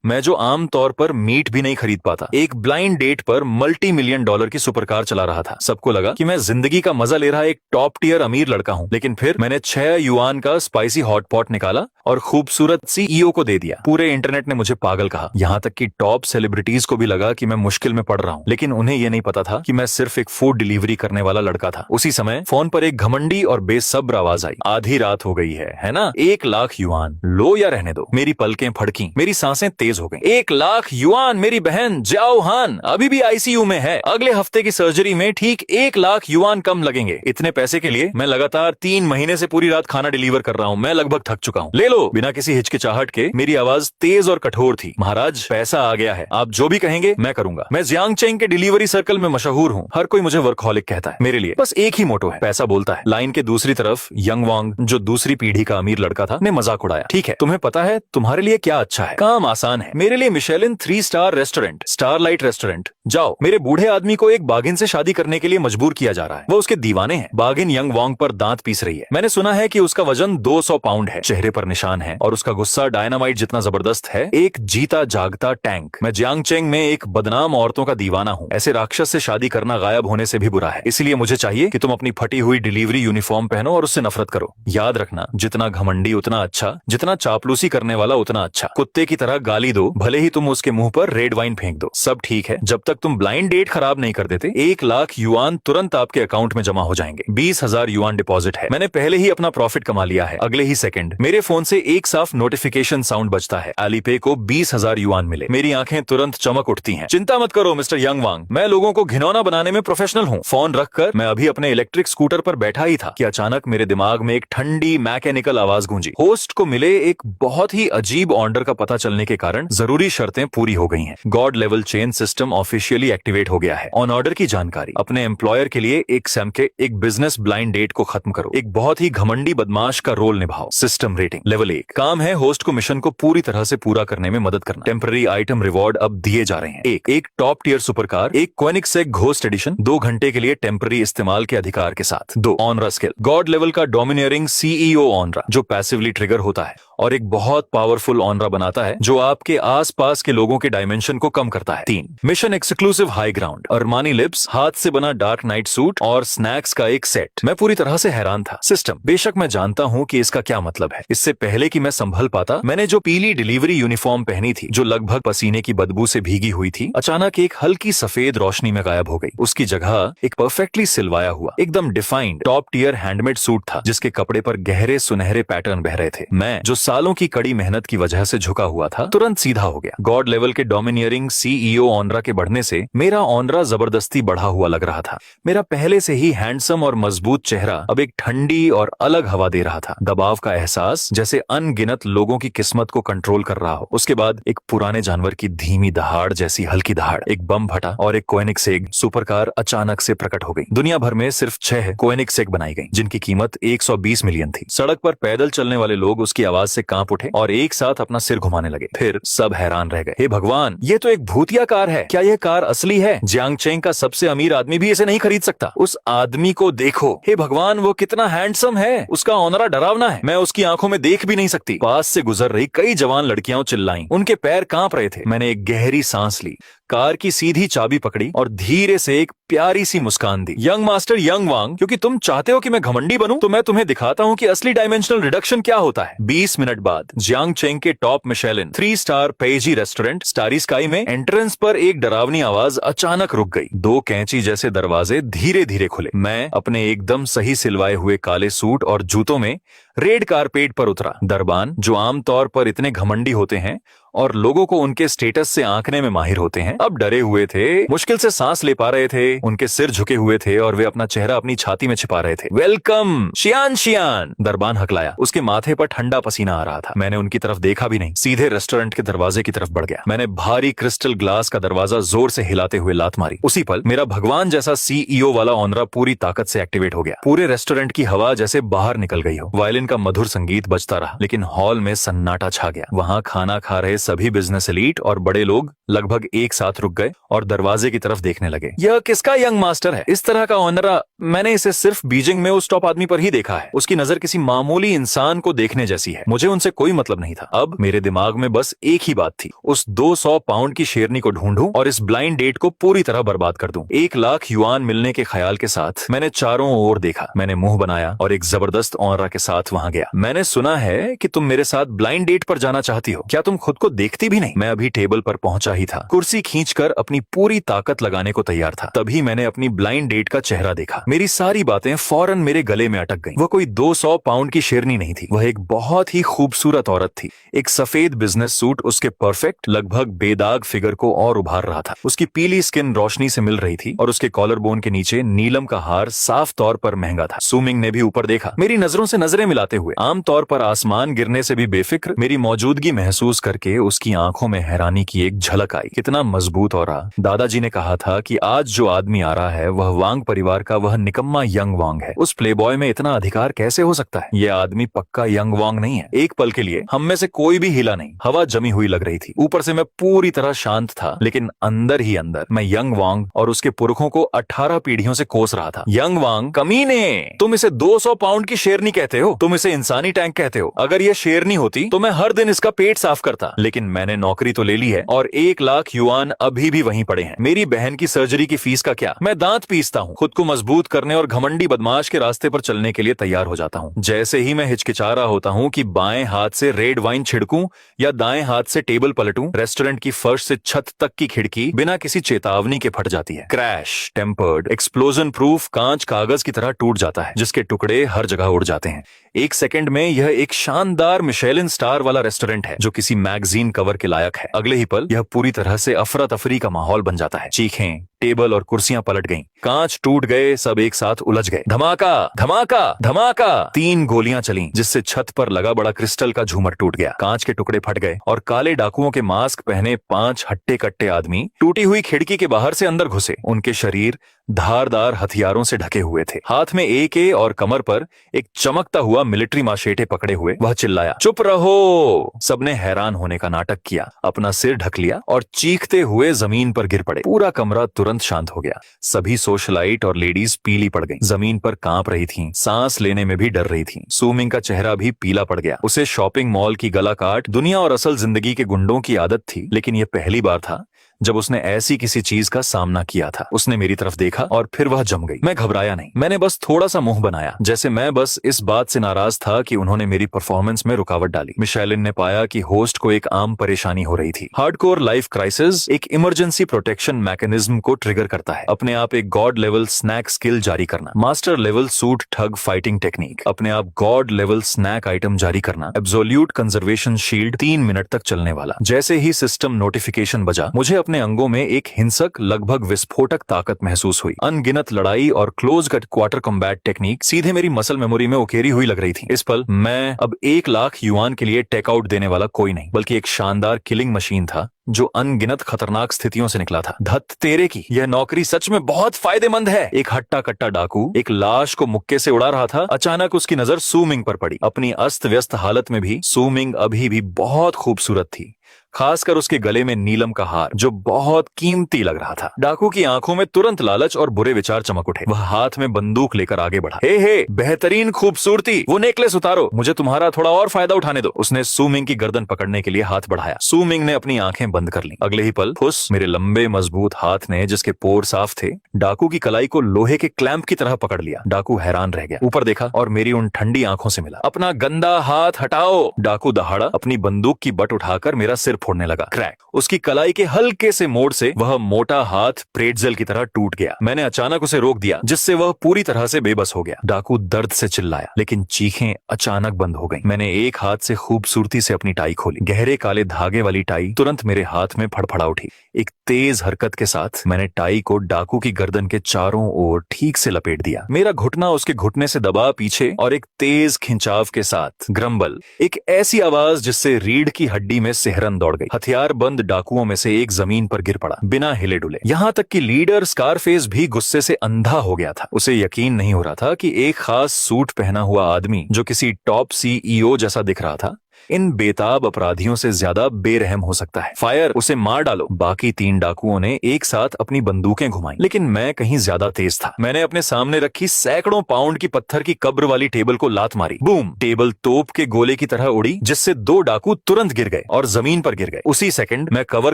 मैं जो आम तौर पर मीट भी नहीं खरीद पाता, एक ब्लाइंड डेट पर $multi-million की सुपरकार चला रहा था। सबको लगा कि मैं जिंदगी का मजा ले रहा एक टॉप टियर अमीर लड़का हूँ, लेकिन फिर मैंने 6 युआन का स्पाइसी हॉट पॉट निकाला और खूबसूरत सीईओ को दे दिया। पूरे इंटरनेट ने मुझे पागल कहा, यहाँ तक कि टॉप सेलिब्रिटीज को भी लगा कि मैं मुश्किल में पड़ रहा हूँ, लेकिन उन्हें यह नहीं पता था कि मैं सिर्फ एक फूड डिलीवरी करने वाला लड़का था। उसी समय फोन पर एक घमंडी और बेसब्र आवाज आई, आधी रात हो गई है ना? 1 लाख युआन लो या रहने दो। मेरी पलकें फड़की, मेरी सांसें तेज हो गईं। 1 लाख युआन मेरी बहन जाओ हान अभी भी आईसीयू में है। अगले हफ्ते की सर्जरी में ठीक 1 लाख युआन कम लगेंगे। इतने पैसे के लिए मैं लगातार 3 महीने से पूरी रात खाना डिलीवर कर रहा हूँ। मैं लगभग थक चुका हूँ, ले लो। बिना किसी हिचकिचाहट के मेरी आवाज तेज और कठोर थी। महाराज, पैसा आ गया है, आप जो भी कहेंगे मैं करूंगा। मैं जियांगचेंग के डिलीवरी सर्कल में मशहूर हूँ। हर कोई मुझे वर्कहॉलिक कहता है। मेरे लिए बस एक ही मोटो है, पैसा बोलता है। लाइन के दूसरी तरफ यंग वांग, जो दूसरी पीढ़ी का अमीर लड़का था, ने मजाक उड़ाया। ठीक है, तुम्हें पता है तुम्हारे लिए क्या अच्छा है? काम आसान है। मेरे लिए Michelin 3 star restaurant, starlight restaurant. जाओ। मेरे बूढ़े आदमी को एक बाघिन से शादी करने के लिए मजबूर किया जा रहा है। वो उसके दीवाने हैं। बाघिन यंग वांग पर दांत पीस रही है। मैंने सुना है कि उसका वजन 200 पाउंड है, चेहरे पर निशान है और उसका गुस्सा डायनामाइट जितना जबरदस्त है, एक जीता जागता टैंक। मैं जियांगचेंग में एक बदनाम औरतों का दीवाना हूँ। ऐसे राक्षस से शादी करना गायब होने से भी बुरा है। इसलिए मुझे चाहिए कि तुम अपनी फटी हुई डिलीवरी यूनिफॉर्म पहनो और उससे नफरत करो। याद रखना, जितना घमंडी उतना अच्छा, जितना चापलूसी करने वाला उतना अच्छा। कुत्ते की तरह गाली दो, भले ही तुम उसके मुंह पर रेड वाइन फेंक दो, सब ठीक है, जब तक तुम ब्लाइंड डेट खराब नहीं कर देते। 1 लाख युआन तुरंत आपके अकाउंट में जमा हो जाएंगे। 20,000 युआन डिपॉजिट है। मैंने पहले ही अपना प्रॉफिट कमा लिया है। अगले ही सेकंड मेरे फोन से एक साफ नोटिफिकेशन साउंड बजता है, एलिपे को 20,000 युआन मिले। मेरी आंखें तुरंत चमक उठती हैं। चिंता मत करो मिस्टर यंग वांग, मैं लोगों को घिनौना बनाने में प्रोफेशनल हूँ। फोन रखकर मैं अभी अपने इलेक्ट्रिक स्कूटर पर बैठा ही था कि अचानक मेरे दिमाग में एक ठंडी मैकेनिकल आवाज गूंजी। होस्ट को मिले एक बहुत ही अजीब ऑर्डर का पता चलने के कारण जरूरी शर्तें पूरी हो गई हैं। God level chain system officially activate हो गया है। ऑन ऑर्डर की जानकारी, अपने एम्प्लॉयर के लिए एक सैमके, एक बिजनेस ब्लाइंड डेट को खत्म करो, एक बहुत ही घमंडी बदमाश का रोल निभाओ। System rating level 1। काम है होस्ट को मिशन को पूरी तरह से पूरा करने में मदद करना। टेम्पररी आइटम रिवॉर्ड अब दिए जा रहे हैं। एक टॉप टियर सुपरकार, एक कोनिग्सेक घोस्ट एडिशन, 2 घंटे के लिए टेम्पररी इस्तेमाल के अधिकार के साथ। 2 ऑनरा स्किल, गॉड लेवल का डोमिनियरिंग सीईओ ऑनरा जो पैसिवली ट्रिगर होता है और एक बहुत पावरफुल ऑनरा बनाता है जो आपके आसपास के लोगों के डायमेंशन को कम करता है। 3 mission exclusive high ground, Armani lips, हाथ से बना डार्क नाइट सूट और स्नैक्स का एक सेट। मैं पूरी तरह से हैरान था। सिस्टम, बेशक मैं जानता हूँ कि इसका क्या मतलब है। इससे पहले कि मैं संभल पाता, मैंने जो पीली डिलीवरी यूनिफॉर्म पहनी थी, जो लगभग पसीने की बदबू से भीगी हुई थी, अचानक एक हल्की सफेद रोशनी में गायब हो गई। उसकी जगह एक परफेक्टली सिलवाया हुआ, एकदम defined top tier handmade suit था, जिसके कपड़े पर गहरे सुनहरे पैटर्न बह रहे थे। मैं जो सालों की कड़ी मेहनत की वजह से झुका हुआ था, तुरंत सीधा हो गया। गॉड लेवल के डोमिनियरिंग सीईओ ऑनरा के बढ़ने से मेरा ऑनरा जबरदस्ती बढ़ा हुआ लग रहा था। मेरा पहले से ही हैंडसम और मजबूत चेहरा अब एक ठंडी और अलग हवा दे रहा था। दबाव का एहसास जैसे अनगिनत लोगों की किस्मत को कंट्रोल कर रहा हो। उसके बाद एक पुराने जानवर की धीमी दहाड़ जैसी हल्की दहाड़, एक बम फटा और एक कोएनिग्सेक सुपरकार अचानक से प्रकट हो गई। दुनिया भर में सिर्फ 6 कोएनिग्सेक बनाई गई, जिनकी कीमत 120 मिलियन थी। सड़क पर पैदल चलने वाले लोग उसकी आवाज से कांप उठे और एक साथ अपना सिर घुमाने लगे। फिर सब हैरान रह गए। हे भगवान, ये तो एक भूतिया कार है। क्या यह कार असली है? जियांगचेंग का सबसे अमीर आदमी भी इसे नहीं खरीद सकता। उस आदमी को देखो, हे भगवान, वो कितना हैंडसम है। उसका ऑनरा डरावना है, मैं उसकी आंखों में देख भी नहीं सकती। पास से गुजर रही कई जवान लड़कियां चिल्लाईं, उनके पैर कांप रहे थे। मैंने एक गहरी सांस ली, कार की सीधी चाबी पकड़ी और धीरे से एक प्यारी सी मुस्कान दी। यंग मास्टर यंग वांग, क्योंकि तुम चाहते हो कि मैं घमंडी बनूं, तो मैं तुम्हें दिखाता हूं कि असली डायमेंशनल रिडक्शन क्या होता है। 20 मिनट बाद जियांगचेंग के टॉप मिशेलिन 3 स्टार पेजी रेस्टोरेंट स्टारी स्काई में एंट्रेंस पर एक डरावनी आवाज अचानक रुक गई। 2 कैंची जैसे दरवाजे धीरे धीरे खुले। मैं अपने एकदम सही सिलवाए हुए काले सूट और जूतों में रेड कारपेट पर उतरा। दरबान, जो आमतौर पर इतने घमंडी होते हैं और लोगों को उनके स्टेटस से आंकने में माहिर होते हैं, अब डरे हुए थे, मुश्किल से सांस ले पा रहे थे। उनके सिर झुके हुए थे और वे अपना चेहरा अपनी छाती में छिपा रहे थे। वेलकम शियान शियान, दरबान हकलाया। उसके माथे पर ठंडा पसीना आ रहा था। मैंने उनकी तरफ देखा भी नहीं, सीधे रेस्टोरेंट के दरवाजे की तरफ बढ़ गया। मैंने भारी क्रिस्टल ग्लास का दरवाजा जोर से हिलाते हुए लात मारी। उसी पल मेरा भगवान जैसा सीईओ वाला ऑनरा पूरी ताकत से एक्टिवेट हो गया। पूरे रेस्टोरेंट की हवा जैसे बाहर निकल गई हो। वायलिन का मधुर संगीत बजता रहा, लेकिन हॉल में सन्नाटा छा गया। वहां खाना खा रहे सभी बिजनेस एलीट और बड़े लोग लगभग एक साथ रुक गए और दरवाजे की तरफ देखने लगे। यह किसका यंग मास्टर है? इस तरह का ऑनर मैंने इसे सिर्फ बीजिंग में उस टॉप आदमी पर ही देखा है। उसकी नजर किसी मामूली इंसान को देखने जैसी है। मुझे उनसे कोई मतलब नहीं था। अब मेरे दिमाग में बस एक ही बात थी, उस 200 पाउंड की शेरनी को ढूंढूं और इस ब्लाइंड डेट को पूरी तरह बर्बाद कर दूं। 1 लाख युआन मिलने के ख्याल के साथ मैंने चारों ओर देखा। मैंने मुंह बनाया और एक जबरदस्त ऑनरा के साथ वहां गया। मैंने सुना है कि तुम मेरे साथ ब्लाइंड डेट पर जाना चाहती हो, क्या तुम खुद को देखती भी नहीं? मैं अभी टेबल पर पहुंचा ही था, कुर्सी खींचकर अपनी पूरी ताकत लगाने को तैयार था। तभी मैंने अपनी ब्लाइंड डेट का चेहरा देखा। मेरी सारी बातें फौरन मेरे गले में अटक गईं। वह कोई 200 पाउंड की शेरनी नहीं थी, वह एक बहुत ही खूबसूरत औरत थी। एक सफेद बिजनेस सूट उसके परफेक्ट, लगभग बेदाग फिगर को और उभार रहा था। उसकी पीली स्किन रोशनी से मिल रही थी और उसके कॉलर बोन के नीचे नीलम का हार साफ तौर पर महंगा था। सुमिंग ने भी ऊपर देखा, मेरी नजरों से नजरें मिलाते हुए। आमतौर पर आसमान गिरने से भी बेफिक्र मेरी मौजूदगी महसूस करके उसकी आंखों में हैरानी की एक झलक आई। कितना मजबूत औरा। दादाजी ने कहा था कि आज जो आदमी आ रहा है वह वांग परिवार का वह निकम्मा यंग वांग है। उस प्लेबॉय में इतना अधिकार कैसे हो सकता है? यह आदमी पक्का यंग वांग नहीं है। एक पल के लिए हम में से कोई भी हिला नहीं। हवा जमी हुई लग रही थी। ऊपर से मैं पूरी तरह शांत था, लेकिन अंदर ही अंदर मैं यंग वांग और उसके पुरखों को 18 पीढ़ियों से कोस रहा था। यंग वांग, कमीने! तुम इसे 200 पाउंड की शेरनी कहते हो? तुम इसे इंसानी टैंक कहते हो? अगर यह शेरनी होती तो मैं हर दिन इसका पेट साफ करता। लेकिन मैंने नौकरी तो ले ली है और 1 लाख युआन अभी भी वहीं पड़े हैं। मेरी बहन की सर्जरी की फीस का क्या? मैं दांत पीसता हूँ, खुद को मजबूत करने और घमंडी बदमाश के रास्ते पर चलने के लिए तैयार हो जाता हूँ। जैसे ही मैं हिचकिचा रहा होता हूँ कि बाएं हाथ से रेड वाइन छिड़कूं या दाएं हाथ से टेबल पलटूं, रेस्टोरेंट की फर्श से छत तक की खिड़की बिना किसी चेतावनी के फट जाती है। क्रैश, टेम्पर्ड, एक्सप्लोजन प्रूफ कांच कागज की तरह टूट जाता है, जिसके टुकड़े हर जगह उड़ जाते हैं। 1 सेकंड में यह एक शानदार मिशेलिन स्टार वाला रेस्टोरेंट है जो किसी मैगजीन कवर के लायक है। अगले ही पल यह पूरी तरह से अफरा तफरी का माहौल बन जाता है। चीखें, टेबल और कुर्सियां पलट गईं, कांच टूट गए, सब एक साथ उलझ गए। धमाका, धमाका, धमाका! 3 गोलियां चलीं, जिससे छत पर लगा बड़ा क्रिस्टल का झूमर टूट गया। कांच के टुकड़े फट गए और काले डाकुओं के मास्क पहने 5 हट्टे कट्टे आदमी टूटी हुई खिड़की के बाहर से अंदर घुसे। उनके शरीर धारदार हथियारों से ढके हुए थे। हाथ में एके और कमर पर एक चमकता हुआ मिलिट्री माशेटे पकड़े हुए वह चिल्लाया, चुप रहो! सबने हैरान होने का नाटक किया, अपना सिर ढक लिया और चीखते हुए जमीन पर गिर पड़े। पूरा कमरा तुरंत शांत हो गया। सभी सोशलाइट और लेडीज पीली पड़ गईं, जमीन पर कांप रही थीं, सांस लेने में भी डर रही थीं। सुमिंग का चेहरा भी पीला पड़ गया। उसे शॉपिंग मॉल की गला काट दुनिया और असल जिंदगी के गुंडों की आदत थी, लेकिन यह पहली बार था जब उसने ऐसी किसी चीज का सामना किया था। उसने मेरी तरफ देखा और फिर वह जम गई। मैं घबराया नहीं, मैंने बस थोड़ा सा मुंह बनाया, जैसे मैं बस इस बात से नाराज था कि उन्होंने मेरी परफॉर्मेंस में रुकावट डाली। मिशेलिन ने पाया कि होस्ट को एक आम परेशानी हो रही थी। हार्डकोर लाइफ क्राइसिस एक इमरजेंसी प्रोटेक्शन मैकेनिज्म को ट्रिगर करता है। अपने आप एक गॉड लेवल स्नैक स्किल जारी करना, मास्टर लेवल सूट ठग फाइटिंग टेक्निक, अपने आप गॉड लेवल स्नैक आइटम जारी करना, एब्सोल्यूट कंजर्वेशन शील्ड 3 मिनट तक चलने वाला। जैसे ही सिस्टम नोटिफिकेशन बजा, मुझे अपने अंगों में एक हिंसक, लगभग विस्फोटक ताकत महसूस हुई। अनगिनत लड़ाई और क्लोज क्वार्टर कॉम्बैट टेक्निक सीधे मेरी मसल मेमोरी में उकेरी हुई लग रही थी। इस पल मैं अब 1 लाख युआन के लिए टेकआउट देने वाला कोई नहीं, बल्कि एक शानदार किलिंग मशीन था जो अनगिनत खतरनाक स्थितियों से निकला था। धत तेरे की, यह नौकरी सच में बहुत फायदेमंद है। एक हट्टा कट्टा डाकू एक लाश को मुक्के से उड़ा रहा था। अचानक उसकी नजर सुमिंग पर पड़ी। अपनी अस्त व्यस्त हालत में भी सुमिंग अभी भी बहुत खूबसूरत थी, खासकर उसके गले में नीलम का हार जो बहुत कीमती लग रहा था। डाकू की आंखों में तुरंत लालच और बुरे विचार चमक उठे। वह हाथ में बंदूक लेकर आगे बढ़ा। हे बेहतरीन खूबसूरती, वो नेकलेस उतारो, मुझे तुम्हारा थोड़ा और फायदा उठाने दो। उसने सुमिंग की गर्दन पकड़ने के लिए हाथ बढ़ाया। सुमिंग ने अपनी आंखें बंद कर ली। अगले ही पल फुस मेरे लंबे मजबूत हाथ ने, जिसके पोर साफ थे, डाकू की कलाई को लोहे के क्लैंप की तरह पकड़ लिया। डाकू हैरान रह गया, ऊपर देखा और मेरी उन ठंडी आंखों से मिला। अपना गंदा हाथ हटाओ! डाकू दहाड़ा, अपनी बंदूक की बट उठाकर मेरा सिर फोड़ने लगा। क्रैक! उसकी कलाई के हल्के से मोड़ से वह मोटा हाथ प्रेट्जेल की तरह टूट गया। मैंने अचानक उसे रोक दिया, जिससे वह पूरी तरह से बेबस हो गया। डाकू दर्द से चिल्लाया, लेकिन चीखें अचानक बंद हो गईं। मैंने एक हाथ से खूबसूरती से अपनी टाई खोली। गहरे काले धागे वाली टाई तुरंत मेरे हाथ में फड़फड़ा उठी। एक तेज हरकत के साथ मैंने टाई को डाकू की गर्दन के चारों ओर ठीक से लपेट दिया। मेरा घुटना उसके घुटने से दबा पीछे और एक तेज खिंचाव के साथ ग्रम्बल, एक ऐसी आवाज जिससे रीढ़ की हड्डी में सिहरन दौड़ गई। हथियार बंद डाकुओं में से एक जमीन पर गिर पड़ा, बिना हिले डुले। यहां तक कि लीडर स्कारफेस भी गुस्से से अंधा हो गया था। उसे यकीन नहीं हो रहा था कि एक खास सूट पहना हुआ आदमी जो किसी टॉप सीईओ जैसा दिख रहा था, इन बेताब अपराधियों से ज्यादा बेरहम हो सकता है? फायर, उसे मार डालो। बाकी 3 डाकुओं ने एक साथ अपनी बंदूकें घुमाई, लेकिन मैं कहीं ज्यादा तेज था। मैंने अपने सामने रखी सैकड़ों पाउंड की पत्थर की कब्र वाली टेबल को लात मारी। बूम! टेबल तोप के गोले की तरह उड़ी, जिससे 2 डाकू तुरंत गिर गए और जमीन पर गिर गए। उसी सेकंड मैं कवर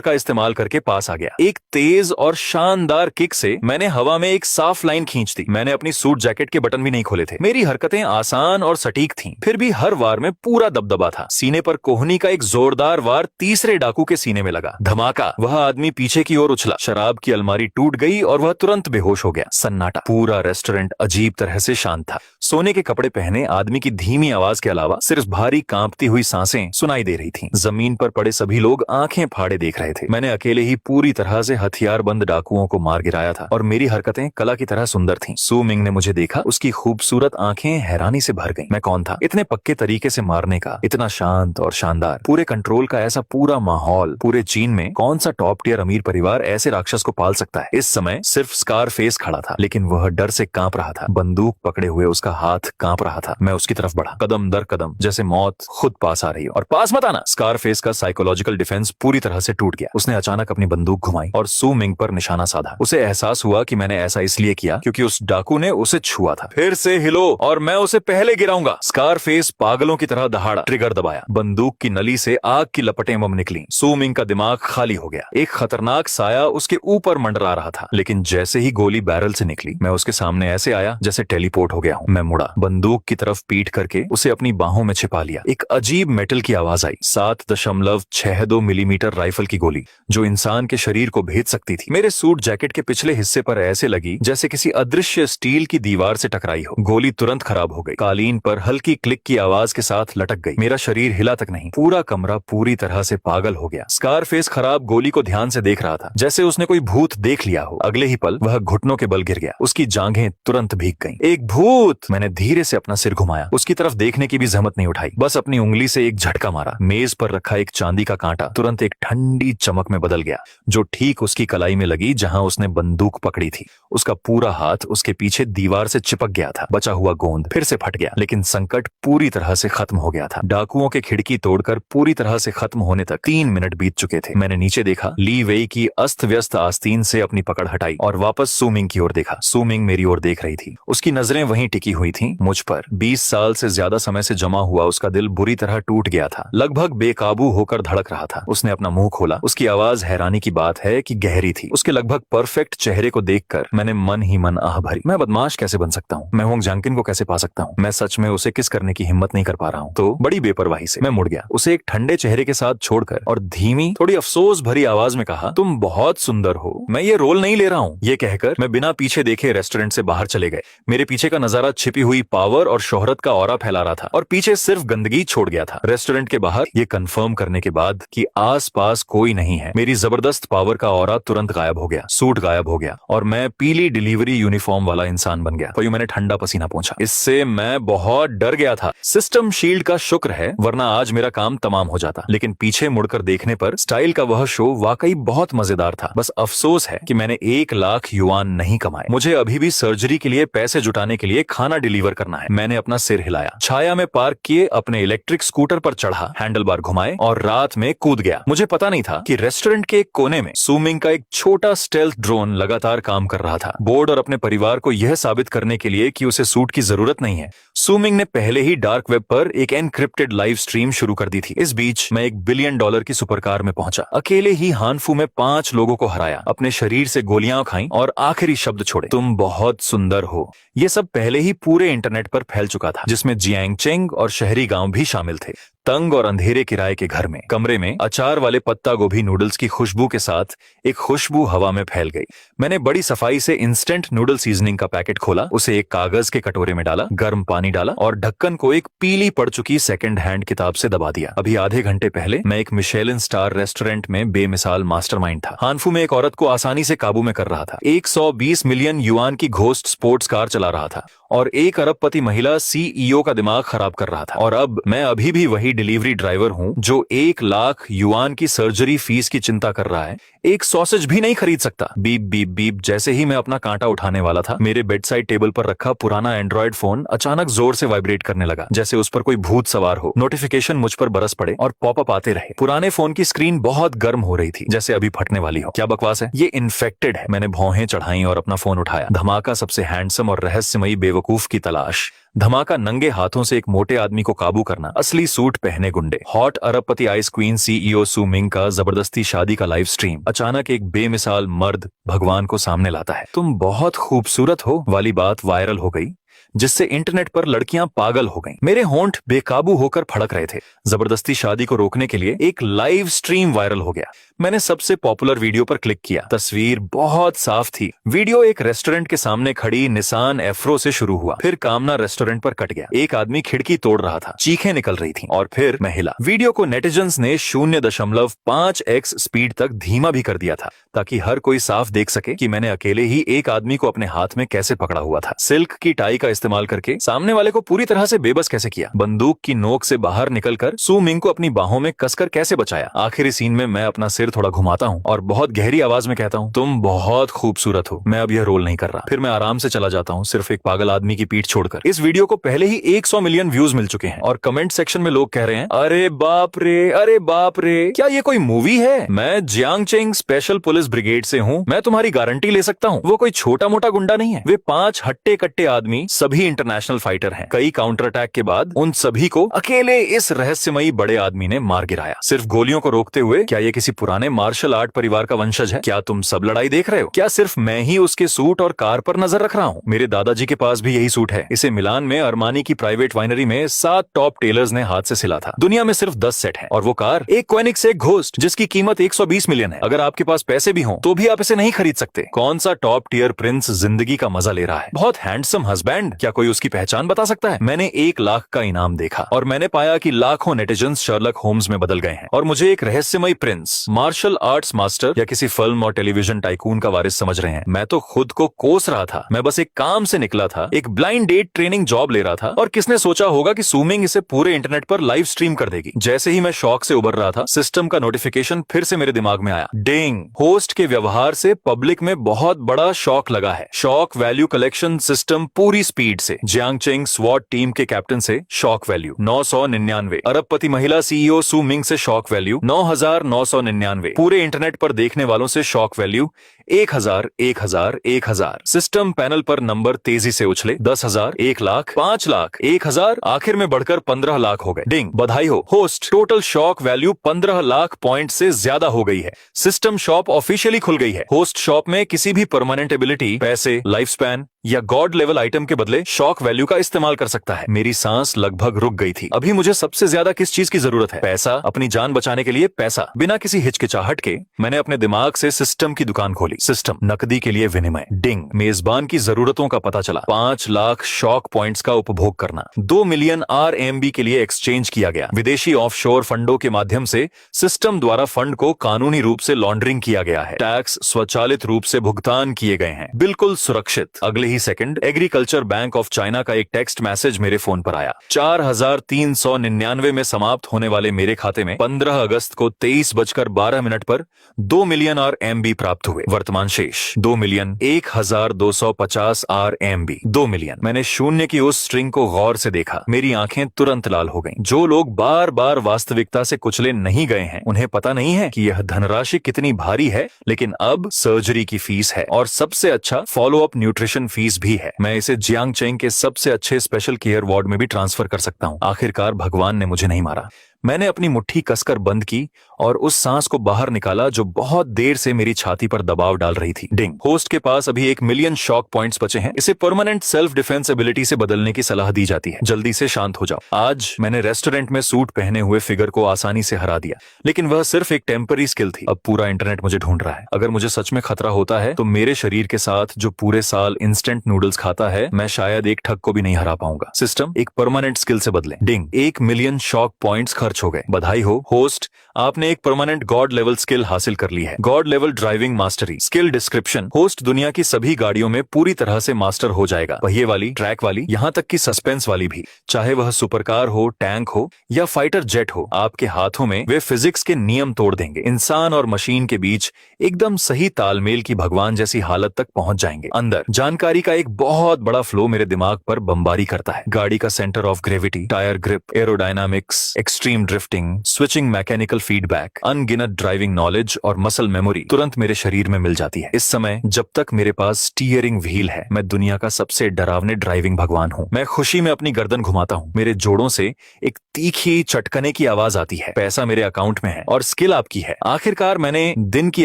का इस्तेमाल करके पास आ गया। एक तेज और शानदार किक से मैंने हवा में एक साफ लाइन खींच दी। मैंने अपनी सूट जैकेट के बटन भी नहीं खोले थे। मेरी हरकतें आसान और सटीक थीं, फिर भी हर वार में पूरा दबदबा था। सीने पर कोहनी का एक जोरदार वार तीसरे डाकू के सीने में लगा। धमाका! वह आदमी पीछे की ओर उछला। शराब की अलमारी टूट गई और वह तुरंत बेहोश हो गया। सन्नाटा। पूरा रेस्टोरेंट अजीब तरह से शांत था। सोने के कपड़े पहने आदमी की धीमी आवाज के अलावा सिर्फ भारी कांपती हुई सांसें सुनाई दे रही थीं। जमीन पर पड़े सभी लोग आंखें फाड़े देख रहे थे। मैंने अकेले ही पूरी तरह से हथियारबंद डाकुओं को मार गिराया था और मेरी हरकतें कला की तरह सुंदर थीं। सू मिंग ने मुझे देखा। उसकी खूबसूरत आंखें हैरानी से भर गईं। मैं कौन था इतने पक्के तरीके से मारने का, इतना शांत और शानदार, पूरे कंट्रोल का ऐसा पूरा माहौल? पूरे चीन में कौन सा टॉप टियर अमीर परिवार ऐसे राक्षस को पाल सकता है? इस समय सिर्फ स्कारफेस खड़ा था, लेकिन वह डर से कांप रहा था। बंदूक पकड़े हुए उसका हाथ कांप रहा था। मैं उसकी तरफ बढ़ा, कदम दर कदम, जैसे मौत खुद पास आ रही हो। और पास मत आना! स्कारफेस का साइकोलॉजिकल डिफेंस पूरी तरह से टूट गया। उसने अचानक अपनी बंदूक घुमाई और सू मिंग पर निशाना साधा। उसे एहसास हुआ कि मैंने ऐसा इसलिए किया क्योंकि उस डाकू ने उसे छुआ था। फिर से हिलो और मैं उसे पहले गिराऊंगा। स्कारफेस पागलों की तरह दहाड़ा, ट्रिगर दबाया। बंदूक की नली से आग की लपटें बम निकली। सू मिंग का दिमाग खाली हो गया। एक खतरनाक साया उसके ऊपर मंडरा रहा था, लेकिन जैसे ही गोली बैरल से निकली, मैं उसके सामने ऐसे आया जैसे टेलीपोर्ट हो गया हूं। मैं मुड़ा, बंदूक की तरफ पीठ करके उसे अपनी बाहों में छिपा लिया। एक अजीब मेटल की आवाज आई। 7.62 मिलीमीटर राइफल की गोली, जो इंसान के शरीर को भेद सकती थी, मेरे सूट जैकेट के पिछले हिस्से पर ऐसे लगी जैसे किसी अदृश्य स्टील की दीवार से टकराई हो। गोली तुरंत खराब हो गई। कालीन पर हल्की क्लिक की आवाज के साथ लटक गई। मेरा शरीर हिला तक नहीं। पूरा कमरा पूरी तरह से पागल हो गया। स्कारफेस खराब गोली को ध्यान से देख रहा था, जैसे उसने कोई भूत देख लिया हो। अगले ही पल वह घुटनों के बल गिर गया। उसकी जांघें तुरंत भीग गईं। एक भूत! मैंने धीरे से अपना सिर घुमाया। उसकी तरफ देखने की भी जहमत नहीं उठाई, बस अपनी उंगली से एक झटका मारा। मेज पर रखा एक चांदी का कांटा तुरंत एक ठंडी चमक में बदल गया, जो ठीक उसकी कलाई में लगी जहां उसने बंदूक पकड़ी थी। उसका पूरा हाथ उसके पीछे दीवार से चिपक गया था। बचा हुआ गोंद फिर से फट गया, लेकिन संकट पूरी तरह से खत्म हो गया था। डाकुओं के खिड़की तोड़कर पूरी तरह से खत्म होने तक 3 मिनट बीत चुके थे। मैंने नीचे देखा, ली वेई की अस्त व्यस्त आस्तीन से अपनी पकड़ हटाई और वापस सू मिंग की ओर देखा। सू मिंग मेरी ओर देख रही थी। उसकी नजरें वहीं टिकी हुई थीं, मुझ पर। 20 साल से ज्यादा समय से जमा हुआ उसका दिल बुरी तरह टूट गया था, लगभग बेकाबू होकर धड़क रहा था। उसने अपना मुंह खोला। उसकी आवाज, हैरानी की बात है कि गहरी थी। उसके लगभग परफेक्ट चेहरे को देखकर मैंने मन ही मन आह भरी। मैं बदमाश कैसे बन सकता हूँ? मैं होंग जानकिन को कैसे पा सकता हूँ? मैं सच में उसे किस करने की हिम्मत नहीं कर पा रहा हूँ। तो बड़ी बेपरवाही से मैं मुड़ गया, उसे एक ठंडे चेहरे के साथ छोड़कर, और धीमी, थोड़ी अफसोस भरी आवाज में कहा, तुम बहुत सुंदर हो। मैं ये रोल नहीं ले रहा हूँ। ये कहकर मैं बिना पीछे देखे रेस्टोरेंट से बाहर चले गए। मेरे पीछे का नजारा छिपी हुई पावर और शोहरत का ऑरा फैला रहा था, और पीछे सिर्फ गंदगी छोड़ गया था। रेस्टोरेंट के बाहर ये कंफर्म करने के बाद कि आसपास कोई नहीं है, मेरी जबरदस्त पावर का ऑरा तुरंत गायब हो गया। सूट गायब हो गया और मैं पीली डिलीवरी यूनिफॉर्म वाला इंसान बन गया। तो मैंने ठंडा पसीना पोंछा। इससे मैं बहुत डर गया था। सिस्टम शील्ड का शुक्र है, वरना आज मेरा काम तमाम हो जाता। लेकिन पीछे मुड़कर देखने पर स्टाइल का वह शो वाकई बहुत मजेदार था। बस अफसोस है कि मैंने 1 लाख युआन नहीं कमाए। मुझे अभी भी सर्जरी के लिए पैसे जुटाने के लिए खाना डिलीवर करना है। मैंने अपना सिर हिलाया, छाया में पार्क किए अपने इलेक्ट्रिक स्कूटर पर चढ़ा, हैंडल बार घुमाए और रात में कूद गया। मुझे पता नहीं था कि रेस्टोरेंट के एक कोने में सू मिंग का एक छोटा स्टेल्थ ड्रोन लगातार काम कर रहा था, बोर्ड और अपने परिवार को यह साबित करने के लिए कि उसे सूट की जरूरत नहीं है। सू मिंग ने पहले ही डार्क वेब पर एक एनक्रिप्टेड लाइव स्ट्रीम शुरू कर दी थी। इस बीच मैं $1 बिलियन की सुपरकार में पहुंचा। अकेले ही हानफू में 5 लोगों को हराया, अपने शरीर से गोलियां खाई और आखिरी शब्द छोड़े, तुम बहुत सुंदर हो। ये सब पहले ही पूरे इंटरनेट पर फैल चुका था, जिसमें जियांग चेंग और शहरी गांव भी शामिल थे। तंग और अंधेरे किराए के घर में कमरे में अचार वाले पत्ता गोभी नूडल्स की खुशबू के साथ एक खुशबू हवा में फैल गई। मैंने बड़ी सफाई से इंस्टेंट नूडल सीजनिंग का पैकेट खोला, उसे एक कागज के कटोरे में डाला, गर्म पानी डाला और ढक्कन को एक पीली पड़ चुकी सेकंड हैंड किताब से दबा दिया। अभी आधे घंटे पहले मैं एक मिशेलिन स्टार रेस्टोरेंट में बेमिसाल मास्टरमाइंड था। हानफू में एक औरत को आसानी से काबू में कर रहा था, 120 मिलियन युआन की घोस्ट स्पोर्ट्स कार चला रहा था और 1 अरबपति महिला CEO का दिमाग खराब कर रहा था। और अब मैं अभी भी वही डिलीवरी ड्राइवर हूँ जो 1 लाख युआन की सर्जरी फीस की चिंता कर रहा है, एक सॉसेज भी नहीं खरीद सकता। Beep beep beep. जैसे ही मैं अपना कांटा उठाने वाला था, मेरे बेड साइड टेबल पर रखा पुराना एंड्रॉइड फोन अचानक जोर से वाइब्रेट करने लगा, जैसे उस पर कोई भूत सवार हो। नोटिफिकेशन मुझ पर बरस पड़े और पॉपअप आते रहे। पुराने फोन की स्क्रीन बहुत गर्म हो रही थी, जैसे अभी फटने वाली हो। क्या बकवास है, ये इन्फेक्टेड है। मैंने भौहें चढ़ाई और अपना फोन उठाया। धमाका सबसे हैंडसम और रहस्यमयी बेवकूफ की तलाश। धमाका नंगे हाथों से एक मोटे आदमी को काबू करना। असली सूट पहने गुंडे। हॉट अरबपति आइस क्वीन सीईओ सू मिंग का जबरदस्ती शादी का लाइव स्ट्रीम। अचानक एक बेमिसाल मर्द भगवान को सामने लाता है। तुम बहुत खूबसूरत हो वाली बात वायरल हो गई, जिससे इंटरनेट पर लड़कियां पागल हो गईं। मेरे होंठ बेकाबू होकर फड़क रहे थे। जबरदस्ती शादी को रोकने के लिए एक लाइव स्ट्रीम वायरल हो गया। मैंने सबसे पॉपुलर वीडियो पर क्लिक किया। तस्वीर बहुत साफ थी। वीडियो एक रेस्टोरेंट के सामने खड़ी निसान एफ्रो से शुरू हुआ, फिर कामना रेस्टोरेंट पर कट गया। एक आदमी खिड़की तोड़ रहा था, चीखें निकल रही थीं, और फिर मैं हिला। वीडियो को नेटिजन्स ने 0.5x स्पीड तक धीमा भी कर दिया था, ताकि हर कोई साफ देख सके कि मैंने अकेले ही एक आदमी को अपने हाथ में कैसे पकड़ा हुआ था। सिल्क की टाई का इस्तेमाल करके सामने वाले को पूरी तरह से बेबस कैसे किया। बंदूक की नोक से बाहर निकलकर सू मिंग को अपनी बाहों में कसकर कैसे बचाया। आखिरी सीन में मैं अपना सिर थोड़ा घुमाता हूँ और बहुत गहरी आवाज में कहता हूँ, तुम बहुत खूबसूरत हो। मैं अब यह रोल नहीं कर रहा। फिर मैं आराम से चला जाता हूँ, सिर्फ एक पागल आदमी की पीठ छोड़कर। इस वीडियो को पहले ही 100 मिलियन व्यूज मिल चुके हैं और कमेंट सेक्शन में लोग कह रहे हैं, अरे बाप रे, अरे बाप रे, क्या ये कोई मूवी है? मैं जियांगचेंग स्पेशल पुलिस ब्रिगेड से हूँ। मैं तुम्हारी गारंटी ले सकता हूँ, वो कोई छोटा मोटा गुंडा नहीं है। वे 5 हट्टे कट्टे आदमी, सभी इंटरनेशनल फाइटर हैं। कई काउंटर अटैक के बाद उन सभी को अकेले इस रहस्यमयी बड़े आदमी ने मार गिराया, सिर्फ गोलियों को रोकते हुए। क्या ये किसी पुराने मार्शल आर्ट परिवार का वंशज है? क्या तुम सब लड़ाई देख रहे हो? क्या सिर्फ मैं ही उसके सूट और कार पर नजर रख रहा हूँ? मेरे दादाजी के पास भी यही सूट है। इसे मिलान में अरमानी की प्राइवेट वाइनरी में 7 टॉप टेलर्स ने हाथ से सिला था। दुनिया में सिर्फ 10 सेट है। और वो कार एक कोएनिक्स एक घोस्ट, जिसकी कीमत 120 मिलियन है। अगर आपके पास पैसे भी हों तो भी आप इसे नहीं खरीद सकते। कौन सा टॉप टियर प्रिंस जिंदगी का मजा ले रहा है? बहुत हैंडसम हस्बैंड, क्या कोई उसकी पहचान बता सकता है? मैंने 1 लाख का इनाम देखा और मैंने पाया कि लाखों नेटिजन्स शर्लक होम्स में बदल गए हैं और मुझे एक रहस्यमयी प्रिंस, मार्शल आर्ट्स मास्टर या किसी फिल्म और टेलीविजन टाइकून का वारिस समझ रहे हैं। मैं तो खुद को कोस रहा था। मैं बस एक काम से निकला था, एक ब्लाइंड डेट ट्रेनिंग जॉब ले रहा था, और किसने सोचा होगा कि सू मिंग इसे पूरे इंटरनेट पर लाइव स्ट्रीम कर देगी। जैसे ही मैं शॉक से उबर रहा था, सिस्टम का नोटिफिकेशन फिर से मेरे दिमाग में आया। डिंग, होस्ट के व्यवहार से पब्लिक में बहुत बड़ा शॉक लगा है। शॉक वैल्यू कलेक्शन सिस्टम पूरी स्पीड से। जियांगचेंग स्वॉट टीम के कैप्टन से शॉक वैल्यू 999। अरबपति महिला सीईओ सू मिंग से शॉक वैल्यू 9999। पूरे इंटरनेट पर देखने वालों से शॉक वैल्यू 1000, 1000, 1000। सिस्टम पैनल पर नंबर तेजी से उछले। 10,000, 1 लाख, 5 लाख, 1000, आखिर में बढ़कर 15 लाख हो गए। डिंग, बधाई हो host, total shock value 15 lakh point से ज्यादा हो गई है। सिस्टम शॉप ऑफिशियली खुल गई है। होस्ट शॉप में किसी भी परमानेंट एबिलिटी, पैसे, लाइफ स्पैन या गॉड लेवल आइटम के बदले शॉक वैल्यू का इस्तेमाल कर सकता है। मेरी सांस लगभग रुक गई थी। अभी मुझे सबसे ज्यादा किस चीज की जरूरत है? पैसा, अपनी जान बचाने के लिए पैसा। बिना किसी हिचकिचाहट के मैंने अपने दिमाग से सिस्टम की दुकान खोली। सिस्टम, नकदी के लिए विनिमय। डिंग, मेजबान की जरूरतों का पता चला। 5 लाख शॉक पॉइंट्स का उपभोग करना। 2 मिलियन RMB के लिए एक्सचेंज किया गया। विदेशी ऑफशोर फंडों के माध्यम से सिस्टम द्वारा फंड को कानूनी रूप से लॉन्ड्रिंग किया गया है। टैक्स स्वचालित रूप से भुगतान किए गए हैं, बिल्कुल सुरक्षित। अगले ही second agriculture bank of China का एक टेक्स्ट मैसेज मेरे फोन पर आया। 4399 में समाप्त होने वाले मेरे खाते में 15 अगस्त को 23:12 पर 2 मिलियन RMB प्राप्त हुए। वर्तमान शेष 2,01,250 RMB। 2 मिलियन। मैंने शून्य की उस स्ट्रिंग को गौर से देखा। मेरी आंखें तुरंत लाल हो गईं। जो लोग बार बार वास्तविकता से कुचले नहीं गए हैं, उन्हें पता नहीं है कि यह धनराशि कितनी भारी है, लेकिन अब सर्जरी की फीस है और सबसे अच्छा फॉलो अप न्यूट्रिशन फीस भी है। मैं इसे जियांगचेंग के सबसे अच्छे स्पेशल केयर वार्ड में भी ट्रांसफर कर सकता हूँ। आखिरकार भगवान ने मुझे नहीं मारा। मैंने अपनी मुट्ठी कसकर बंद की और उस सांस को बाहर निकाला जो बहुत देर से मेरी छाती पर दबाव डाल रही थी। डिंग, होस्ट के पास अभी 1 मिलियन शॉक पॉइंट्स बचे हैं। इसे परमानेंट सेल्फ डिफेंस एबिलिटी से बदलने की सलाह दी जाती है। जल्दी से शांत हो जाओ। आज मैंने रेस्टोरेंट में सूट पहने हुए फिगर को आसानी से हरा दिया, लेकिन वह सिर्फ एक टेम्पररी स्किल थी। अब पूरा इंटरनेट मुझे ढूंढ रहा है। अगर मुझे सच में खतरा होता है तो मेरे शरीर के साथ जो पूरे साल इंस्टेंट नूडल्स खाता है, मैं शायद एक ठग को भी नहीं हरा पाऊंगा। सिस्टम, एक परमानेंट स्किल से बदले। डिंग, 1 मिलियन शॉक पॉइंट्स खर्च खर्च हो गए। बधाई हो होस्ट, आपने एक परमानेंट गॉड लेवल स्किल हासिल कर ली है। God level driving mastery. Skill description, host दुनिया की सभी गाड़ियों में पूरी तरह से मास्टर हो जाएगा, पहिए वाली, ट्रैक वाली, यहाँ तक कि सस्पेंस वाली भी। चाहे वह सुपरकार हो, टैंक हो या फाइटर जेट हो, आपके हाथों में वे फिजिक्स के नियम तोड़ देंगे। इंसान और मशीन के बीच एकदम सही तालमेल की भगवान जैसी हालत तक पहुंच जाएंगे। अंदर जानकारी का एक बहुत बड़ा फ्लो मेरे दिमाग पर बमबारी करता है। गाड़ी का centre of gravity, tyre grip, aerodynamics, extreme drifting, switching mechanical feedback, अनगिनत ड्राइविंग नॉलेज और मसल मेमोरी तुरंत मेरे शरीर में मिल जाती है। इस समय जब तक मेरे पास स्टीयरिंग व्हील है, मैं दुनिया का सबसे डरावने ड्राइविंग भगवान हूँ। मैं खुशी में अपनी गर्दन घुमाता हूँ। मेरे जोड़ों से एक तीखी चटकने की आवाज आती है। पैसा मेरे अकाउंट में है और स्किल आपकी है। आखिरकार मैंने दिन की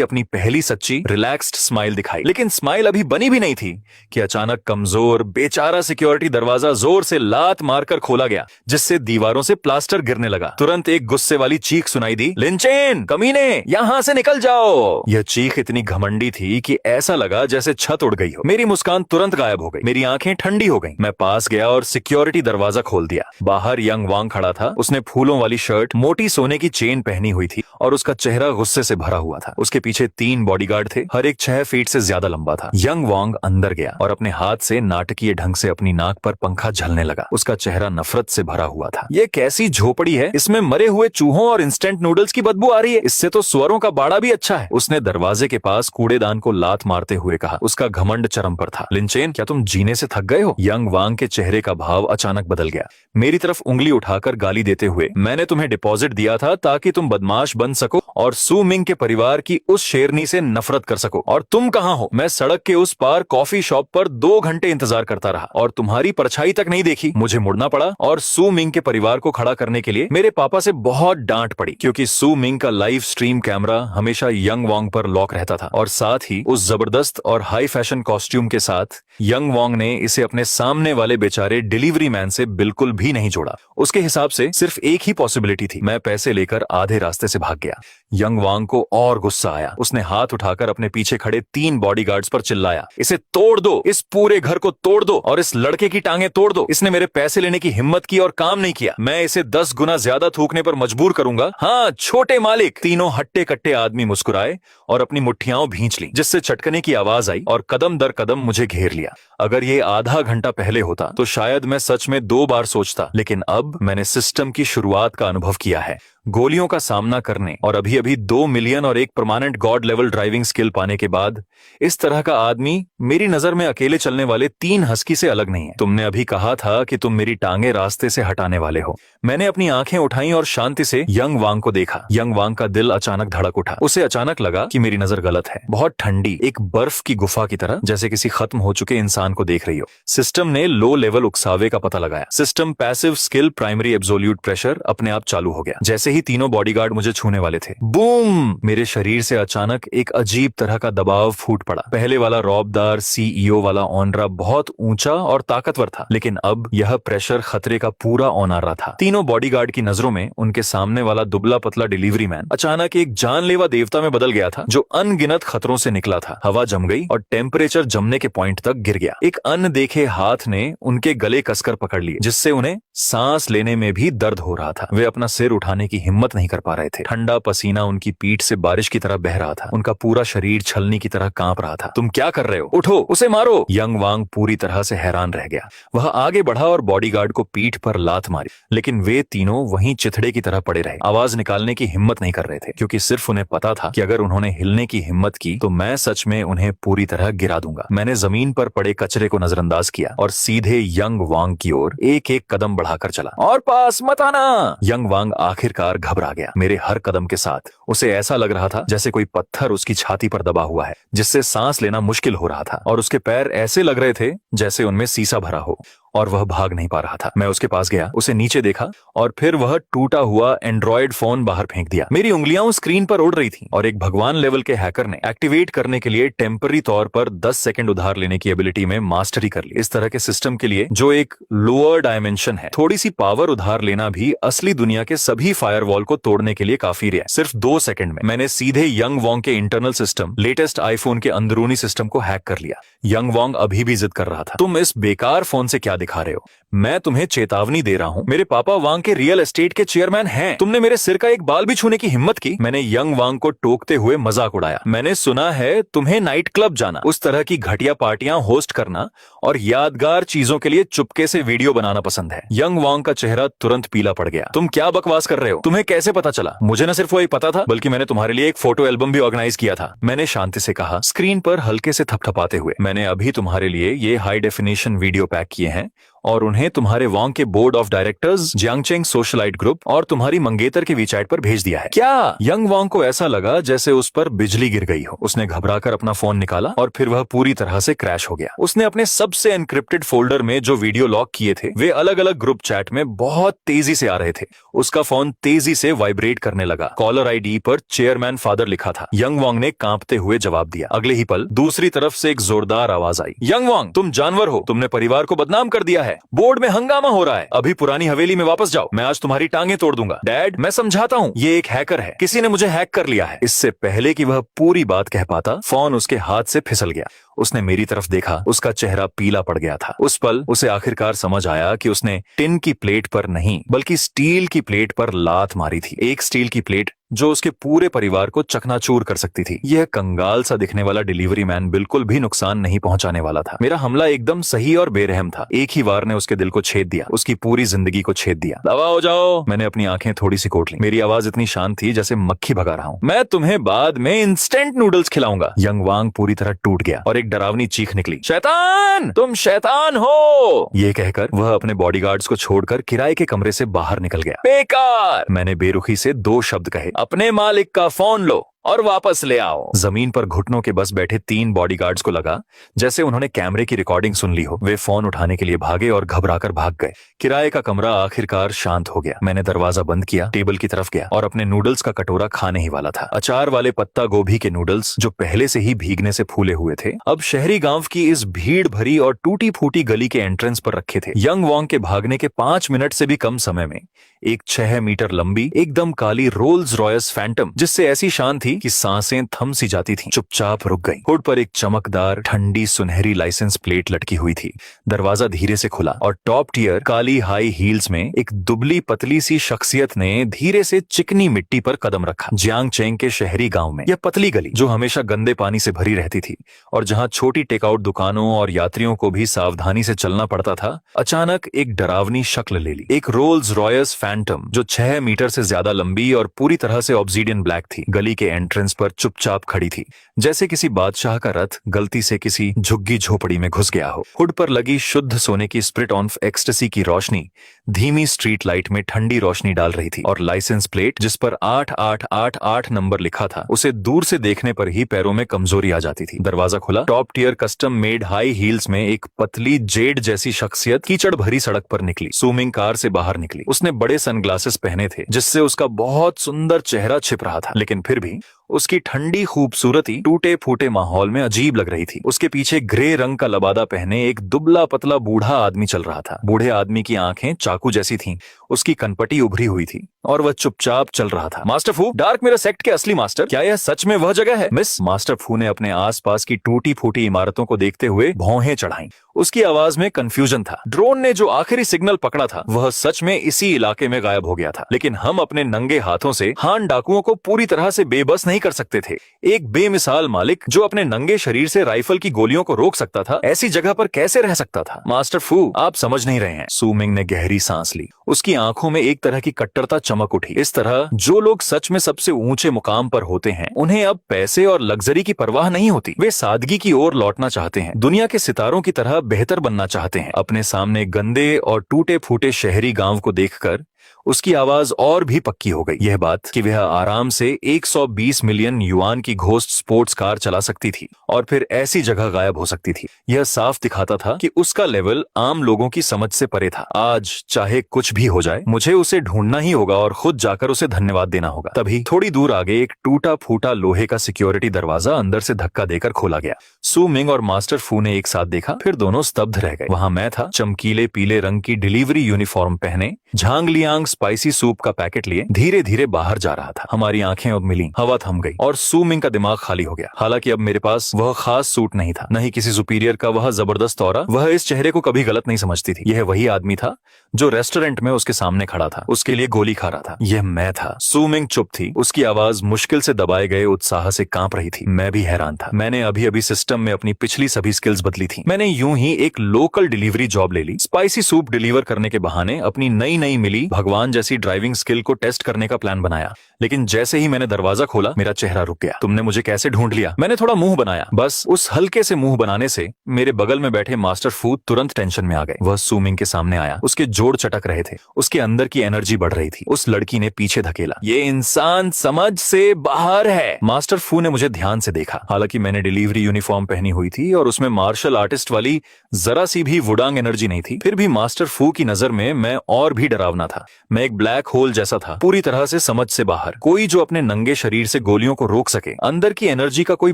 अपनी पहली सच्ची रिलैक्स्ड स्माइल दिखाई। लेकिन स्माइल अभी बनी भी नहीं थी कि अचानक कमजोर बेचारा सिक्योरिटी दरवाजा जोर से लात मारकर खोला गया, जिससे दीवारों से प्लास्टर गिरने लगा। तुरंत एक गुस्से वाली चीख सुनाई दी, लिंचेन, कमीने, यहाँ से निकल जाओ। यह चीख इतनी घमंडी थी कि ऐसा लगा जैसे छत उड़ गई हो। मेरी मुस्कान तुरंत गायब हो गई, मेरी आंखें ठंडी हो गईं। मैं पास गया और सिक्योरिटी दरवाजा खोल दिया। बाहर यंग वांग खड़ा था। उसने फूलों वाली शर्ट, मोटी सोने की चेन पहनी हुई थी और उसका चेहरा गुस्से से भरा हुआ था। उसके पीछे 3 बॉडीगार्ड थे, हर एक 6 फीट से ज्यादा लंबा था। यंग वांग अंदर गया और अपने हाथ से नाटकीय ढंग से अपनी नाक पर पंखा झलने लगा। उसका चेहरा नफरत से भरा हुआ था। ये कैसी झोपड़ी है, इसमें मरे हुए चूहों और इंस्टेंट नूडल्स की बदबू आ रही है। इससे तो सुअरों का बाड़ा भी अच्छा है। उसने दरवाजे के पास कूड़ेदान को लात मारते हुए कहा। उसका घमंड चरम पर था। लिंचेन, क्या तुम जीने से थक गए हो? यंग वांग के चेहरे का भाव अचानक बदल गया। मेरी तरफ उंगली उठाकर गाली देते हुए, मैंने तुम्हें डिपॉजिट दिया था ताकि तुम बदमाश बन सको और सू मिंग के परिवार की उस शेरनी से नफरत कर सको। और तुम कहाँ हो? मैं सड़क के उस पार कॉफी शॉप पर 2 घंटे इंतजार करता रहा और तुम्हारी परछाई तक नहीं देखी। मुझे मुड़ना पड़ा और सू मिंग के परिवार को खड़ा करने के लिए मेरे पापा से बहुत डांट पड़ी, क्योंकि सू मिंग का लाइव स्ट्रीम कैमरा हमेशा यंग वांग पर लॉक रहता था और साथ ही उस जबरदस्त और हाई फैशन कॉस्ट्यूम के साथ यंग वांग ने इसे अपने सामने वाले बेचारे डिलीवरी मैन से बिल्कुल भी नहीं जोड़ा। उसके हिसाब से सिर्फ एक ही पॉसिबिलिटी थी, मैं पैसे लेकर आधे रास्ते से भाग गया। यंग वांग को और गुस्सा आया। उसने हाथ उठाकर अपने पीछे खड़े 3 बॉडीगार्ड्स पर चिल्लाया, इसे तोड़ दो, इस पूरे घर को तोड़ दो और इस लड़के की टांगे तोड़ दो। इसने मेरे पैसे लेने की हिम्मत की और काम नहीं किया। मैं इसे 10 गुना ज्यादा थूकने पर मजबूर करूंगा। हाँ, छोटे मालिक। तीनों हट्टे कट्टे आदमी मुस्कुराए और अपनी मुट्ठियां भींच ली, जिससे चटकने की आवाज आई और कदम दर कदम मुझे घेर लिया। अगर ये आधा घंटा पहले होता तो शायद मैं सच में 2 बार सोचता, लेकिन अब मैंने सिस्टम की शुरुआत का अनुभव किया है। गोलियों का सामना करने और अभी अभी 2 मिलियन और एक permanent God level driving skill पाने के बाद इस तरह का आदमी मेरी नजर में अकेले चलने वाले 3 हस्की से अलग नहीं है। तुमने अभी कहा था कि तुम मेरी टांगे रास्ते से हटाने वाले हो। मैंने अपनी आंखें उठाई और शांति से यंग वांग को देखा। यंग वांग का दिल अचानक धड़क उठा। उसे अचानक लगा कि मेरी नजर गलत है। बहुत ठंडी, एक बर्फ की गुफा की तरह, जैसे किसी खत्म हो चुके इंसान को देख रही हो। सिस्टम ने लो लेवल उकसावे का पता लगाया। System passive skill primary absolute pressure अपने आप चालू हो गया। जैसे ही तीनों बॉडीगार्ड मुझे छूने वाले थे, बूम, मेरे शरीर से अचानक एक अजीब तरह का दबाव फूट पड़ा। पहले वाला रौबदार सीईओ वाला ऑनरा बहुत ऊंचा और ताकतवर था, लेकिन अब यह प्रेशर खतरे का पूरा ऑनरा था। तीनों बॉडीगार्ड की नजरों में उनके सामने वाला दुबला पतला डिलीवरी मैन अचानक एक जानलेवा देवता में बदल गया था, जो अनगिनत खतरों से निकला था। हवा जम गई और टेम्परेचर जमने के पॉइंट तक गिर गया। एक अनदेखे हाथ ने उनके गले कसकर पकड़ लिए, जिससे उन्हें सांस लेने में भी दर्द हो रहा था। वे अपना सिर उठाने की हिम्मत नहीं कर पा रहे थे। ठंडा पसीना उनकी पीठ से बारिश की तरह बह रहा था। उनका पूरा शरीर छलनी की तरह कांप रहा था। तुम क्या कर रहे हो? उठो, उसे मारो। यंग वांग पूरी तरह से हैरान रह गया। वह आगे बढ़ा और बॉडीगार्ड को पीठ पर लात मारी, लेकिन वे तीनों वहीं चिथड़े की तरह पड़े रहे। आवाज निकालने की हिम्मत नहीं कर रहे थे, क्योंकि सिर्फ उन्हें पता था कि अगर उन्होंने हिलने की हिम्मत की तो मैं सच में उन्हें पूरी तरह गिरा दूंगा। मैंने जमीन पर पड़े कचरे को नजरअंदाज किया और सीधे यंग वांग की ओर एक एक कदम बढ़ाकर चला। और पास मत आना। यंग वांग आखिरकार घबरा गया। मेरे हर कदम के साथ उसे ऐसा लग रहा था जैसे कोई पत्थर उसकी छाती पर दबा हुआ है, जिससे सांस लेना मुश्किल हो रहा था। और उसके पैर ऐसे लग रहे थे जैसे उनमें सीसा भरा हो, और वह भाग नहीं पा रहा था। मैं उसके पास गया, उसे नीचे देखा और फिर वह टूटा हुआ एंड्रॉयड फोन बाहर फेंक दिया। मेरी उंगलियां उस स्क्रीन पर उड़ रही थी और एक भगवान लेवल के हैकर ने एक्टिवेट करने के लिए टेम्पररी तौर पर 10 सेकंड उधार लेने की एबिलिटी में मास्टरी कर ली। इस तरह के सिस्टम के लिए जो एक लोअर डायमेंशन है, थोड़ी सी पावर उधार लेना भी असली दुनिया के सभी फायरवॉल को तोड़ने के लिए काफी है। सिर्फ 2 सेकंड में मैंने सीधे यंग वांग के इंटरनल सिस्टम, लेटेस्ट आईफोन के अंदरूनी सिस्टम को हैक कर लिया। यंग वांग अभी भी जिद कर रहा था, तुम इस बेकार फोन से क्या दिखा रहे हो? मैं तुम्हें चेतावनी दे रहा हूँ, मेरे पापा वांग के रियल एस्टेट के चेयरमैन हैं। तुमने मेरे सिर का एक बाल भी छूने की हिम्मत की। मैंने यंग वांग को टोकते हुए मजाक उड़ाया। मैंने सुना है तुम्हें नाइट क्लब जाना, उस तरह की घटिया पार्टियां होस्ट करना और यादगार चीजों के लिए चुपके से वीडियो बनाना पसंद है। यंग वांग का चेहरा तुरंत पीला पड़ गया। तुम क्या बकवास कर रहे हो? तुम्हें कैसे पता चला? मुझे न सिर्फ वही पता था, बल्कि मैंने तुम्हारे लिए एक फोटो एल्बम भी ऑर्गेनाइज किया था। मैंने शांति से कहा, स्क्रीन पर हल्के से थपथपाते हुए। मैंने अभी तुम्हारे लिए ये हाई डेफिनेशन वीडियो पैक किए हैं और उन्हें तुम्हारे वांग के board of directors, Jiangcheng socialite group और तुम्हारी मंगेतर के वीचैट पर भेज दिया है। क्या? यंग वांग को ऐसा लगा जैसे उस पर बिजली गिर गई हो। उसने घबराकर अपना फोन निकाला और फिर वह पूरी तरह से क्रैश हो गया। उसने अपने सबसे एनक्रिप्टेड फोल्डर में जो वीडियो लॉक किए थे वे अलग अलग ग्रुप चैट में बहुत तेजी से आ रहे थे। उसका फोन तेजी से वाइब्रेट करने लगा। कॉलर आईडी पर चेयरमैन फादर लिखा था। यंग वांग ने कांपते हुए जवाब दिया। अगले ही पल दूसरी तरफ से एक जोरदार आवाज आई, यंग वांग, तुम जानवर हो, तुमने परिवार को बदनाम कर दिया है। बोर्ड में हंगामा हो रहा है, अभी पुरानी हवेली में वापस जाओ, मैं आज तुम्हारी टांगे तोड़ दूंगा। डैड, मैं समझाता हूँ, ये एक हैकर है, किसी ने मुझे हैक कर लिया है। इससे पहले कि वह पूरी बात कह पाता, फोन उसके हाथ से फिसल गया। उसने मेरी तरफ देखा, उसका चेहरा पीला पड़ गया था। उस पल उसे आखिरकार समझ आया कि उसने टिन की प्लेट पर नहीं बल्कि स्टील की प्लेट पर लात मारी थी। एक स्टील की प्लेट जो उसके पूरे परिवार को चकनाचूर कर सकती थी। यह कंगाल सा दिखने वाला डिलीवरी मैन बिल्कुल भी नुकसान नहीं पहुंचाने वाला था। मेरा हमला एकदम सही और बेरहम था। एक ही वार ने उसके दिल को छेद दिया, उसकी पूरी जिंदगी को छेद दिया। दवा हो जाओ। मैंने अपनी आंखें थोड़ी सी कोट ली। मेरी आवाज इतनी शांत थी जैसे मक्खी भगा रहा हूँ। मैं तुम्हें बाद में इंस्टेंट नूडल्स खिलाऊंगा। यंग वांग पूरी तरह टूट गया और एक डरावनी चीख निकली, शैतान, तुम शैतान हो। ये कहकर वह अपने बॉडीगार्ड्स को छोड़कर किराए के कमरे से बाहर निकल गया। बेकार। मैंने बेरुखी से 2 शब्द कहे, अपने मालिक का फोन लो और वापस ले आओ। जमीन पर घुटनों के बस बैठे 3 बॉडीगार्ड्स को लगा जैसे उन्होंने कैमरे की रिकॉर्डिंग सुन ली हो। वे फोन उठाने के लिए भागे और घबराकर भाग गए। किराए का कमरा आखिरकार शांत हो गया। मैंने दरवाजा बंद किया, टेबल की तरफ गया और अपने नूडल्स का कटोरा खाने ही वाला था। अचार वाले पत्ता गोभी के नूडल्स जो पहले से ही भीगने से फूले हुए थे, अब शहरी गांव की इस भीड़ भरी और टूटी फूटी गली के एंट्रेंस पर रखे थे। यंग वांग के भागने के 5 मिनट से भी कम समय में एक 6 मीटर लंबी एकदम काली रोल्स रॉयस फैंटम, जिससे ऐसी शान थी कि सांसें थम सी जाती थीं, चुपचाप रुक गई। हुड पर एक चमकदार ठंडी सुनहरी लाइसेंस प्लेट लटकी हुई थी। दरवाजा धीरे से खुला और टॉप टियर काली हाई हील्स में एक दुबली पतली सी शख्सियत ने धीरे से चिकनी मिट्टी पर कदम रखा। जियांगचेंग के शहरी गांव में यह पतली गली जो हमेशा गंदे पानी से भरी रहती थी और जहां छोटी टेकआउट दुकानों और यात्रियों को भी सावधानी से चलना पड़ता था, अचानक एक डरावनी शक्ल ले ली। एक रोल्स रॉयस फैंटम जो 6 मीटर से ज्यादा लंबी और पूरी तरह से ऑब्सीडियन ब्लैक थी, गली के एंट्रेंस पर चुपचाप खड़ी थी, जैसे किसी बादशाह का रथ गलती से किसी झुग्गी झोपड़ी में घुस गया हो। हुड पर लगी शुद्ध सोने की स्प्रिट ऑन एक्सटेसी की रोशनी धीमी स्ट्रीट लाइट में ठंडी रोशनी डाल रही थी और लाइसेंस प्लेट जिस पर 8888 नंबर लिखा था, उसे दूर से देखने पर ही पैरों में कमजोरी आ जाती थी। दरवाजा खुला। Top tier custom made high heels में एक पतली जेड जैसी शख्सियत कीचड़ भरी सड़क पर निकली, स्विमिंग कार से बाहर निकली। उसने बड़े सनग्लासेस पहने थे जिससे उसका बहुत सुंदर चेहरा छिप रहा था, लेकिन फिर भी उसकी ठंडी खूबसूरती टूटे फूटे माहौल में अजीब लग रही थी। उसके पीछे ग्रे रंग का लबादा पहने एक दुबला पतला बूढ़ा आदमी चल रहा था। बूढ़े आदमी की आंखें चाकू जैसी थीं, उसकी कनपटी उभरी हुई थी और वह चुपचाप चल रहा था। मास्टर फू, डार्क मिरर सेक्ट के असली मास्टर, क्या यह सच में वह जगह है? मिस, मास्टर फू ने अपने आसपास की टूटी फूटी इमारतों को देखते हुए भौहें चढ़ाईं। उसकी आवाज में कंफ्यूजन था। ड्रोन ने जो आखिरी सिग्नल पकड़ा था वह सच में इसी इलाके में गायब हो गया था, लेकिन हम अपने नंगे हाथों से हान डाकुओं को पूरी तरह से बेबस नहीं कर सकते थे। एक बेमिसाल मालिक जो अपने नंगे शरीर से राइफल की गोलियों को रोक सकता था, ऐसी जगह पर कैसे रह सकता था? मास्टर फू, आप समझ नहीं रहे हैं। सूमिंग ने गहरी सांस ली। उसकी आंखों में एक तरह की कट्टरता चमक उठी। इस तरह जो लोग सच में सबसे ऊंचे मुकाम पर होते हैं, उन्हें अब पैसे और लग्जरी की परवाह नहीं होती। वे सादगी की ओर लौटना चाहते हैं, दुनिया के सितारों की तरह बेहतर बनना चाहते हैं। अपने सामने गंदे और टूटे फूटे शहरी गांव को देखकर उसकी आवाज और भी पक्की हो गई। यह बात कि वह आराम से 120 मिलियन युआन की घोस्ट स्पोर्ट्स कार चला सकती थी और फिर ऐसी जगह गायब हो सकती थी, यह साफ दिखाता था कि उसका लेवल आम लोगों की समझ से परे था। आज चाहे कुछ भी हो जाए, मुझे उसे ढूंढना ही होगा और खुद जाकर उसे धन्यवाद देना होगा। तभी थोड़ी दूर आगे एक टूटा फूटा लोहे का सिक्योरिटी दरवाजा अंदर से धक्का देकर खोला गया। सू मिंग और मास्टर फू ने एक साथ देखा, फिर दोनों स्तब्ध रह गए। वहां मैं था, चमकीले पीले रंग की डिलीवरी यूनिफॉर्म पहने, झांग लियांग स्पाइसी सूप का पैकेट लिए धीरे धीरे बाहर जा रहा था। हमारी आंखें अब मिली, हवा थम गई और सू मिंग का दिमाग खाली हो गया। हालांकि अब मेरे पास वह खास सूट नहीं था, न ही किसी सुपीरियर का वह जबरदस्त ऑरा। वह इस चेहरे को कभी गलत नहीं समझती थी। यह वही आदमी था जो रेस्टोरेंट में उसके सामने खड़ा था, उसके लिए गोली खा रहा था। यह मैं था। सू मिंग चुप थी, उसकी आवाज मुश्किल से दबाए गए उत्साह से कांप रही थी। मैं भी हैरान था। मैंने अभी अभी सिस्टम में अपनी पिछली सभी स्किल्स बदली थी। मैंने यूं ही एक लोकल डिलीवरी जॉब ले ली। स्पाइसी सूप डिलीवर करने के बहाने अपनी नई नई मिली भगवान जैसी ड्राइविंग स्किल को टेस्ट करने का प्लान बनाया। लेकिन जैसे ही मैंने दरवाजा खोला, मेरा चेहरा रुक गया। तुमने मुझे कैसे ढूंढ लिया? मैंने थोड़ा मुंह बनाया। बस उस हल्के से मुंह बनाने से मेरे बगल में बैठे मास्टर फू तुरंत टेंशन में आ गए। वह सू मिंग के सामने आया। उसके जोड़ चटक रहे थे, उसके अंदर की एनर्जी बढ़ रही थी। उस लड़की ने पीछे धकेला। ये इंसान समझ से बाहर है। मास्टर फू ने मुझे ध्यान से देखा। हालांकि मैंने डिलीवरी यूनिफॉर्म पहनी हुई थी और उसमें मार्शल आर्टिस्ट वाली जरा सी भी वुडांग एनर्जी नहीं थी। फिर भी मास्टर फू की नजर में मैं और भी डरावना था। मैं एक ब्लैक होल जैसा था, पूरी तरह से समझ से बाहर। कोई जो अपने नंगे शरीर से गोलियों को रोक सके। अंदर की एनर्जी का कोई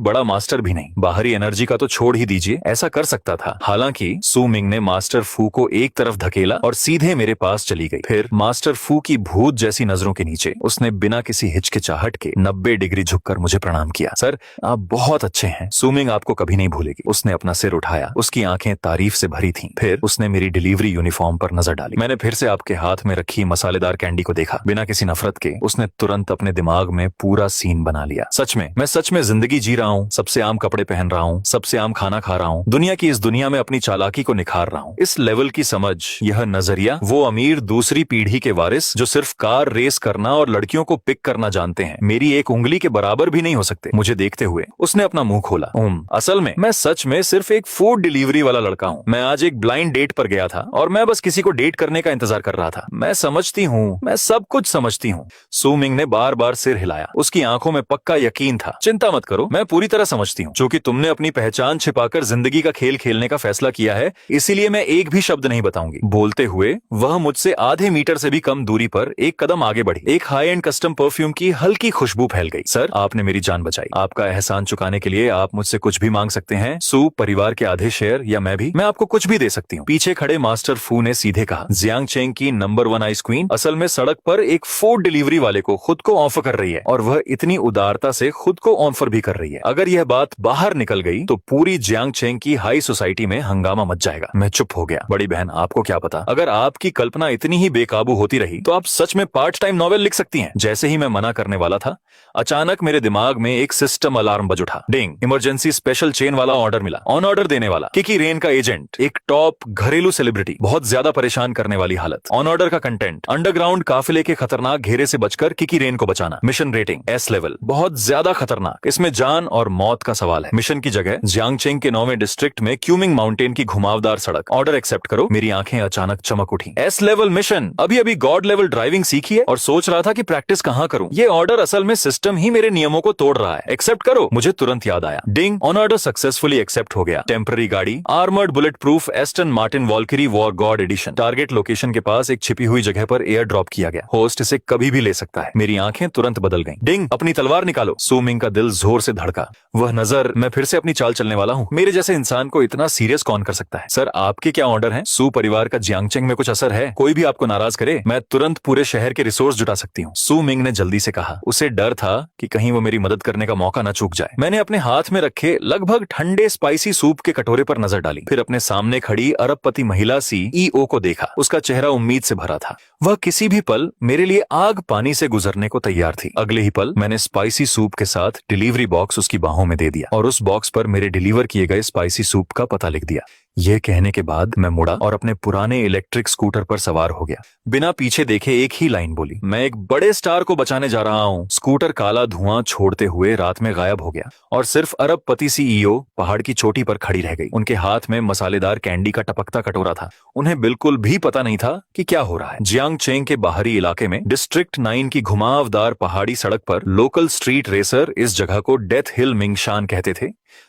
बड़ा मास्टर भी नहीं। बाहरी एनर्जी का तो छोड़ ही दीजिए, ऐसा कर सकता था। हालांकि सू मिंग ने मास्टर फू को एक तरफ धकेला और सीधे मेरे पास चली गई। फिर मास्टर फू की भूत जैसी नजरों के नीचे उसने बिना किसी हिचकिचाहट के 90 डिग्री झुककर मुझे प्रणाम किया। सर, आप बहुत अच्छे हैं। सू मिंग आपको कभी नहीं भूलेगी। उसने अपना सिर उठाया। उसकी आंखें तारीफ से भरी थीं। फिर उसने मेरी डिलीवरी यूनिफॉर्म पर नजर डाली। मैंने फिर से आपके हाथ में रखी मसालेदार कैंडी को देखा। बिना किसी नफरत के उसने तुरंत अपने दिमाग में पूरा सीन बना लिया। मैं सच में जिंदगी जी रहा हूँ। सबसे आम कपड़े पहन रहा हूँ, सबसे आम खाना खा रहा हूँ, दुनिया की इस दुनिया में अपनी चालाकी को निखार रहा हूँ। इस लेवल की समझ, यह नजरिया, वो अमीर दूसरी पीढ़ी के वारिस जो सिर्फ कार रेस करना और लड़कियों को पिक करना जानते हैं, मेरी एक उंगली के बराबर भी नहीं हो सकते। मुझे देखते हुए उसने अपना मुंह खोला। असल में मैं सच में सिर्फ एक फूड डिलीवरी वाला लड़का हूँ। मैं आज एक ब्लाइंड डेट पर गया था और मैं बस किसी को डेट करने का इंतजार कर रहा था। मैं समझती हूँ, मैं सब कुछ समझती हूँ। सू मिंग ने बार बार सिर हिलाया। उसकी आंखों में पक्का यकीन था। चिंता मत करो, मैं पूरी तरह समझती हूँ। क्योंकि तुमने अपनी पहचान छिपाकर जिंदगी का खेल खेलने का फैसला किया है, इसीलिए मैं एक भी शब्द नहीं बताऊंगी। बोलते हुए वह मुझसे आधे मीटर से भी कम दूरी पर एक कदम आगे बढ़ी। एक हाई एंड कस्टम परफ्यूम की हल्की खुशबू फैल गई। सर, आपने मेरी जान बचाई। आपका एहसान चुकाने के लिए आप मुझसे कुछ भी मांग सकते हैं। सू, परिवार के आधे शेयर या मैं आपको कुछ भी दे सकती हूँ। पीछे खड़े मास्टर फू ने सीधे कहा। जियांग चेंग की नंबर 1 आइस क्वीन असल में सड़क पर एक फूड डिलीवरी वाले को खुद को ऑफर कर रही है और वह इतनी उदारता से खुद को ऑफर भी कर रही है। अगर यह बात बाहर निकल गई तो पूरी जियांग चेंग की हाई सोसाइटी में हंगामा मच जाएगा। मैं चुप हो गया। बड़ी बहन, आपको क्या पता, अगर आपकी कल्पना इतनी ही बेकाबू होती रही तो आप सच में पार्ट टाइम नॉवेल लिख सकती हैं। जैसे ही मैं मना करने वाला था, अचानक मेरे दिमाग में एक सिस्टम अलार्म बज उठा। डिंग। इमरजेंसी स्पेशल चेन वाला ऑर्डर मिला। ऑन ऑर्डर देने वाला किकी रेन का एजेंट, एक टॉप घरेलू सेलिब्रिटी, बहुत ज्यादा परेशान करने वाली हालत। ऑन ऑर्डर का कंटेंट, अंडरग्राउंड काफिले के खतरनाक घेरे से बचकर किकी रेन को बचाना। मिशन रेटिंग S लेवल, बहुत ज्यादा खतरनाक। इसमें जान और मौत का सवाल है। मिशन की जगह जियांग चेंग के 9वें डिस्ट्रिक्ट में क्यूमिंग माउंटेन की घुमावदार सड़क। ऑर्डर एक्सेप्ट करो। मेरी आंखें अचानक चमक उठी। S level mission. अभी अभी गॉड लेवल ड्राइविंग सीखी है और सोच रहा था कि प्रैक्टिस कहां करूं। ये ऑर्डर असल में सिस्टम ही मेरे नियमों को तोड़ रहा है। एक्सेप्ट करो। मुझे तुरंत याद आया। Ding. On order successfully accept हो गया। टेम्पररी गाड़ी, armoured bulletproof Aston Martin Valkyrie war god edition. Target location के पास एक छिपी हुई जगह पर एयर ड्रॉप किया गया। होस्ट इसे कभी भी ले सकता है। मेरी आंखें तुरंत बदल गईं। डिंग, अपनी तलवार निकालो। सू मिंग का दिल जोर से धड़का। वह नजर, मैं फिर से अपनी चाल चलने वाला हूँ। मेरे जैसे इंसान को इतना सीरियस कौन कर सकता है? सर, आपके क्या ऑर्डर हैं? सू परिवार का जियांग चेंग में कुछ असर है? कोई भी आपको नाराज करे, मैं तुरंत पूरे शहर के रिसोर्स जुटा सकती हूँ। सू मिंग ने जल्दी से कहा। उसे डर था कि कहीं वो मेरी मदद करने का मौका न चूक जाए। मैंने अपने हाथ में रखे लगभग ठंडे स्पाइसी सूप के कटोरे पर नजर डाली। फिर अपने सामने खड़ी अरबपति महिला CEO को देखा। उसका चेहरा उम्मीद से भरा था। वह किसी भी पल मेरे लिए आग पानी से गुजरने को तैयार थी। अगले ही पल मैंने स्पाइसी सूप के साथ डिलीवरी बॉक्स उसकी बाहों में दे दिया और उस बॉक्स पर मेरे डिलीवर किए गए स्पाइसी सूप का पता लिख दिया। यह कहने के बाद मैं मुड़ा और अपने पुराने इलेक्ट्रिक स्कूटर पर सवार हो गया। बिना पीछे देखे एक ही लाइन बोली, मैं एक बड़े स्टार को बचाने जा रहा हूँ। स्कूटर काला धुआं छोड़ते हुए रात में गायब हो गया और सिर्फ अरबपति CEO पहाड़ की चोटी पर खड़ी रह गई। उनके हाथ में मसालेदार कैंडी का टपकता कटोरा था। उन्हें बिल्कुल भी पता नहीं था कि क्या हो रहा है। जियांग चेंग के बाहरी इलाके में डिस्ट्रिक्ट 9 की घुमावदार पहाड़ी सड़क पर लोकल स्ट्रीट रेसर इस जगह को डेथ हिल मिंगशान कहते थे,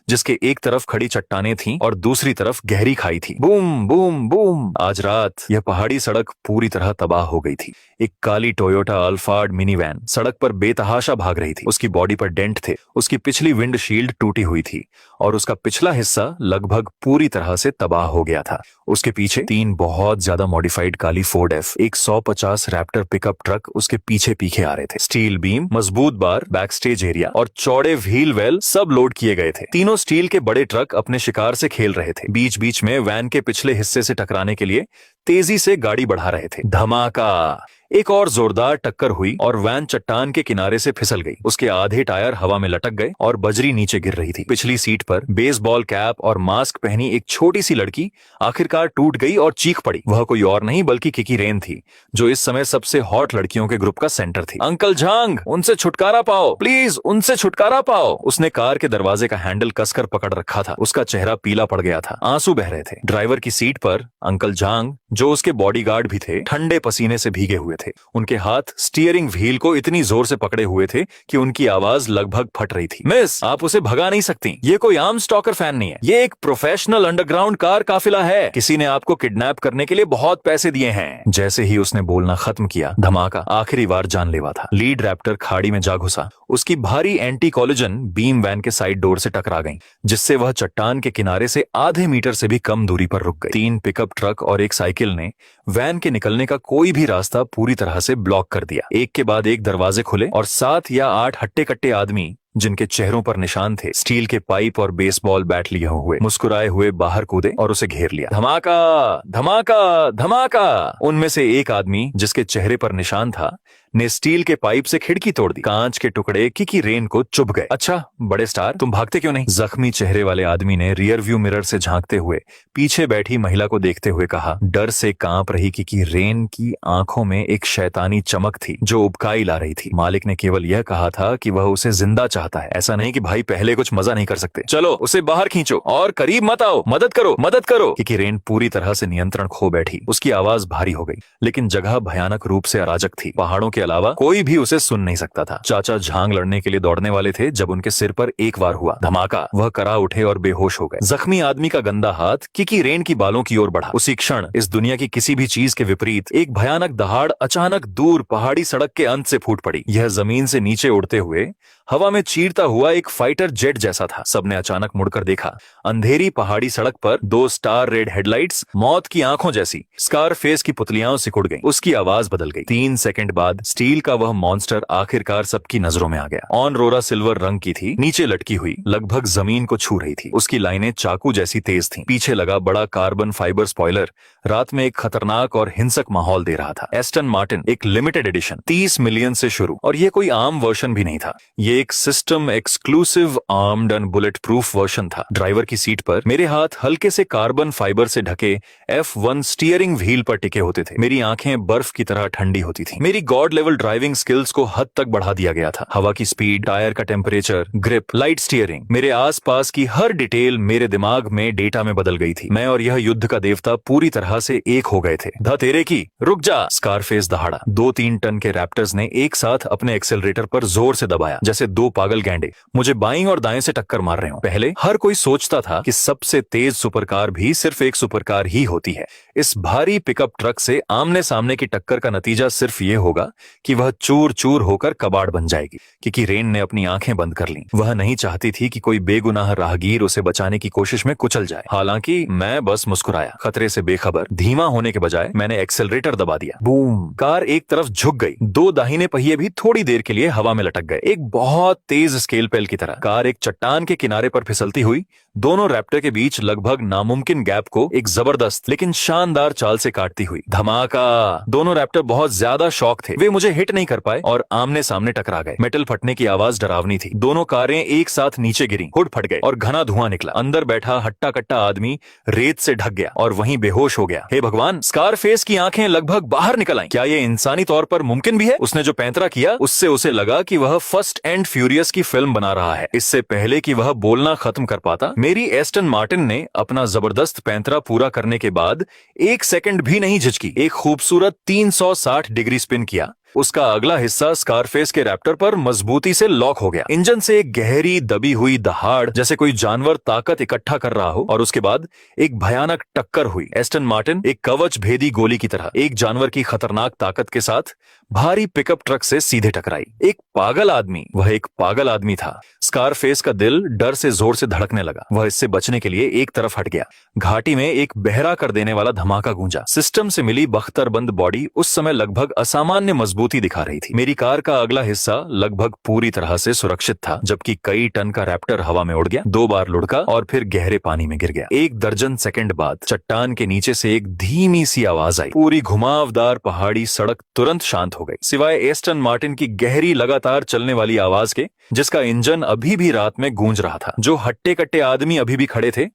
जिसके एक तरफ खड़ी चट्टानें थीं और दूसरी तरफ गहरी खाई थी। Boom boom boom. आज रात यह पहाड़ी सड़क पूरी तरह तबाह हो गई थी। एक काली टोयोटा अल्फार्ड मिनी वैन सड़क पर बेतहाशा भाग रही थी। उसकी बॉडी पर डेंट थे, उसकी पिछली विंडशील्ड टूटी हुई थी और उसका पिछला हिस्सा लगभग पूरी तरह से तबाह हो गया था। उसके पीछे 3 बहुत ज्यादा मॉडिफाइड काली Ford F 150 Raptor pickup truck उसके पीछे पीछे आ रहे थे। स्टील बीम, मजबूत बार, बैक स्टेज एरिया और चौड़े व्हील वेल सब लोड किए गए थे। तीनों स्टील के बड़े ट्रक अपने शिकार से खेल रहे थे। बीच बीच में वैन के पिछले हिस्से से टकराने के लिए तेजी से गाड़ी बढ़ा रहे थे। धमाका! एक और जोरदार टक्कर हुई और वैन चट्टान के किनारे से फिसल गई। उसके आधे टायर हवा में लटक गए और बजरी नीचे गिर रही थी। पिछली सीट पर बेसबॉल कैप और मास्क पहनी एक छोटी सी लड़की आखिरकार टूट गई और चीख पड़ी। वह कोई और नहीं बल्कि किकी रेन थी, जो इस समय सबसे हॉट लड़कियों के ग्रुप का सेंटर थी। अंकल झांग, उनसे छुटकारा पाओ प्लीज, उनसे छुटकारा पाओ। उसने कार के दरवाजे का हैंडल कसकर पकड़ रखा था। उसका चेहरा पीला पड़ गया था, आंसू बह रहे थे। ड्राइवर की सीट पर अंकल झांग, जो उसके बॉडीगार्ड भी थे, ठंडे पसीने से भीगे हुए थे। उनके हाथ स्टीयरिंग व्हील को इतनी जोर से पकड़े हुए थे कि उनकी आवाज लगभग फट रही थी। मिस, आप उसे भगा नहीं सकती। ये कोई आम स्टॉकर फैन नहीं है, ये एक प्रोफेशनल अंडरग्राउंड कार काफिला है। किसी ने आपको किडनैप करने के लिए बहुत पैसे दिए हैं। जैसे ही उसने बोलना खत्म किया, धमाका आखिरी बार जानलेवा था। लीड रैप्टर खाड़ी में जा घुसा। उसकी भारी एंटी कॉलिजन बीम वैन के साइड डोर से टकरा गई, जिससे वह चट्टान के किनारे से आधे मीटर से भी कम दूरी पर रुक गई। 3 पिकअप ट्रक और एक साइकिल ने वैन के निकलने का कोई भी रास्ता पूरी तरह से ब्लॉक कर दिया। एक के बाद एक दरवाजे खुले और 7 या 8 हट्टे कट्टे आदमी, जिनके चेहरों पर निशान थे, स्टील के पाइप और बेसबॉल बैट लिए हुए, मुस्कुराए हुए बाहर कूदे और उसे घेर लिया। धमाका! धमाका! धमाका! उनमें से एक आदमी, जिसके चेहरे पर निशान था, ने स्टील के पाइप से खिड़की तोड़ दी। कांच के टुकड़े किकी रेन को चुभ गए। अच्छा बड़े स्टार, तुम भागते क्यों नहीं? जख्मी चेहरे वाले आदमी ने रियर व्यू मिरर से झांकते हुए पीछे बैठी महिला को देखते हुए कहा। डर से कांप रही किकी रेन की आंखों में एक शैतानी चमक थी जो उबकाई ला रही थी। मालिक ने केवल यह कहा था कि वह उसे जिंदा चाहता है, ऐसा नहीं कि भाई पहले कुछ मजा नहीं कर सकते। चलो उसे बाहर खींचो और करीब मत आओ, मदद करो, मदद करो। किकी रेन पूरी तरह से नियंत्रण खो बैठी। उसकी आवाज भारी हो गई, लेकिन जगह भयानक रूप से अराजक थी। पहाड़ों के अलावा कोई भी उसे सुन नहीं सकता था। चाचा झांग लड़ने के लिए दौड़ने वाले थे जब उनके सिर पर एक बार हुआ धमाका। वह करा उठे और बेहोश हो गए। जख्मी आदमी का गंदा हाथ किकी रेन की बालों की ओर बढ़ा। उसी क्षण इस दुनिया की किसी भी चीज के विपरीत एक भयानक दहाड़ अचानक दूर पहाड़ी सड़क के अंत से फूट पड़ी। यह जमीन से नीचे उड़ते हुए हवा में चीरता हुआ एक फाइटर जेट जैसा था। सबने अचानक मुड़कर देखा। अंधेरी पहाड़ी सड़क पर 2 स्टार रेड हेडलाइट्स मौत की आंखों जैसी स्कार फेस की पुतलियां सिकुड़ गईं। उसकी आवाज बदल गई। 3 सेकंड बाद स्टील का वह मॉन्स्टर आखिरकार सबकी नजरों में आ गया। ऑन रोरा सिल्वर रंग की थी, नीचे लटकी हुई, लगभग जमीन को छू रही थी। उसकी लाइनें चाकू जैसी तेज थीं। पीछे लगा बड़ा कार्बन फाइबर स्पॉइलर रात में एक खतरनाक और हिंसक माहौल दे रहा था। एस्टन मार्टिन, एक लिमिटेड एडिशन, 30 मिलियन से शुरू, और ये कोई आम वर्जन भी नहीं था। ये एक system exclusive armed and bullet proof version था। ड्राइवर की सीट पर मेरे हाथ हल्के से कार्बन फाइबर से ढके F1 स्टीयरिंग व्हील पर टिके होते थे। मेरी आंखें बर्फ की तरह ठंडी होती थी। मेरी गॉड लेवल ड्राइविंग स्किल्स को हद तक बढ़ा दिया गया था। हवा की स्पीड, टायर का टेम्परेचर, ग्रिप, लाइट स्टीयरिंग, मेरे आसपास की हर डिटेल मेरे दिमाग में डेटा में बदल गई थी। मैं और यह युद्ध का देवता पूरी तरह से एक हो गए थे। ध तेरे की, रुक जा! स्कारफेस दहाड़ा। 2-3 टन के रैप्टर्स ने एक साथ अपने एक्सेलरेटर पर जोर से दबाया, जैसे 2 पागल गैंडे मुझे बाईं और दाएं से टक्कर मार रहे हो। पहले हर कोई सोचता था कि सबसे तेज सुपरकार भी सिर्फ एक सुपरकार ही होती है। इस भारी पिकअप ट्रक से आमने सामने की टक्कर का नतीजा सिर्फ ये होगा कि वह चूर चूर होकर कबाड़ बन जाएगी। किकी रेन ने अपनी आंखें बंद कर लीं। वह नहीं चाहती थी कि कोई बेगुनाह राहगीर उसे बचाने की कोशिश में कुचल जाए। हालांकि मैं बस मुस्कुराया। खतरे से बेखबर धीमा होने के बजाय मैंने एक्सेलरेटर दबा दिया। बूम! कार एक तरफ झुक गई। 2 दाहिने पहिए भी थोड़ी देर के लिए हवा में लटक गए, एक बहुत तेज स्केल पेल की तरह। कार एक चट्टान के किनारे पर फिसलती हुई दोनों रैप्टर के बीच लगभग नामुमकिन गैप को एक जबरदस्त लेकिन शानदार चाल से काटती हुई। धमाका! दोनों रैप्टर बहुत ज्यादा शॉक थे। वे मुझे हिट नहीं कर पाए और आमने सामने टकरा गए। मेटल फटने की आवाज डरावनी थी। दोनों कारें एक साथ नीचे गिरी, हुड फट गए और घना धुआं निकला। अंदर बैठा हट्टा कट्टा आदमी रेत से ढक गया और वहीं बेहोश हो गया। हे भगवान! स्कारफेस की आंखें लगभग बाहर निकल आईं। क्या ये इंसानी तौर पर मुमकिन भी है? उसने जो पैंतरा किया उससे उसे लगा कि वह फर्स्ट एंड फ्यूरियस की फिल्म बना रहा है। इससे पहले कि वह बोलना खत्म कर पाता, मेरी एस्टन मार्टिन ने अपना जबरदस्त पैंतरा पूरा करने के बाद 1 सेकंड भी नहीं झिझकी। एक खूबसूरत 360 डिग्री स्पिन किया। उसका अगला हिस्सा स्कारफेस के रैप्टर पर मजबूती से लॉक हो गया। इंजन से एक गहरी दबी हुई दहाड़, जैसे कोई जानवर ताकत इकट्ठा कर रहा हो, और उसके बाद एक भयानक टक्कर हुई। एस्टन मार्टिन एक कवच भेदी गोली की तरह एक जानवर की खतरनाक ताकत के साथ भारी पिकअप ट्रक से सीधे टकराई। एक पागल आदमी, वह एक पागल आदमी था। स्कारफेस का दिल डर से जोर से धड़कने लगा। वह इससे बचने के लिए एक तरफ हट गया। घाटी में एक बहरा कर देने वाला धमाका गूंजा। सिस्टम से मिली बख्तरबंद बॉडी उस समय लगभग असामान्य मजबूती दिखा रही थी। मेरी कार का अगला हिस्सा लगभग पूरी तरह से सुरक्षित था, जबकि कई टन का रैप्टर हवा में उड़ गया, 2 बार लुढ़का और फिर गहरे पानी में गिर गया। 1 दर्जन सेकंड बाद चट्टान के नीचे से एक धीमी सी आवाज आई। पूरी घुमावदार पहाड़ी सड़क तुरंत शांत हो गई, सिवाय एस्टन मार्टिन की गहरी लगातार चलने वाली आवाज के, जिसका इंजन अभी भी रात में गूंज रहा था। जो हट्टे कट्टे आदमी अभी भी खड़े थे,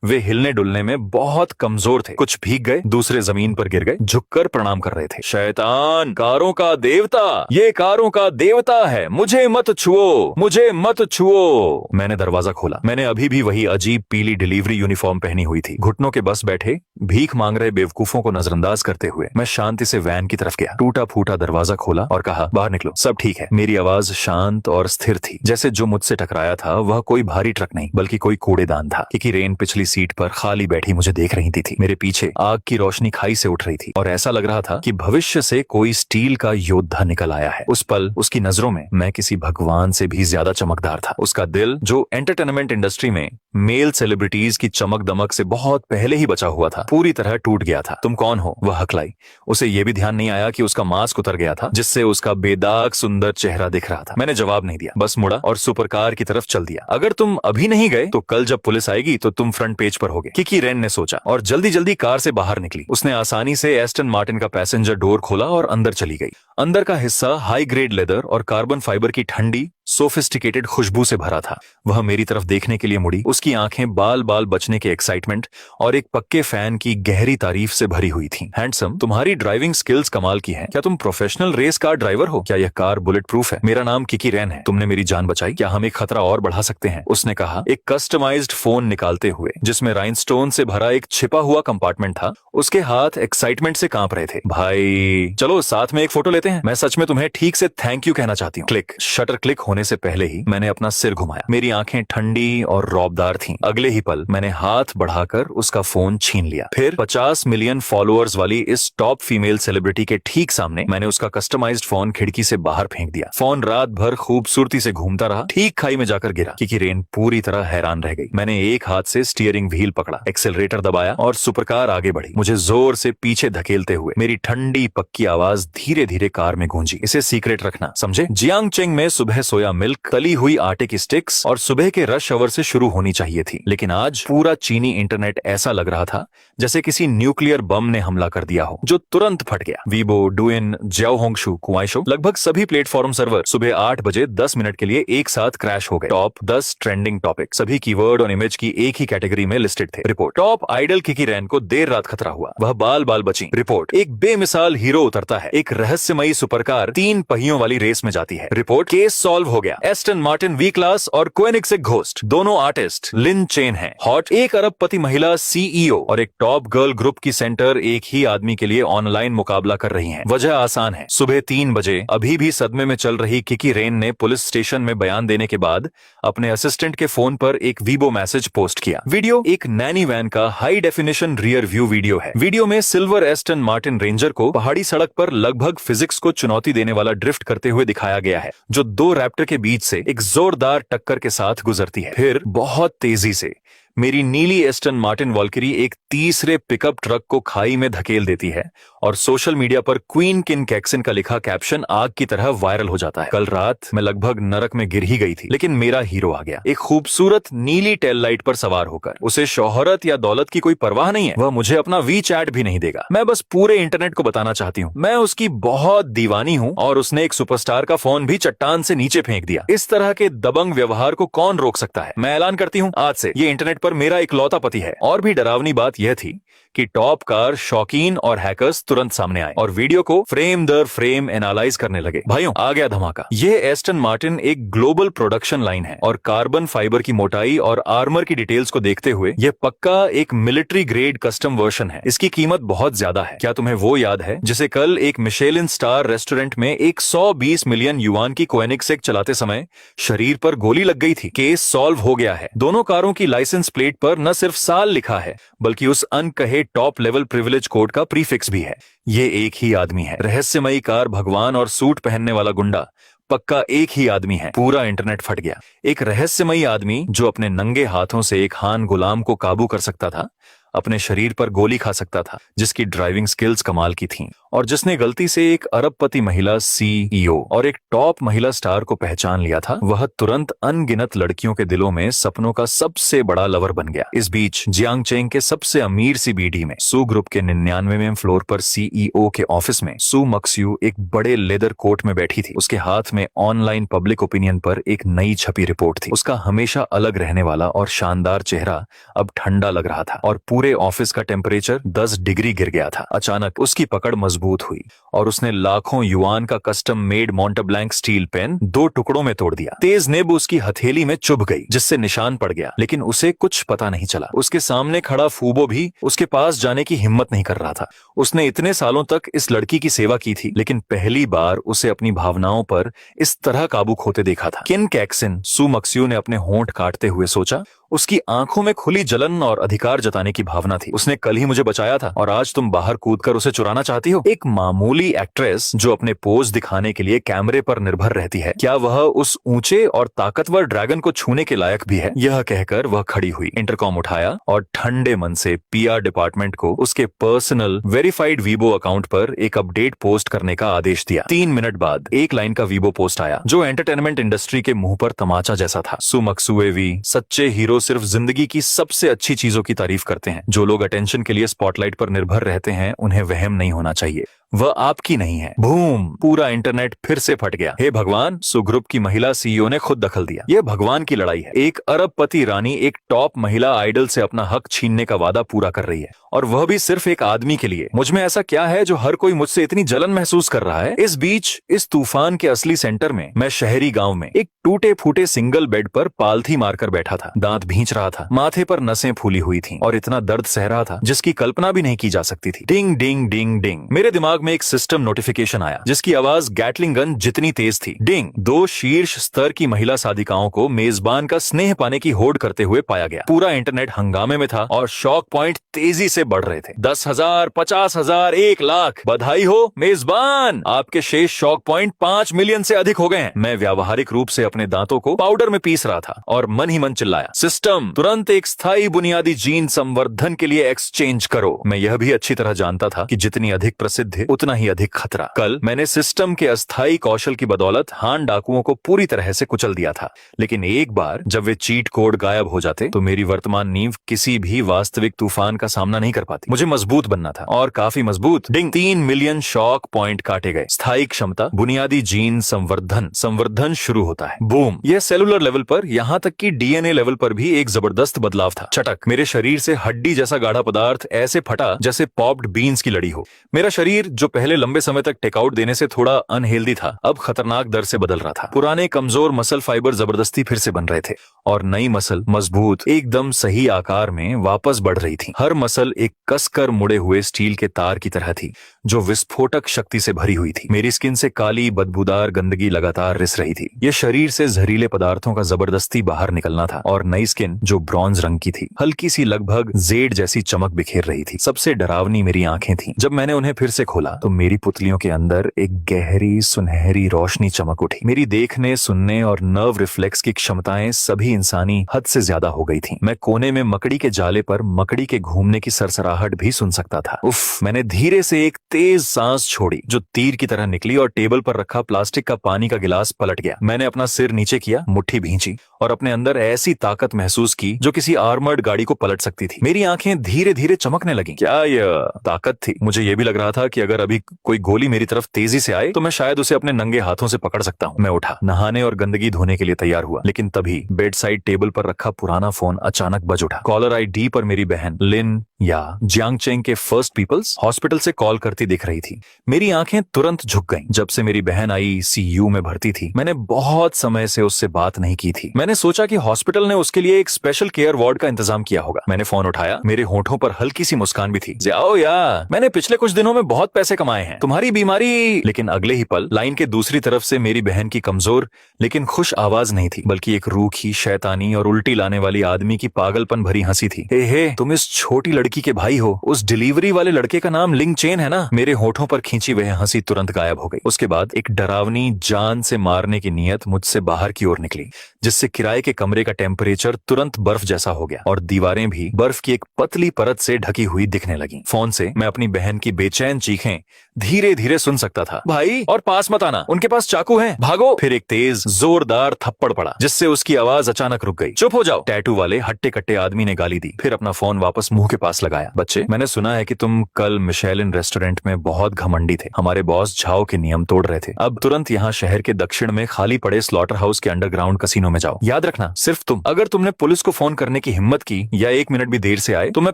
वे हिलने डुलने में बहुत कमजोर थे। कुछ भीग गए, दूसरे जमीन पर गिर गए, झुककर प्रणाम कर रहे थे। शैतान, कारों का देवता, ये कारों का देवता है, मुझे मत छुओ, मुझे मत छुओ। मैंने दरवाजा खोला। मैंने अभी भी वही अजीब पीली डिलीवरी यूनिफॉर्म पहनी हुई थी। घुटनों के बस बैठे भीख मांग रहे बेवकूफों को नजरअंदाज करते हुए मैं शांति से वैन की तरफ गया। टूटा फूटा दरवाजा खोला और कहा, बाहर निकलो, सब ठीक है। मेरी आवाज शांत और स्थिर थी, जैसे जो मुझसे टकराया था वह कोई भारी ट्रक नहीं बल्कि कोई कूड़ेदान था। किकी रेन पिछली सीट पर खाली बैठी मुझे देख रही थी। मेरे पीछे आग की रोशनी खाई से उठ रही थी और ऐसा लग रहा था कि भविष्य से कोई स्टील का योद्धा निकल आया है। उस पल उसकी नजरों में मैं किसी भगवान से भी ज्यादा चमकदार था। उसका दिल, जो एंटरटेनमेंट इंडस्ट्री में मेल सेलिब्रिटीज की चमक दमक से बहुत पहले ही बचा हुआ था, पूरी तरह टूट गया था। तुम कौन हो? वह हकलाई। उसे यह भी ध्यान नहीं आया कि उसका मास्क उतर गया था, जिससे उसका बेदाग सुंदर चेहरा दिख रहा था। मैंने जवाब नहीं दिया, बस मुड़ा और सुपरकार की तरफ चल दिया। अगर तुम अभी नहीं गए तो कल जब पुलिस आएगी तो तुम फ्रंट पेज पर होगे, किकी रेन ने सोचा और जल्दी जल्दी कार से बाहर निकली। उसने आसानी से एस्टन मार्टिन का पैसेंजर डोर खोला और अंदर चली गई। अंदर का हिस्सा हाई ग्रेड लेदर और कार्बन फाइबर की ठंडी सोफिस्टिकेटेड खुशबू से भरा था। वह मेरी तरफ देखने के लिए मुड़ी। उसकी आंखें बाल बाल बचने के एक्साइटमेंट और एक पक्के फैन की गहरी तारीफ से भरी हुई थीं। हैंडसम, तुम्हारी ड्राइविंग स्किल्स कमाल की हैं। क्या तुम प्रोफेशनल रेस कार ड्राइवर हो? क्या यह कार बुलेट प्रूफ है? मेरा नाम किकी रेन है। तुमने मेरी जान बचाई। क्या हम एक खतरा और बढ़ा सकते हैं? उसने कहा, एक कस्टमाइज्ड फोन निकालते हुए, जिसमें राइनस्टोन से भरा एक छिपा हुआ कंपार्टमेंट था। उसके हाथ एक्साइटमेंट से कांप रहे थे। भाई चलो साथ में एक फोटो लेते हैं। मैं सच में तुम्हें ठीक से थैंक यू कहना चाहती हूँ। क्लिक। शटर क्लिक होने से पहले ही मैंने अपना सिर घुमाया। मेरी आंखें ठंडी और रौबदार थीं। अगले ही पल मैंने हाथ बढ़ाकर उसका फोन छीन लिया। फिर 50 मिलियन फॉलोअर्स वाली इस टॉप फीमेल सेलिब्रिटी के ठीक सामने मैंने उसका कस्टमाइज्ड फोन खिड़की से बाहर फेंक दिया। फोन रात भर खूबसूरती से घूमता रहा, ठीक खाई में जाकर गिरा। किकी रेन पूरी तरह हैरान रह गई। मैंने एक हाथ से स्टीयरिंग व्हील पकड़ा, एक्सेलरेटर दबाया और सुपरकार आगे बढ़ी, मुझे जोर से पीछे धकेलते हुए। मेरी ठंडी पक्की आवाज धीरे धीरे कार में गूंजी। इसे सीक्रेट रखना, समझे? जियांगचेंग में सुबह सोया मिल्क, तली हुई आटे की स्टिक्स और सुबह के रश आवर से शुरू होनी चाहिए थी, लेकिन आज पूरा चीनी इंटरनेट ऐसा लग रहा था जैसे किसी न्यूक्लियर बम ने हमला कर दिया हो, जो तुरंत फट गया। वीबो, डुइन, ज्याओहोंगशु, कुआइशो, लगभग सभी प्लेटफॉर्म सर्वर सुबह 8 बजे 10 मिनट के लिए एक साथ क्रैश हो गए। टॉप 10 ट्रेंडिंग टॉपिक, सभी कीवर्ड और इमेज की एक ही कैटेगरी में लिस्टेड थे। Report, top idol Kiki Ren को देर रात खतरा हुआ, वह बाल बाल बची। रिपोर्ट, एक बेमिसाल हीरो उतरता है, एक रहस्यमयी सुपरकार 3 पहियों वाली रेस में जाती है। रिपोर्ट, केस सॉल्व हो गया, एस्टन मार्टिन वी क्लास और कोएनिग्सेक घोस्ट दोनों आर्टिस्ट लिन चेन हैं। हॉट, 1 अरबपति महिला सीईओ और एक टॉप गर्ल ग्रुप की सेंटर एक ही आदमी के लिए ऑनलाइन मुकाबला कर रही हैं। वजह आसान है, सुबह 3 बजे अभी भी सदमे में चल रही किकी रेन ने पुलिस स्टेशन में बयान देने के बाद अपने असिस्टेंट के फोन पर एक वीबो मैसेज पोस्ट किया। वीडियो एक नैनी वैन का high definition rear view video है। वीडियो में सिल्वर एस्टन मार्टिन रेंजर को पहाड़ी सड़क पर लगभग फिजिक्स को चुनौती देने वाला ड्रिफ्ट करते हुए दिखाया गया है, जो 2 रैप्टर के बीच से एक जोरदार टक्कर के साथ गुजरती है। फिर बहुत तेजी से मेरी नीली एस्टन मार्टिन वॉल्किरी एक तीसरे पिकअप ट्रक को खाई में धकेल देती है और सोशल मीडिया पर क्वीन किन कैक्सन का लिखा कैप्शन आग की तरह वायरल हो जाता है। कल रात मैं लगभग नरक में गिर ही गई थी, लेकिन मेरा हीरो आ गया, एक खूबसूरत नीली टेल लाइट पर सवार होकर। उसे शोहरत या दौलत की कोई परवाह नहीं है, वह मुझे अपना वी चैट भी नहीं देगा। मैं बस पूरे इंटरनेट को बताना चाहती हूँ मैं उसकी बहुत दीवानी हूँ और उसने एक सुपरस्टार का फोन भी चट्टान से नीचे फेंक दिया। इस तरह के दबंग व्यवहार को कौन रोक सकता है? मैं ऐलान करती हूँ, आज से ये इंटरनेट पर मेरा इकलौता पति है। और भी डरावनी बात यह थी कि टॉप कार शौकीन और हैकर्स तुरंत सामने आए और वीडियो को फ्रेम दर फ्रेम एनालाइज करने लगे। भाइयों, आ गया धमाका। यह एस्टन मार्टिन एक ग्लोबल प्रोडक्शन लाइन है और कार्बन फाइबर की मोटाई और आर्मर की डिटेल्स को देखते हुए यह पक्का एक मिलिट्री ग्रेड कस्टम वर्जन है। इसकी कीमत बहुत ज्यादा है। क्या तुम्हें वो याद है जिसे कल एक मिशेलिन स्टार रेस्टोरेंट में 120 मिलियन युआन की कोएनिग्सेक चलाते समय शरीर पर गोली लग गई थी? केस सॉल्व हो गया है। दोनों कारों की लाइसेंस प्लेट पर न सिर्फ साल लिखा है, बल्कि उस अनकहे एक टॉप लेवल प्रिविलेज कोड का प्रीफिक्स भी है। ये एक ही आदमी है। रहस्यमयी कार, भगवान और सूट पहनने वाला गुंडा, पक्का एक ही आदमी है। पूरा इंटरनेट फट गया। एक रहस्यमयी आदमी जो अपने नंगे हाथों से एक खान गुलाम को काबू कर सकता था, अपने शरीर पर गोली खा सकता था, जिसकी ड्राइविंग स्किल्स कमाल की थीं, और जिसने गलती से एक अरबपति महिला सीईओ और एक टॉप महिला स्टार को पहचान लिया था, वह तुरंत अनगिनत लड़कियों के दिलों में सपनों का सबसे बड़ा लवर बन गया। इस बीच जियांगचेंग के सबसे अमीर सीबीडी में सू ग्रुप के 99वें फ्लोर पर सीईओ के ऑफिस में सू मक्स्यू एक बड़े लेदर कोट में बैठी थी। उसके हाथ में ऑनलाइन पब्लिक ओपिनियन पर एक नई छपी रिपोर्ट थी। उसका हमेशा अलग रहने वाला और शानदार चेहरा अब ठंडा लग रहा था और पूरे ऑफिस का टेम्परेचर 10 डिग्री गिर गया था। अचानक उसकी पकड़ मजबूत हुई और उसने लाखों युआन का कस्टम मेड मॉन्टेब्लैंक स्टील पेन 2 टुकड़ों में तोड़ दिया। तेज नेब उसकी हथेली में चुभ गई, जिससे निशान पड़ गया, लेकिन उसे कुछ पता नहीं चला। उसके सामने खड़ा फूबो भी उसके पास जाने की हिम्मत नहीं कर रहा था। उसने इतने सालों तक इस लड़की की सेवा की थी, लेकिन पहली बार उसे अपनी भावनाओं पर इस तरह काबू खोते देखा था। किन कैक्सिन, सू मक्स्यू ने अपने होंठ काटते हुए सोचा। उसकी आंखों में खुली जलन और अधिकार जताने की भावना थी। उसने कल ही मुझे बचाया था और आज तुम बाहर कूदकर उसे चुराना चाहती हो। एक मामूली एक्ट्रेस जो अपने पोज दिखाने के लिए कैमरे पर निर्भर रहती है, क्या वह उस ऊंचे और ताकतवर ड्रैगन को छूने के लायक भी है? यह कहकर वह खड़ी हुई, इंटरकॉम उठाया और ठंडे मन से पीआर डिपार्टमेंट को उसके पर्सनल वेरीफाइड वीबो अकाउंट पर एक अपडेट पोस्ट करने का आदेश दिया। 3 मिनट बाद एक लाइन का वीबो पोस्ट आया जो एंटरटेनमेंट इंडस्ट्री के मुंह पर तमाचा जैसा था। सू मक्सुएवी, सच्चे हीरो सिर्फ जिंदगी की सबसे अच्छी चीजों की तारीफ करते हैं। जो लोग अटेंशन के लिए स्पॉटलाइट पर निर्भर रहते हैं, उन्हें वहम नहीं होना चाहिए, वह आपकी नहीं है। बूम! पूरा इंटरनेट फिर से फट गया। हे भगवान! सू ग्रुप की महिला सीईओ ने खुद दखल दिया। यह भगवान की लड़ाई है। एक अरबपति रानी एक टॉप महिला आइडल से अपना हक छीनने का वादा पूरा कर रही है, और वह भी सिर्फ एक आदमी के लिए। मुझ में ऐसा क्या है जो हर कोई मुझसे इतनी जलन महसूस कर रहा है? इस बीच इस तूफान के असली सेंटर में मैं शहरी गांव में एक टूटे फूटे सिंगल बेड पर पालथी मारकर बैठा था। दांत भींच रहा था, माथे पर नसें फूली हुई थीं और इतना दर्द सह रहा था जिसकी कल्पना भी नहीं की जा सकती थी। डिंग डिंग डिंग डिंग। मेरे दिमाग में एक सिस्टम नोटिफिकेशन आया जिसकी आवाज गैटलिंग गन जितनी तेज थी। डिंग। 2 शीर्ष स्तर की महिला साधिकाओं को मेजबान का स्नेह पाने की होड़ करते हुए पाया गया। पूरा इंटरनेट हंगामे में था और शॉक पॉइंट तेजी से बढ़ रहे थे। 10,000, 50,000, 1 लाख। बधाई हो मेजबान, आपके शेष शॉक पॉइंट 5 मिलियन से अधिक हो गए हैं। मैं व्यावहारिक रूप से अपने दांतों को पाउडर में पीस रहा था और मन ही मन चिल्लाया, सिस्टम तुरंत एक स्थायी बुनियादी जीन संवर्धन के लिए एक्सचेंज करो। मैं यह भी अच्छी तरह जानता था कि जितनी अधिक प्रसिद्धि उतना ही अधिक खतरा। कल मैंने सिस्टम के अस्थायी कौशल की बदौलत हान डाकुओं को पूरी तरह से कुचल दिया था, लेकिन एक बार जब वे चीट कोड गायब हो जाते तो मेरी वर्तमान नींव किसी भी वास्तविक तूफान का सामना नहीं कर पाती। मुझे मजबूत बनना था और काफी मजबूत। डिंग। 3 मिलियन शॉक पॉइंट काटे गए। स्थायी क्षमता, बुनियादी जीन संवर्धन शुरू होता है। बूम! यह सेलुलर लेवल पर, यहाँ तक कि डीएनए लेवल पर भी एक जबरदस्त बदलाव था। चटक! मेरे शरीर से हड्डी जैसा गाढ़ा पदार्थ ऐसे फटा जैसे पॉप्ड बीन्स की लड़ी हो। मेरा शरीर जो पहले लंबे समय तक टेकआउट देने से थोड़ा अनहेल्दी था, अब खतरनाक दर से बदल रहा था। पुराने कमजोर मसल फाइबर जबरदस्ती फिर से बन रहे थे और नई मसल मजबूत, एकदम सही आकार में वापस बढ़ रही थी। हर मसल एक कसकर मुड़े हुए स्टील के तार की तरह थी जो विस्फोटक शक्ति से भरी हुई थी। मेरी स्किन से काली बदबूदार गंदगी लगातार रिस रही थी। यह शरीर से जहरीले पदार्थों का जबरदस्ती बाहर निकलना था और नई स्किन जो ब्रॉन्ज रंग की थी, हल्की सी लगभग जेड जैसी चमक बिखेर रही थी। सबसे डरावनी मेरी आंखें थीं। जब मैंने उन्हें फिर से खोला तो मेरी पुतलियों के अंदर एक गहरी सुनहरी रोशनी चमक उठी। मेरी देखने, सुनने और नर्व रिफ्लेक्स की क्षमताएं सभी इंसानी हद से ज्यादा हो गई थीं। मैं कोने में मकड़ी के जाले पर मकड़ी के घूमने की सरसराहट भी सुन सकता था। उफ! मैंने धीरे से एक तेज सांस छोड़ी जो तीर की तरह निकली और टेबल पर रखा प्लास्टिक का पानी का गिलास पलट गया। मैंने अपना सिर नीचे किया, मुट्ठी भींची और अपने अंदर ऐसी ताकत महसूस की जो किसी आर्मर्ड गाड़ी को पलट सकती थी। मेरी आंखें धीरे धीरे चमकने लगी। क्या यह ताकत थी? मुझे यह भी लग रहा था कि अगर अभी कोई गोली मेरी तरफ तेजी से आए तो मैं शायद उसे अपने नंगे हाथों से पकड़ सकता हूँ। मैं उठा, नहाने और गंदगी धोने के लिए तैयार हुआ, लेकिन तभी बेड साइड टेबल पर रखा पुराना फोन अचानक बज उठा। कॉलर आईडी पर मेरी बहन लिन या जियांगचेंग के फर्स्ट पीपल्स हॉस्पिटल से कॉल करती दिख रही थी। मेरी आंखें तुरंत झुक गईं। जब से मेरी बहन आईसीयू में भर्ती थी, मैंने बहुत समय से उससे बात नहीं की थी। मैंने सोचा कि हॉस्पिटल ने उसके लिए लिए एक स्पेशल केयर वार्ड का इंतजाम किया होगा। मैंने फोन उठाया, मेरे होठों पर हल्की सी मुस्कान भी थी। जाओ यार, मैंने पिछले कुछ दिनों में बहुत पैसे कमाए हैं, तुम्हारी बीमारी। लेकिन अगले ही पल लाइन के दूसरी तरफ से मेरी बहन की कमजोर लेकिन खुश आवाज नहीं थी, बल्कि एक रूखी, शैतानी और उल्टी लाने वाली आदमी की पागलपन भरी हंसी थी। हे, तुम इस छोटी लड़की के भाई हो। उस डिलीवरी वाले लड़के का नाम लिंग चेन है ना? मेरे होठों पर खींची वह हंसी तुरंत गायब हो गई। उसके बाद एक डरावनी, जान से मारने की नियत मुझसे बाहर की ओर निकली, जिससे किराए के कमरे का टेम्परेचर तुरंत बर्फ जैसा हो गया और दीवारें भी बर्फ की एक पतली परत से ढकी हुई दिखने लगी। फोन से मैं अपनी बहन की बेचैन चीखें धीरे धीरे सुन सकता था। भाई, और पास मत आना, उनके पास चाकू है, भागो। फिर एक तेज जोरदार थप्पड़ पड़ा, जिससे उसकी आवाज अचानक रुक गई। चुप हो जाओ, टैटू वाले हट्टे कट्टे आदमी ने गाली दी। फिर अपना फोन वापस मुंह के पास लगाया। बच्चे, मैंने सुना है कि तुम कल मिशेलिन रेस्टोरेंट में बहुत घमंडी थे। हमारे बॉस झाओ के नियम तोड़ रहे थे। अब तुरंत यहाँ शहर के दक्षिण में खाली पड़े स्लॉटर हाउस के अंडरग्राउंड कसीनो में जाओ। याद रखना, सिर्फ तुम। अगर तुमने पुलिस को फोन करने की हिम्मत की या 1 मिनट भी देर से आए तो मैं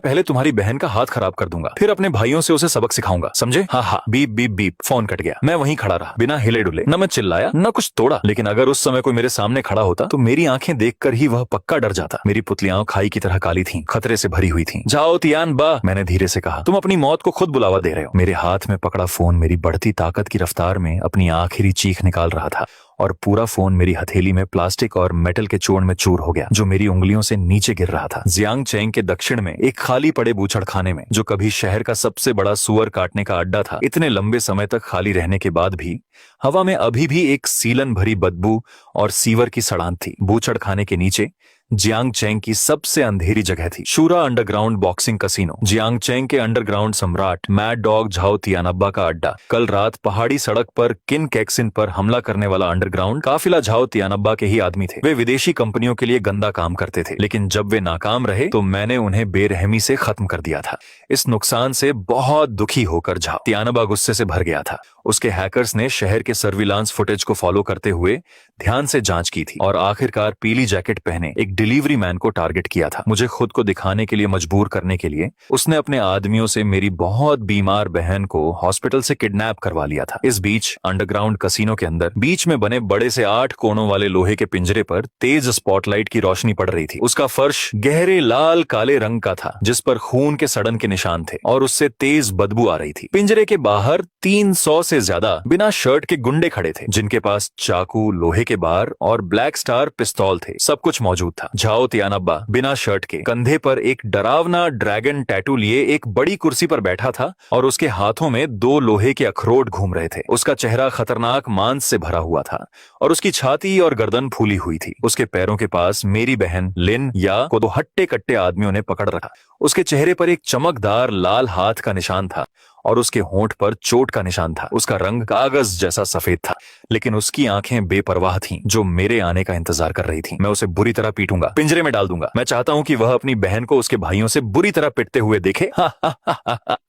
पहले तुम्हारी बहन का हाथ खराब कर दूंगा, फिर अपने भाइयों से उसे सबक सिखाऊंगा, समझे? हाँ। Beep beep beep. Phone cut गया। मैं वहीं खड़ा रहा, बिना हिले डुले। न मैं चिल्लाया न कुछ तोड़ा, लेकिन अगर उस समय कोई मेरे सामने खड़ा होता तो मेरी आंखें देखकर ही वह पक्का डर जाता। मेरी पुतलियां खाई की तरह काली थीं, खतरे से भरी हुई थीं। जाओ तियान बा, मैंने धीरे से कहा। तुम अपनी मौत को खुद बुलावा दे रहे हो। मेरे हाथ में पकड़ा फोन मेरी बढ़ती ताकत की रफ्तार में अपनी आखिरी चीख निकाल रहा था और पूरा फोन मेरी हथेली में प्लास्टिक और मेटल के चूर्ण में चूर हो गया, जो मेरी उंगलियों से नीचे गिर रहा था। जियांग चेंग के दक्षिण में एक खाली पड़े बूचड़खाने में, जो कभी शहर का सबसे बड़ा सुअर काटने का अड्डा था, इतने लंबे समय तक खाली रहने के बाद भी हवा में अभी भी एक सीलन भरी बदबू और सीवर की सड़ांध थी। बूचड़खाने के नीचे जियांग चेंग की सबसे अंधेरी जगह थी, Shura underground boxing casino. Jiangcheng के अंडरग्राउंड सम्राट मैड डॉग झाओ तियानब्बा का अड्डा। कल रात पहाड़ी सड़क पर किन कैक्सिन पर हमला करने वाला अंडरग्राउंड काफिला झाओ तियानब्बा के ही आदमी थे। वे विदेशी कंपनियों के लिए गंदा काम करते थे, लेकिन जब वे नाकाम रहे तो मैंने उन्हें बेरहमी से खत्म कर दिया था। इस नुकसान से बहुत दुखी होकर झाओ तियानब्बा गुस्से से भर गया था। उसके हैकर्स ने शहर के सर्विलांस फुटेज को फॉलो करते हुए ध्यान से जांच की थी और आखिरकार पीली जैकेट पहने एक डिलीवरी मैन को टारगेट किया था। मुझे खुद को दिखाने के लिए मजबूर करने के लिए उसने अपने आदमियों से मेरी बहुत बीमार बहन को हॉस्पिटल से किडनैप करवा लिया था। इस बीच अंडरग्राउंड कसीनो के अंदर बीच में बने बड़े से 8 कोनों वाले लोहे के पिंजरे पर तेज स्पॉटलाइट की रोशनी पड़ रही थी। उसका फर्श गहरे लाल काले रंग का था, जिस पर खून के सड़न के निशान थे और उससे तेज बदबू आ रही थी। पिंजरे के बाहर 300 से ज्यादा बिना शर्ट के गुंडे खड़े थे, जिनके पास चाकू, लोहे के बार और ब्लैक स्टार पिस्तौल थे। सब कुछ मौजूद था। झाओ तियानब्बा बिना शर्ट के, कंधे पर एक डरावना ड्रैगन टैटू लिए एक बड़ी कुर्सी पर बैठा था और उसके हाथों में 2 लोहे के अखरोट घूम रहे थे। उसका चेहरा खतरनाक मांस से भरा हुआ था और उसकी छाती और गर्दन फूली हुई थी। उसके पैरों के पास मेरी बहन लिन या को 2 हट्टे कट्टे आदमियों ने पकड़ रखा। उसके चेहरे पर एक चमकदार लाल हाथ का निशान था और उसके होंठ पर चोट का निशान था। उसका रंग कागज जैसा सफेद था, लेकिन उसकी आंखें बेपरवाह थीं, जो मेरे आने का इंतजार कर रही थीं। मैं उसे बुरी तरह पीटूंगा, पिंजरे में डाल दूंगा। मैं चाहता हूं कि वह अपनी बहन को उसके भाइयों से बुरी तरह पिटते हुए देखे।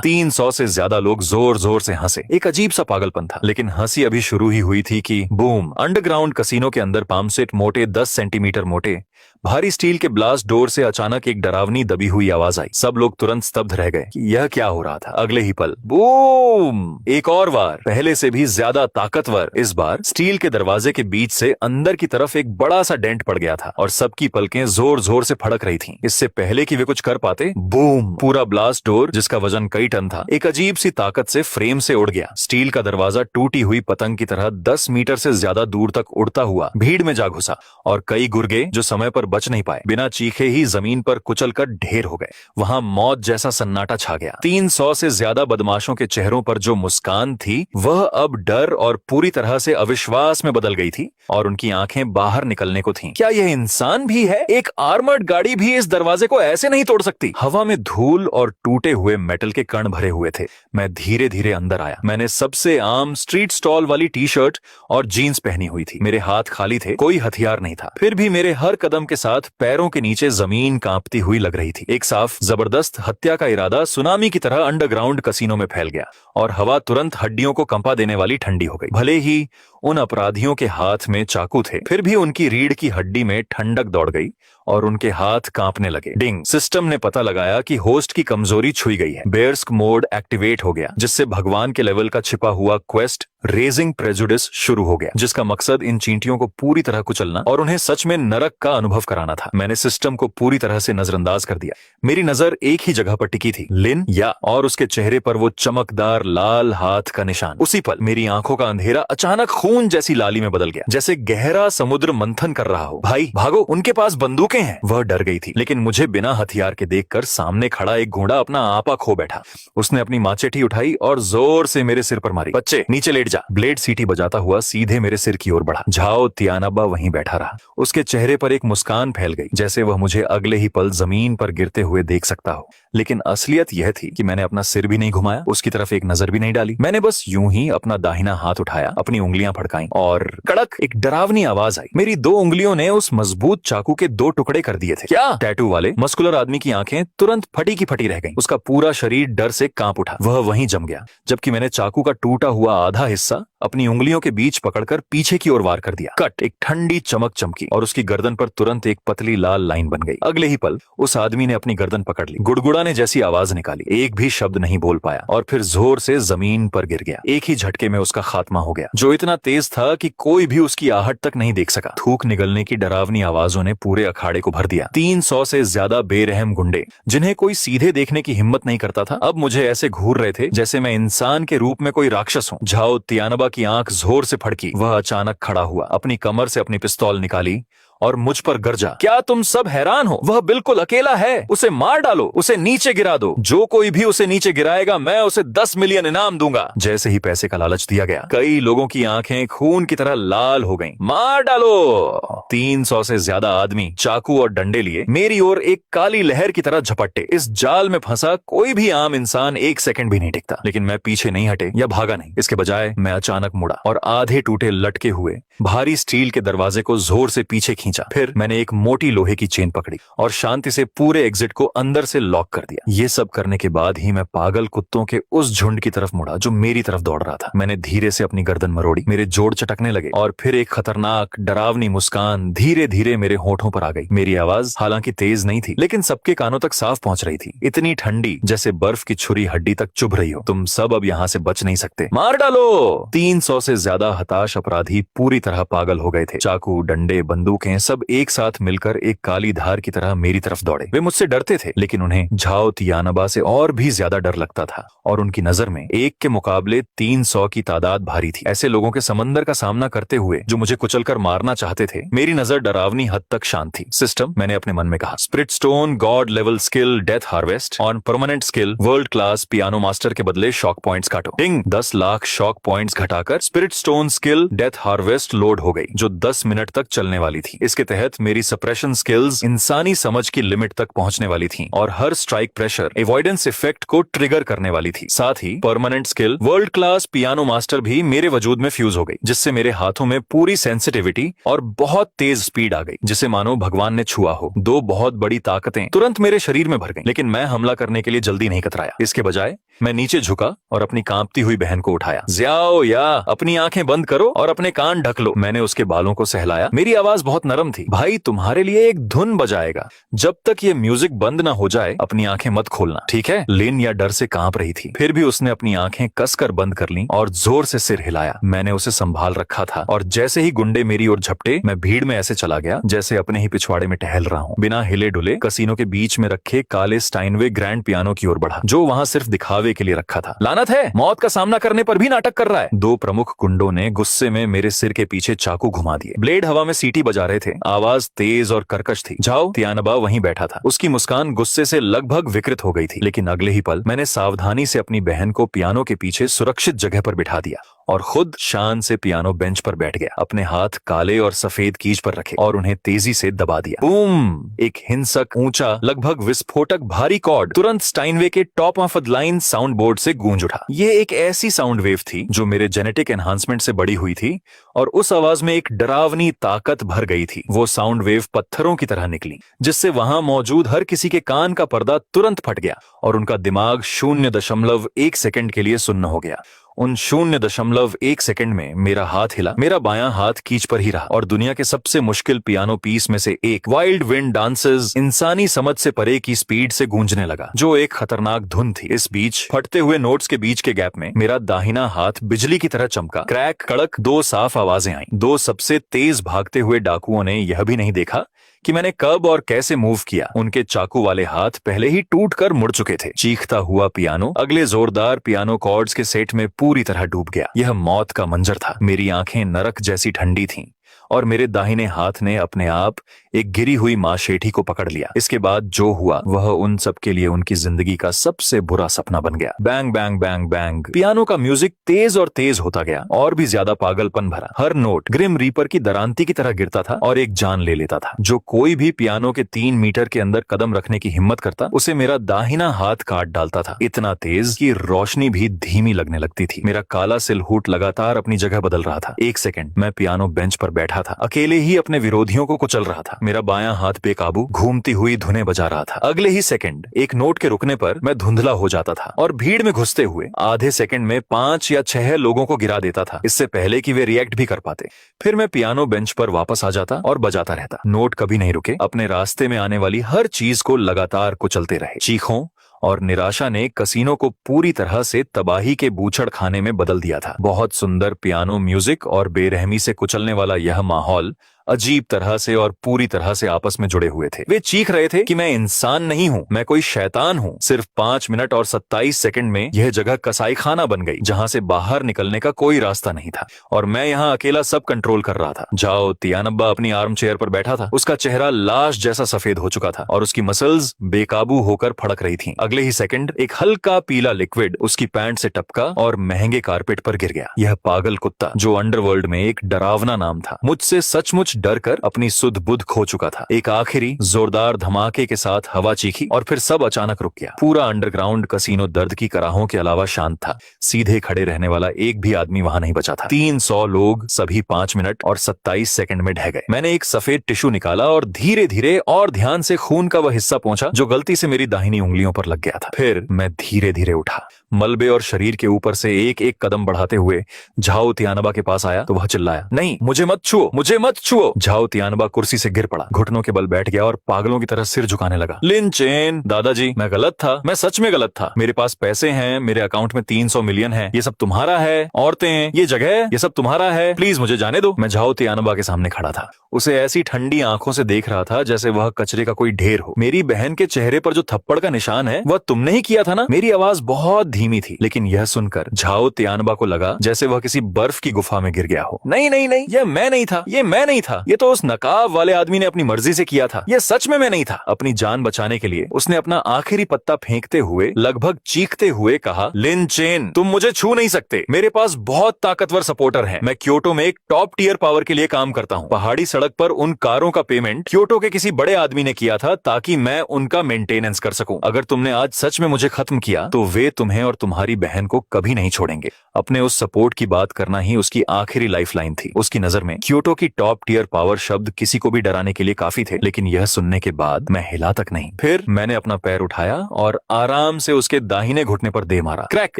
300 से ज्यादा लोग जोर जोर से हंसे। एक अजीब सा पागलपन था, लेकिन हंसी अभी शुरू ही हुई थी कि बूम! अंडरग्राउंड कसीनो के अंदर पामसेट मोटे 10 सेंटीमीटर मोटे भारी स्टील के ब्लास्ट डोर से अचानक एक डरावनी दबी हुई आवाज आई। सब लोग तुरंत स्तब्ध रह गए कि यह क्या हो रहा था। अगले ही पल बूम! एक और बार, पहले से भी ज्यादा ताकतवर। इस बार स्टील के दरवाजे के बीच से अंदर की तरफ एक बड़ा सा डेंट पड़ गया था और सबकी पलकें जोर जोर से फड़क रही थीं। इससे पहले कि वे कुछ कर पाते, बूम! पूरा ब्लास्ट डोर, जिसका वजन कई टन था, एक अजीब सी ताकत से फ्रेम से उड़ गया। स्टील का दरवाजा टूटी हुई पतंग की तरह 10 मीटर से ज्यादा दूर तक उड़ता हुआ भीड़ में जा घुसा और कई गुर्गे जो समय पर बच नहीं पाए, बिना चीखे ही जमीन पर कुचल कर ढेर हो गए। वहां मौत जैसा सन्नाटा छा गया। 300 से ज्यादा बदमाशों के चेहरों पर जो मुस्कान थी, वह अब डर और पूरी तरह से अविश्वास में बदल गई थी और उनकी आंखें बाहर निकलने को थीं। क्या यह इंसान भी है? एक आर्मर्ड गाड़ी भी इस दरवाजे को ऐसे नहीं तोड़ सकती। हवा में धूल और टूटे हुए मेटल के कण भरे हुए थे। मैं धीरे धीरे अंदर आया। मैंने सबसे आम स्ट्रीट स्टॉल वाली टी शर्ट और जीन्स पहनी हुई थी। मेरे हाथ खाली थे, कोई हथियार नहीं था। फिर भी मेरे हर कदम के साथ पैरों के नीचे जमीन कांपती हुई लग रही थी। एक साफ जबरदस्त हत्या का इरादा सुनामी की तरह अंडरग्राउंड कसीनो में फैल गया और हवा तुरंत हड्डियों को कंपा देने वाली ठंडी हो गई। भले ही उन अपराधियों के हाथ में चाकू थे, फिर भी उनकी रीढ़ की हड्डी में ठंडक दौड़ गई और उनके हाथ कांपने लगे। डिंग, सिस्टम ने पता लगाया कि होस्ट की कमजोरी छुई गई है। बेयर्स्क मोड एक्टिवेट हो गया, जिससे भगवान के लेवल का छिपा हुआ क्वेस्ट रेजिंग प्रेजुडिस शुरू हो गया, जिसका मकसद इन चींटियों को पूरी तरह कुचलना और उन्हें सच में नरक का अनुभव कराना था। मैंने सिस्टम को पूरी तरह से नजरअंदाज कर दिया। मेरी नजर एक ही जगह पर टिकी थी, लिन या, और उसके चेहरे पर वो चमकदार लाल हाथ का निशान। उसी पल मेरी आंखों का अंधेरा अचानक खून जैसी लाली में बदल गया, जैसे गहरा समुद्र मंथन कर रहा हो। भाई भागो, उनके पास बंदूकें हैं। वह डर गई थी, लेकिन मुझे बिना हथियार के देखकर सामने खड़ा एक घोड़ा अपना आपा खो बैठा। उसने अपनी माचेठी उठाई और जोर से मेरे सिर पर मारी। बच्चे नीचे लेट जा। ब्लेड सीटी बजाता हुआ सीधे मेरे सिर की ओर बढ़ा। झाओ तियानाबा वहीं बैठा रहा। उसके चेहरे पर एक मुस्कान फैल गई, जैसे वह मुझे अगले ही पल जमीन पर गिरते हुए देख सकता हो। लेकिन असलियत यह थी कि मैंने अपना सिर भी नहीं घुमाया, उसकी तरफ एक नजर भी नहीं डाली। मैंने बस यूं ही अपना दाहिना हाथ उठाया, अपनी उंगलियां फड़काईं और कड़क एक डरावनी आवाज आई। मेरी 2 उंगलियों ने उस मजबूत चाकू के 2 टुकड़े कर दिए थे। क्या? टैटू वाले मस्कुलर आदमी की आंखें तुरंत फटी की फटी रह गईं। उसका पूरा शरीर डर से कांप उठा। वह वहीं जम गया, जबकि मैंने चाकू का टूटा हुआ आधा हिस्सा अपनी उंगलियों के बीच पकड़कर पीछे की ओर वार कर दिया। कट, एक ठंडी चमक चमकी और उसकी गर्दन पर तुरंत एक पतली लाल लाइन बन गई। अगले ही पल उस आदमी ने अपनी गर्दन पकड़ ली, गुड़गुड़ाने जैसी आवाज निकाली, एक भी शब्द नहीं बोल पाया और फिर जोर से जमीन पर गिर गया। एक ही झटके में उसका खात्मा हो गया, जो इतना तेज था कि कोई भी उसकी आहट तक नहीं देख सका। थूक निगलने की डरावनी आवाजों ने पूरे अखाड़े को भर दिया। 300 से ज्यादा बेरहम गुंडे, जिन्हें कोई सीधे देखने की हिम्मत नहीं करता था, अब मुझे ऐसे घूर रहे थे जैसे मैं इंसान के रूप में कोई राक्षस हूं। झाओ तियानाबा की आंख जोर से फड़की। वह अचानक खड़ा हुआ, अपनी कमर से अपनी पिस्तौल निकाली और मुझ पर गरजा। क्या तुम सब हैरान हो? वह बिल्कुल अकेला है, उसे मार डालो, उसे नीचे गिरा दो। जो कोई भी उसे नीचे गिराएगा मैं उसे 10 मिलियन इनाम दूंगा। जैसे ही पैसे का लालच दिया गया, कई लोगों की आंखें खून की तरह लाल हो गईं। मार डालो। 300 से ज्यादा आदमी चाकू और डंडे लिए मेरी ओर एक काली लहर की तरह झपट्टे। इस जाल में फंसा कोई भी आम इंसान 1 सेकंड भी नहीं टिकता, लेकिन मैं पीछे नहीं हटे या भागा नहीं। इसके बजाय मैं अचानक मुड़ा और आधे टूटे लटके हुए भारी स्टील के दरवाजे को जोर से पीछे खींचा। फिर मैंने एक मोटी लोहे की चेन पकड़ी और शांति से पूरे एग्जिट को अंदर से लॉक कर दिया। ये सब करने के बाद ही मैं पागल कुत्तों के उस झुंड की तरफ मुड़ा जो मेरी तरफ दौड़ रहा था। मैंने धीरे से अपनी गर्दन मरोड़ी, मेरे जोड़ चटकने लगे और फिर एक खतरनाक डरावनी मुस्कान धीरे धीरे मेरे होठों पर आ गई। मेरी आवाज हालांकि तेज नहीं थी, लेकिन सबके कानों तक साफ पहुंच रही थी, इतनी ठंडी जैसे बर्फ की छुरी हड्डी तक चुभ रही हो। तुम सब अब यहाँ से बच नहीं सकते, मार डालो। 300 से ज्यादा हताश अपराधी पूरी तरह पागल हो गए थे। चाकू, डंडे, बंदूकें सब एक साथ मिलकर एक काली धार की तरह मेरी तरफ दौड़े। वे मुझसे डरते थे, लेकिन उन्हें झाओ तियानाबा से और भी ज्यादा डर लगता था और उनकी नजर में एक के मुकाबले 300 की तादाद भारी थी। ऐसे लोगों के समंदर का सामना करते हुए जो मुझे कुचलकर मारना चाहते थे, मेरी नजर डरावनी हद तक शांत थी। सिस्टम, मैंने अपने मन में कहा, spirit stone, God level skill, death harvest, on permanent skill, world class piano master के बदले शॉक पॉइंट्स काटो। टिंग, 10 लाख शॉक पॉइंट्स घटाकर spirit stone skill death harvest load हो गई, जो 10 मिनट तक चलने वाली थी। इसके तहत मेरी सप्रेशन स्किल्स इंसानी समझ की लिमिट तक पहुंचने वाली थी और हर स्ट्राइक प्रेशर एवॉइडेंस इफेक्ट को ट्रिगर करने वाली थी। साथ ही permanent skill world class piano master भी मेरे वजूद में फ्यूज हो गई, जिससे मेरे हाथों में पूरी सेंसिटिविटी और बहुत तेज स्पीड आ गई, जिसे मानो भगवान ने छुआ हो। 2 बहुत बड़ी ताकतें तुरंत मेरे शरीर में भर गईं, लेकिन मैं हमला करने के लिए जल्दी नहीं कतराया। इसके बजाय मैं नीचे झुका और अपनी कांपती हुई बहन को उठाया। ज़ियाओ या, अपनी आंखें बंद करो और अपने कान ढक लो। मैंने उसके बालों को सहलाया। मेरी आवाज बहुत नरम थी। भाई, तुम्हारे लिए एक धुन बजाएगा, जब तक ये म्यूजिक बंद ना हो जाए अपनी आंखें मत खोलना, ठीक है? लिन या डर से कांप रही थी, फिर भी उसने अपनी आंखें कसकर बंद कर लीं और जोर से सिर हिलाया। मैंने उसे संभाल रखा था और जैसे ही गुंडे मेरी ओर झपटे, मैं भीड़ में ऐसे चला गया जैसे अपने ही पिछवाड़े में टहल रहा हूँ। बिना हिले डुले कसीनो के बीच में रखे काले स्टाइनवे ग्रैंड पियानो की ओर बढ़ा, जो वहां सिर्फ दिखावे के लिए रखा था। लानत है, मौत का सामना करने पर भी नाटक कर रहा है। 2 प्रमुख गुंडों ने गुस्से में मेरे सिर के पीछे चाकू घुमा दिए। ब्लेड हवा में सीटी बजा रहे थे। आवाज तेज और कर्कश थी। झाओ तियानाबा वहीं बैठा था। उसकी मुस्कान गुस्से से लगभग विकृत हो गई थी, लेकिन अगले ही पल मैंने सावधानी से अपनी बहन को पियानो के पीछे सुरक्षित जगह पर बिठा दिया और खुद शान से पियानो बेंच पर बैठ गया। अपने हाथ काले और सफेद कीज पर रखे और उन्हें तेजी से दबा दिया। बूम! एक हिंसक, ऊंचा, लगभग विस्फोटक भारी कॉर्ड तुरंत स्टाइनवे के top of the line sound board से गूंज उठा। ये एक ऐसी साउंड वेव थी जो मेरे जेनेटिक एनहांसमेंट से बड़ी हुई थी और उस आवाज में एक डरावनी ताकत भर गई थी। वो साउंड वेव पत्थरों की तरह निकली, जिससे वहां मौजूद हर किसी के कान का पर्दा तुरंत फट गया और उनका दिमाग 0.1 सेकंड के लिए सुन्न हो गया। उन 0.1 सेकंड में मेरा हाथ हिला, मेरा बायां हाथ कीज पर ही रहा और दुनिया के सबसे मुश्किल पियानो पीस में से एक वाइल्ड विंड डांसेस इंसानी समझ से परे की स्पीड से गूंजने लगा, जो एक खतरनाक धुन थी। इस बीच फटते हुए नोट्स के बीच के गैप में मेरा दाहिना हाथ बिजली की तरह चमका। क्रैक, कड़क, 2 साफ आवाजें आईं। 2 सबसे तेज भागते हुए डाकुओं ने यह भी नहीं देखा कि मैंने कब और कैसे मूव किया। उनके चाकू वाले हाथ पहले ही टूट कर मुड़ चुके थे। चीखता हुआ पियानो अगले जोरदार पियानो कॉर्ड्स के सेट में पूरी तरह डूब गया। यह मौत का मंजर था। मेरी आंखें नरक जैसी ठंडी थीं और मेरे दाहिने हाथ ने अपने आप एक गिरी हुई माशेठी को पकड़ लिया। इसके बाद जो हुआ वह उन सब के लिए उनकी जिंदगी का सबसे बुरा सपना बन गया। Bang bang bang bang. Piano का म्यूजिक तेज और तेज होता गया और भी ज्यादा पागलपन भरा। हर नोट ग्रिम रीपर की दरांती की तरह गिरता था और एक जान ले लेता था। जो कोई भी पियानो के 3 मीटर के अंदर कदम रखने की हिम्मत करता, उसे मेरा दाहिना हाथ काट डालता था। इतना तेज कि रोशनी भी धीमी लगने लगती थी। मेरा काला सिलहूट लगातार अपनी जगह बदल रहा था। 1 सेकंड मैं पियानो बेंच पर बैठा था, अकेले ही अपने विरोधियों को कुचल रहा था। मेरा बायां हाथ बेकाबू घूमती हुई धुनें बजा रहा था। अगले ही सेकंड एक नोट के रुकने पर मैं धुंधला हो जाता था और भीड़ में घुसते हुए आधे सेकंड में 5 या 6 लोगों को गिरा देता था, इससे पहले कि वे रिएक्ट भी कर पाते। फिर मैं पियानो बेंच पर वापस आ जाता और बजाता रहता। नोट कभी नहीं रुके, अपने रास्ते में आने वाली हर चीज को लगातार कुचलते रहे। चीखों और निराशा ने कसीनो को पूरी तरह से तबाही के बूचड़ खाने में बदल दिया था। बहुत सुंदर पियानो म्यूजिक और बेरहमी से कुचलने वाला यह माहौल अजीब तरह से और पूरी तरह से आपस में जुड़े हुए थे। वे चीख रहे थे कि मैं इंसान नहीं हूँ, मैं कोई शैतान हूँ। सिर्फ 5 मिनट और 27 सेकंड में यह जगह कसाई खाना बन गई, जहां से बाहर निकलने का कोई रास्ता नहीं था और मैं यहाँ अकेला सब कंट्रोल कर रहा था। जाओ तियानब्बा अपनी आर्म चेयर पर बैठा था। उसका चेहरा लाश जैसा सफेद हो चुका था और उसकी मसल्स बेकाबू होकर फड़क रही थी। अगले ही सेकंड एक हल्का पीला लिक्विड उसकी पैंट से टपका और महंगे कारपेट पर गिर गया। यह पागल कुत्ता, जो अंडरवर्ल्ड में एक डरावना नाम था, मुझसे सचमुच डर कर अपनी सुध बुध खो चुका था। एक आखिरी जोरदार धमाके के साथ हवा चीखी और फिर सब अचानक रुक गया। पूरा अंडरग्राउंड कसीनो दर्द की कराहों के अलावा शांत था। सीधे खड़े रहने वाला एक भी आदमी वहां नहीं बचा था। 300 लोग सभी 5 मिनट और 27 सेकंड में ढह गए। मैंने एक सफेद टिश्यू निकाला और धीरे धीरे और ध्यान से खून का वह हिस्सा पहुंचा जो गलती से मेरी दाहिनी उंगलियों पर लग गया था। फिर मैं धीरे धीरे उठा, मलबे और शरीर के ऊपर से एक एक कदम बढ़ाते हुए झाओ तियानबा के पास आया तो वह चिल्लाया, नहीं, मुझे मत छुओ, मुझे मत छुओ। झाओ तियानबा कुर्सी से गिर पड़ा, घुटनों के बल बैठ गया और पागलों की तरह सिर झुकाने लगा। लिन चेन, दादाजी, मैं गलत था, मैं सच में गलत था। मेरे पास पैसे हैं, मेरे अकाउंट में 300 मिलियन है, ये सब तुम्हारा है। औरतें, ये जगह, ये सब तुम्हारा है, प्लीज मुझे जाने दो। मैं झाओ तियानबा के सामने खड़ा था, उसे ऐसी ठंडी आंखों से देख रहा था जैसे वह कचरे का कोई ढेर हो। मेरी बहन के चेहरे पर जो थप्पड़ का निशान है वह तुमने ही किया था ना? मेरी आवाज बहुत धीमी थी, लेकिन यह सुनकर झाओ तियानबा को लगा जैसे वह किसी बर्फ की गुफा में गिर गया हो। नहीं नहीं नहीं, यह मैं नहीं था, ये मैं नहीं था, ये तो उस नकाब वाले आदमी ने अपनी मर्जी से किया था, यह सच में मैं नहीं था। अपनी जान बचाने के लिए उसने अपना आखिरी पत्ता फेंकते हुए लगभग चीखते हुए कहा, लिन चेन, तुम मुझे छू नहीं सकते, मेरे पास बहुत ताकतवर सपोर्टर हैं। मैं क्योटो में एक टॉप टियर पावर के लिए काम करता हूँ। पहाड़ी सड़क पर उन कारों का पेमेंट क्योटो के किसी बड़े आदमी ने किया था ताकि मैं उनका मेंटेनेंस कर सकूं। अगर तुमने आज सच में मुझे खत्म किया तो वे तुम्हें और तुम्हारी बहन को कभी नहीं छोड़ेंगे। अपने उस सपोर्ट की बात करना ही उसकी आखिरी लाइफलाइन थी। उसकी नजर में क्योटो की टॉप टियर पावर शब्द किसी को भी डराने के लिए काफी थे, लेकिन यह सुनने के बाद मैं हिला तक नहीं। फिर मैंने अपना पैर उठाया और आराम से उसके दाहिने घुटने पर दे मारा। क्रैक!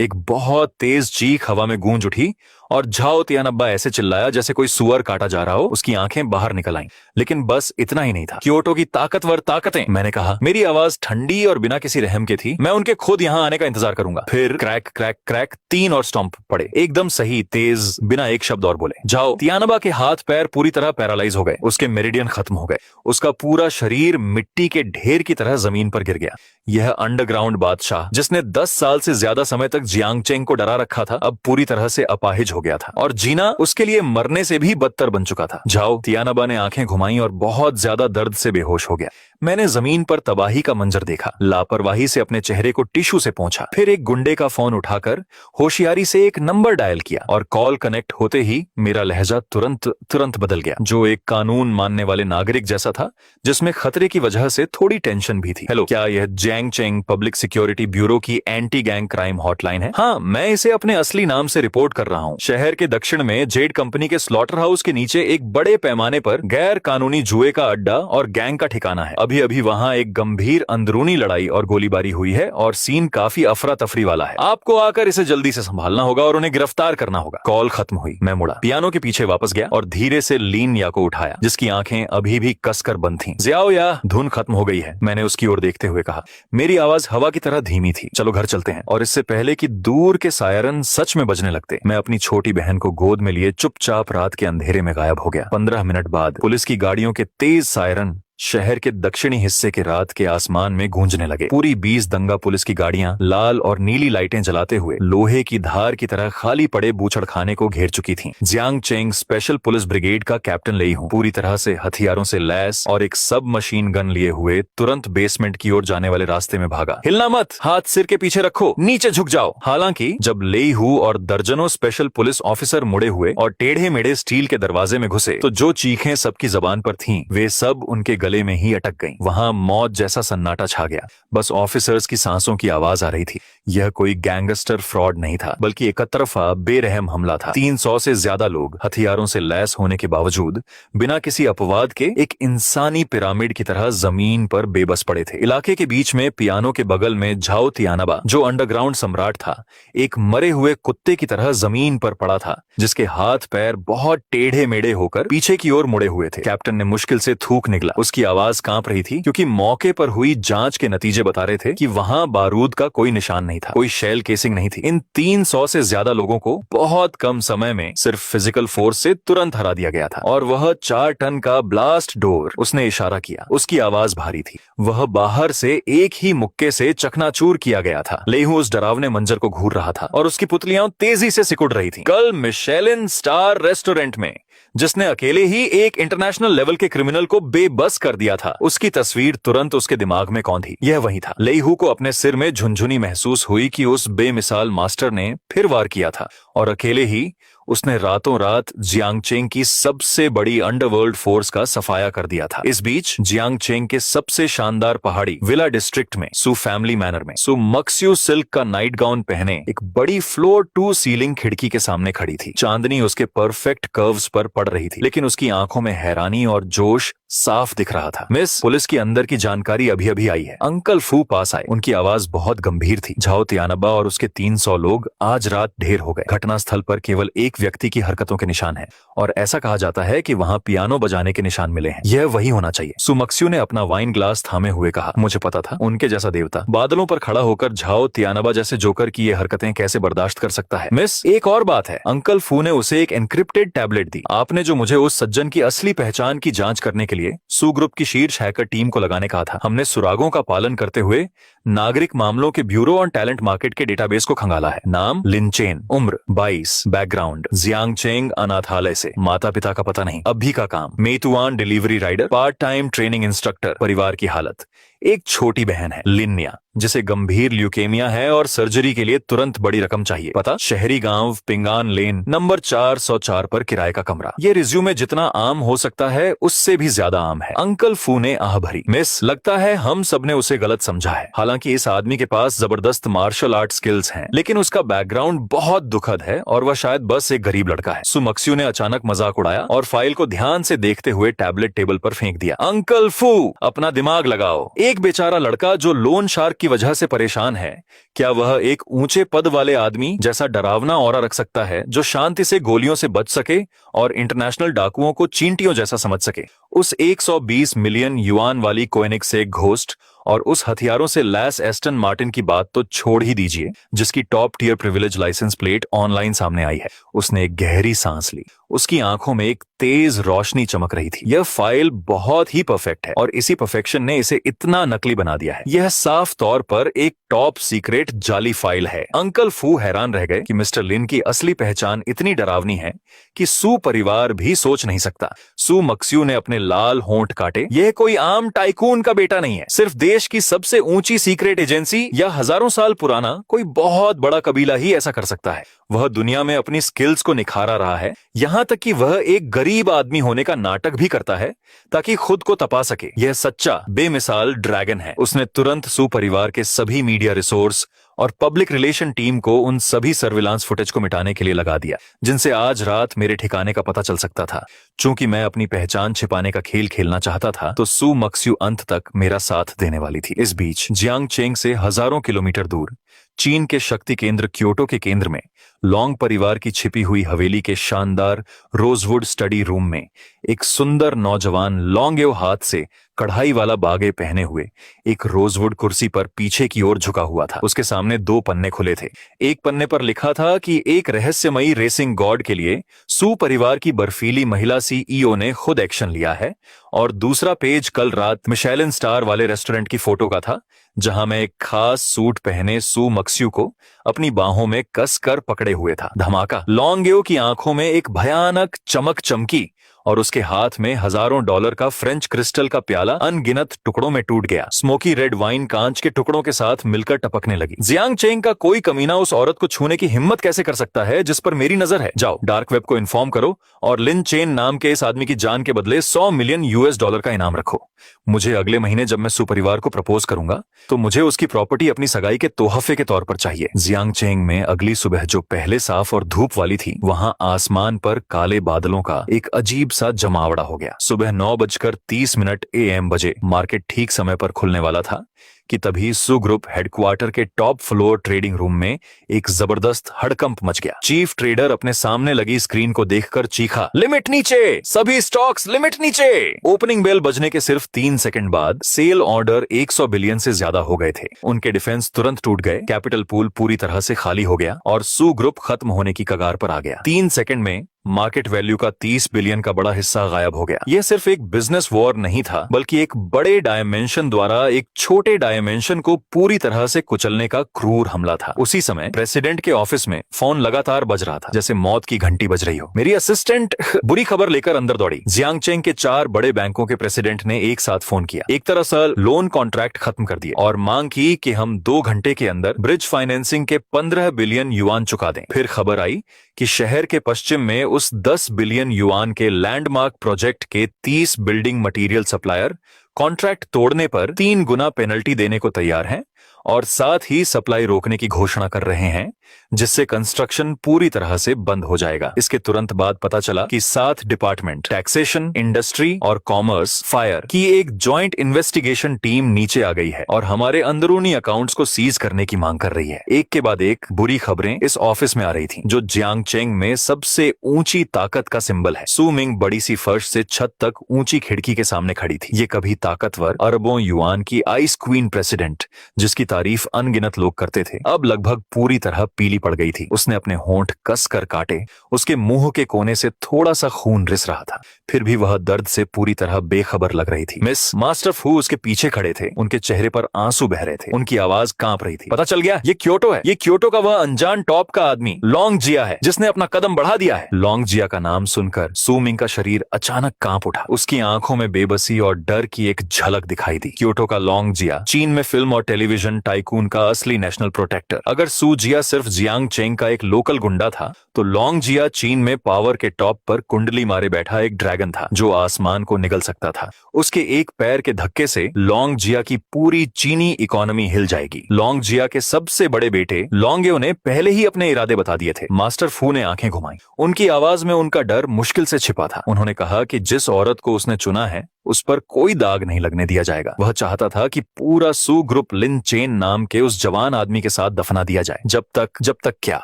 एक बहुत तेज चीख हवा में गूंज उठी और झाओ तियानब्बा ऐसे चिल्लाया जैसे कोई सुअर काटा जा रहा हो। उसकी आंखें बाहर निकल आईं, लेकिन बस इतना ही नहीं था। क्योटो की ताकतवर ताकतें, मैंने कहा। मेरी आवाज ठंडी और बिना किसी रहम के थी। मैं उनके खुद यहाँ आने का इंतजार करूंगा। फिर क्रैक क्रैक क्रैक 3 और स्टॉम्प पड़े, एकदम सही, तेज, बिना एक शब्द और बोले। झाओ तियानबा के हाथ पैर पूरी तरह पैरालाइज हो गए, उसके मेरिडियन खत्म हो गए, उसका पूरा शरीर मिट्टी के ढेर की तरह जमीन पर गिर गया। यह अंडरग्राउंड बादशाह, जिसने 10 साल से ज्यादा समय तक जियांगचेंग को डरा रखा था, अब पूरी तरह से अपाहिज हो गया था और जीना उसके लिए मरने से भी बदतर बन चुका था। झाओ तियानबा ने आंखें घुमाई और बहुत ज्यादा दर्द से बेहोश हो गया। मैंने जमीन पर तबाही का मंजर देखा, लापरवाही से अपने चेहरे को टिश्यू से पोंछा, फिर एक गुंडे का फोन उठाकर होशियारी से एक नंबर डायल किया और कॉल कनेक्ट होते ही मेरा लहजा तुरंत बदल गया, जो एक कानून मानने वाले नागरिक जैसा था, जिसमें खतरे की वजह से थोड़ी टेंशन भी थी। हेलो, क्या यह जियांगचेंग पब्लिक सिक्योरिटी ब्यूरो की एंटी गैंग क्राइम हॉटलाइन है? हाँ, मैं इसे अपने असली नाम से रिपोर्ट कर रहा हूँ। शहर के दक्षिण में जेड कंपनी के स्लॉटर हाउस के नीचे एक बड़े पैमाने पर गैर कानूनी जुए का अड्डा और गैंग का ठिकाना है। अभी अभी वहाँ एक गंभीर अंदरूनी लड़ाई और गोलीबारी हुई है और सीन काफी अफरा तफरी वाला है। आपको आकर इसे जल्दी से संभालना होगा और उन्हें गिरफ्तार करना होगा। कॉल खत्म हुई। मैं मुड़ा, पियानो के पीछे वापस गया और धीरे से लीन या को उठाया, जिसकी आंखें अभी भी कसकर बंद थीं। ज़ियाओ या, धुन खत्म हो गई है, मैंने उसकी ओर देखते हुए कहा। मेरी आवाज हवा की तरह धीमी थी। चलो घर चलते हैं। और इससे पहले कि दूर के सायरन सच में बजने लगते, मैं अपनी छोटी बहन को गोद में लिए चुपचाप रात के अंधेरे में गायब हो गया। 15 मिनट बाद पुलिस की गाड़ियों के तेज सायरन शहर के दक्षिणी हिस्से के रात के आसमान में गूंजने लगे। पूरी 20 दंगा पुलिस की गाड़ियां लाल और नीली लाइटें जलाते हुए लोहे की धार की तरह खाली पड़े बूचड़खाने को घेर चुकी थीं। Jiang Cheng special police brigade का कैप्टन लेई हूं, पूरी तरह से हथियारों से लैस और एक सब मशीन गन लिए हुए तुरंत बेसमेंट की ओर जाने वाले रास्ते में भागा। हिलना मत, हाथ सिर के पीछे रखो, नीचे झुक जाओ। हालांकि जब लेई हूं और दर्जनों स्पेशल पुलिस ऑफिसर मुड़े हुए और टेढ़े मेढ़े स्टील के दरवाजे में घुसे, तो जो चीखें सबकी जबान पर थीं, वे सब उनके गले में ही अटक गईं। वहां मौत जैसा सन्नाटा छा गया। बस ऑफिसर्स की सांसों की आवाज आ रही थी। यह कोई गैंगस्टर फ्रॉड नहीं था, बल्कि एक तरफा बेरहम हमला था। 300 से ज्यादा लोग हथियारों से लैस होने के बावजूद बिना किसी अपवाद के एक इंसानी पिरामिड की तरह जमीन पर बेबस पड़े थे। इलाके के बीच में पियानो के बगल में झाओ तियानाबा, जो अंडरग्राउंड सम्राट था, एक मरे हुए कुत्ते की तरह जमीन पर पड़ा था, जिसके हाथ पैर बहुत टेढ़े मेढ़े होकर पीछे की ओर मुड़े हुए थे। कैप्टन ने मुश्किल से थूक निकला। उसकी आवाज कांप रही थी, क्योंकि मौके पर हुई जांच के नतीजे बता रहे थे कि वहां बारूद का कोई निशान नहीं था, कोई शेल केसिंग नहीं थी। इन 300 से ज्यादा लोगों को बहुत कम समय में सिर्फ फिजिकल फोर्स से तुरंत हरा दिया गया था। और वह 4 टन का ब्लास्ट डोर, उसने इशारा किया। उसकी आवाज भारी थी। वह बाहर से एक ही मुक्के से चकनाचूर किया गया था। लेहू उस डरावने मंजर को घूर रहा था और उसकी पुतलियां तेजी से सिकुड़ रही थीं। कल मिशेलिन स्टार रेस्टोरेंट में जिसने अकेले ही एक इंटरनेशनल लेवल के क्रिमिनल को बेबस कर दिया था, उसकी तस्वीर तुरंत उसके दिमाग में कौंधी। यह वही था। लेईहू को अपने सिर में झुनझुनी महसूस हुई कि उस बेमिसाल मास्टर ने फिर वार किया था और अकेले ही उसने रातों रात जियांग चेंग की सबसे बड़ी अंडरवर्ल्ड फोर्स का सफाया कर दिया था। इस बीच जियांग चेंग के सबसे शानदार पहाड़ी विला डिस्ट्रिक्ट में सु फैमिली मैनर में सु मक्स्यू सिल्क का नाइट गाउन पहने एक बड़ी फ्लोर टू सीलिंग खिड़की के सामने खड़ी थी। चांदनी उसके परफेक्ट कर्व्स पर पड़ रही थी, लेकिन उसकी आंखों में हैरानी और जोश साफ दिख रहा था। मिस, पुलिस की अंदर की जानकारी अभी अभी आई है। अंकल फू पास आए। उनकी आवाज बहुत गंभीर थी। झाओ तियानाबा और उसके 300 लोग आज रात ढेर हो गए। घटनास्थल पर केवल एक व्यक्ति की हरकतों के निशान हैं और ऐसा कहा जाता है कि वहां पियानो बजाने के निशान मिले हैं। यह वही होना चाहिए। सुमक्स्यू ने अपना वाइन ग्लास थामे हुए कहा, मुझे पता था, उनके जैसा देवता बादलों पर खड़ा होकर झाओ तियानाबा जैसे जोकर की ये हरकतें कैसे बर्दाश्त कर सकता है। मिस, एक और बात है। अंकल फू ने उसे एक एनक्रिप्टेड टैबलेट दी। आपने जो मुझे उस सज्जन की असली पहचान की जांच करने के लिए सु ग्रुप की शीर्ष हैकर टीम को लगाने कहा था, हमने सुरागों का पालन करते हुए नागरिक मामलों के ब्यूरो और टैलेंट मार्केट के डेटाबेस को खंगाला है। नाम लिनचेन, उम्र 22, बैकग्राउंड जियांग चेंग अनाथालय से, माता पिता का पता नहीं, अभी का काम Meituan delivery rider, part time training instructor. परिवार की हालत, एक छोटी बहन है लिन्या, जिसे गंभीर ल्यूकेमिया है और सर्जरी के लिए तुरंत बड़ी रकम चाहिए। पता, शहरी गांव पिंगान लेन नंबर 404 पर किराए का कमरा। ये रिज्यूमे जितना आम हो सकता है उससे भी ज्यादा आम है। अंकल फू ने आह भरी। मिस, लगता है हम सबने उसे गलत समझा है। हालांकि इस आदमी के पास जबरदस्त मार्शल आर्ट स्किल्स हैं, लेकिन उसका बैकग्राउंड बहुत दुखद है और वह शायद बस एक गरीब लड़का है। सुमक्स्यू ने अचानक मजाक उड़ाया और फाइल को ध्यान से देखते हुए टैबलेट टेबल पर फेंक दिया। अंकल फू, अपना दिमाग लगाओ। एक बेचारा लड़का जो लोन शार्क की वजह से परेशान है, क्या वह एक ऊंचे पद वाले आदमी जैसा डरावना ऑरा रख सकता है जो शांति से गोलियों से बच सके और इंटरनेशनल डाकुओं को चींटियों जैसा समझ सके? उस 120 मिलियन युआन वाली कोएनिग्सेक घोस्ट और उस हथियारों से लैस एस्टन मार्टिन की बात तो छोड़ ही दीजिए, जिसकी top tier privilege licence plate online सामने आई है। उसने एक गहरी सांस ली। उसकी आंखों में एक तेज रोशनी चमक रही थी। यह फाइल बहुत ही परफेक्ट है और इसी परफेक्शन ने इसे इतना नकली बना दिया है। यह साफ तौर पर एक टॉप सीक्रेट जाली फाइल है। अंकल फू हैरान रह गए कि मिस्टर लिन की असली पहचान इतनी डरावनी है कि सू परिवार भी सोच नहीं सकता। सू मक्स्यू ने अपने लाल होंठ काटे। यह कोई आम टाइकून का बेटा नहीं है। सिर्फ देश की सबसे ऊंची सीक्रेट एजेंसी या हजारों साल पुराना कोई बहुत बड़ा कबीला ही ऐसा कर सकता है। वह दुनिया में अपनी स्किल्स को निखारा रहा है, यहां तक कि वह एक गरीब आदमी होने का नाटक भी करता है ताकि खुद को तपा सके। यह सच्चा बेमिसाल ड्रैगन है। उसने तुरंत सू परिवार के सभी मीडिया रिसोर्स और पब्लिक रिलेशन टीम को उन सभी सर्विलांस फुटेज को मिटाने के लिए लगा दिया जिनसे आज रात मेरे ठिकाने का पता चल सकता था। चूंकि मैं अपनी पहचान छिपाने का खेल खेलना चाहता था तो सू मक्स्यू अंत तक मेरा साथ देने वाली थी। इस बीच जियांगचेंग से हजारों किलोमीटर दूर चीन के शक्ति केंद्र क्योटो के केंद्र में लॉन्ग परिवार की छिपी हुई हवेली के शानदार रोजवुड स्टडी रूम में एक सुंदर नौजवान लॉन्गेओ हाथ से कढ़ाई वाला बागे पहने हुए एक रोजवुड कुर्सी पर पीछे की ओर झुका हुआ था। उसके सामने 2 पन्ने खुले थे। एक पन्ने पर लिखा था कि एक रहस्यमयी रेसिंग गॉड के लिए सू परिवार की बर्फीली महिला सीईओ ने खुद एक्शन लिया है, और दूसरा पेज कल रात मिशेलिन स्टार वाले रेस्टोरेंट की फोटो का था जहां मैं एक खास सूट पहने सू मक्स्यू को अपनी बाहों में कसकर पकड़े हुए था। धमाका! लॉन्गेओ की आंखों में एक भयानक चमक चमकी और उसके हाथ में हजारों डॉलर का फ्रेंच क्रिस्टल का प्याला अनगिनत टुकड़ों में टूट गया। स्मोकी रेड वाइन कांच के टुकड़ों के साथ मिलकर टपकने लगी। जियांगचेंग का कोई कमीना उस औरत को छूने की हिम्मत कैसे कर सकता है जिस पर मेरी नजर है? जाओ डार्क वेब को इन्फॉर्म करो और लिन चेन नाम के इस आदमी की जान के बदले $100 मिलियन US का इनाम रखो। मुझे अगले महीने जब मैं सू परिवार को प्रपोज करूंगा तो मुझे उसकी प्रॉपर्टी अपनी सगाई के तोहफे के तौर पर चाहिए। जियांगचेंग में अगली सुबह जो पहले साफ और धूप वाली थी, वहां आसमान पर काले बादलों का एक अजीब सा जमावड़ा हो गया। सुबह 9:30 AM बजे मार्केट ठीक समय पर खुलने वाला था कि तभी सू ग्रुप हेडक्वार्टर के टॉप फ्लोर ट्रेडिंग रूम में एक जबरदस्त हड़कंप मच गया। चीफ ट्रेडर अपने सामने लगी स्क्रीन को देखकर चीखा, लिमिट नीचे, सभी स्टॉक्स लिमिट नीचे। ओपनिंग बेल बजने के सिर्फ 3 सेकंड बाद सेल ऑर्डर 100 बिलियन से ज्यादा हो गए थे। उनके डिफेंस तुरंत टूट गए, कैपिटल पूल पूरी तरह से खाली हो गया और सू ग्रुप खत्म होने की कगार पर आ गया। 3 सेकंड में मार्केट वैल्यू का 30 बिलियन का बड़ा हिस्सा गायब हो गया। यह सिर्फ एक बिजनेस वॉर नहीं था, बल्कि एक बड़े डायमेंशन द्वारा एक छोटे डायमेंशन को पूरी तरह से कुचलने का क्रूर हमला था। उसी समय प्रेसिडेंट के ऑफिस में फोन लगातार बज रहा था, जैसे मौत की घंटी बज रही हो। मेरी असिस्टेंट बुरी खबर लेकर अंदर दौड़ी। जियांगचेंग के 4 बड़े बैंकों के प्रेसिडेंट ने एक साथ फोन किया। एक तरह लोन कॉन्ट्रैक्ट खत्म कर दिए और मांग की कि हम 2 घंटे के अंदर ब्रिज फाइनेंसिंग के 15 बिलियन युआन चुका दें। फिर खबर आई कि शहर के पश्चिम में उस 10 बिलियन युआन के लैंडमार्क प्रोजेक्ट के 30 बिल्डिंग मटेरियल सप्लायर कॉन्ट्रैक्ट तोड़ने पर 3 गुना पेनल्टी देने को तैयार हैं और साथ ही सप्लाई रोकने की घोषणा कर रहे हैं, जिससे कंस्ट्रक्शन पूरी तरह से बंद हो जाएगा। इसके तुरंत बाद पता चला कि 7 डिपार्टमेंट, टैक्सेशन, इंडस्ट्री और कॉमर्स, फायर की एक जॉइंट इन्वेस्टिगेशन टीम नीचे आ गई है और हमारे अंदरूनी अकाउंट्स को सीज करने की मांग कर रही है। एक के बाद एक बुरी खबरें इस ऑफिस में आ रही थी, जो जियांगचेंग में सबसे ऊंची ताकत का सिंबल है। सू मिंग बड़ी सी फर्श से छत तक ऊंची खिड़की के सामने खड़ी थी। ये कभी ताकतवर अरबों युआन की आइस क्वीन प्रेसिडेंट, जिसकी तारीफ अनगिनत लोग करते थे, अब लगभग पूरी तरह पीली पड़ गई थी। उसने अपने होंठ कसकर काटे, उसके मुंह के कोने से थोड़ा सा खून रिस रहा था, फिर भी वह दर्द से पूरी तरह बेखबर लग रही थी। मिस मास्टर फू उसके पीछे खड़े थे, उनके चेहरे पर आंसू बह रहे थे, उनकी आवाज कांप रही थी। पता चल गया, ये क्योटो है। ये क्योटो का वह अनजान टॉप का आदमी लॉन्ग जिया है, जिसने अपना कदम बढ़ा दिया है। लॉन्ग जिया का नाम सुनकर सू मिंग का शरीर अचानक कांप उठा। उसकी आंखों में बेबसी और डर की एक झलक दिखाई दी। क्योटो का लॉन्ग जिया चीन में फिल्म और टेलीविजन टाइकून का असली नेशनल प्रोटेक्टर। अगर सू जिया सिर्फ जियांगचेंग का एक लोकल गुंडा था, तो लॉन्ग जिया चीन में पावर के टॉप पर कुंडली मारे बैठा एक ड्रैगन था, जो आसमान को निगल सकता था। उसके एक पैर के धक्के से लॉन्ग जिया की पूरी चीनी इकोनॉमी हिल जाएगी। लॉन्ग जिया के सबसे बड़े बेटे लॉन्गेओ ने पहले ही अपने इरादे बता दिए थे। मास्टर फू ने आंखें घुमाई। उनकी आवाज में उनका डर मुश्किल से छिपा था। उन्होंने कहा कि जिस औरत को उसने चुना है, उस पर कोई दाग नहीं लगने दिया जाएगा। वह चाहता था कि पूरा सू ग्रुप लिन चेन नाम के उस जवान आदमी के साथ दफना दिया जाए। जब तक क्या?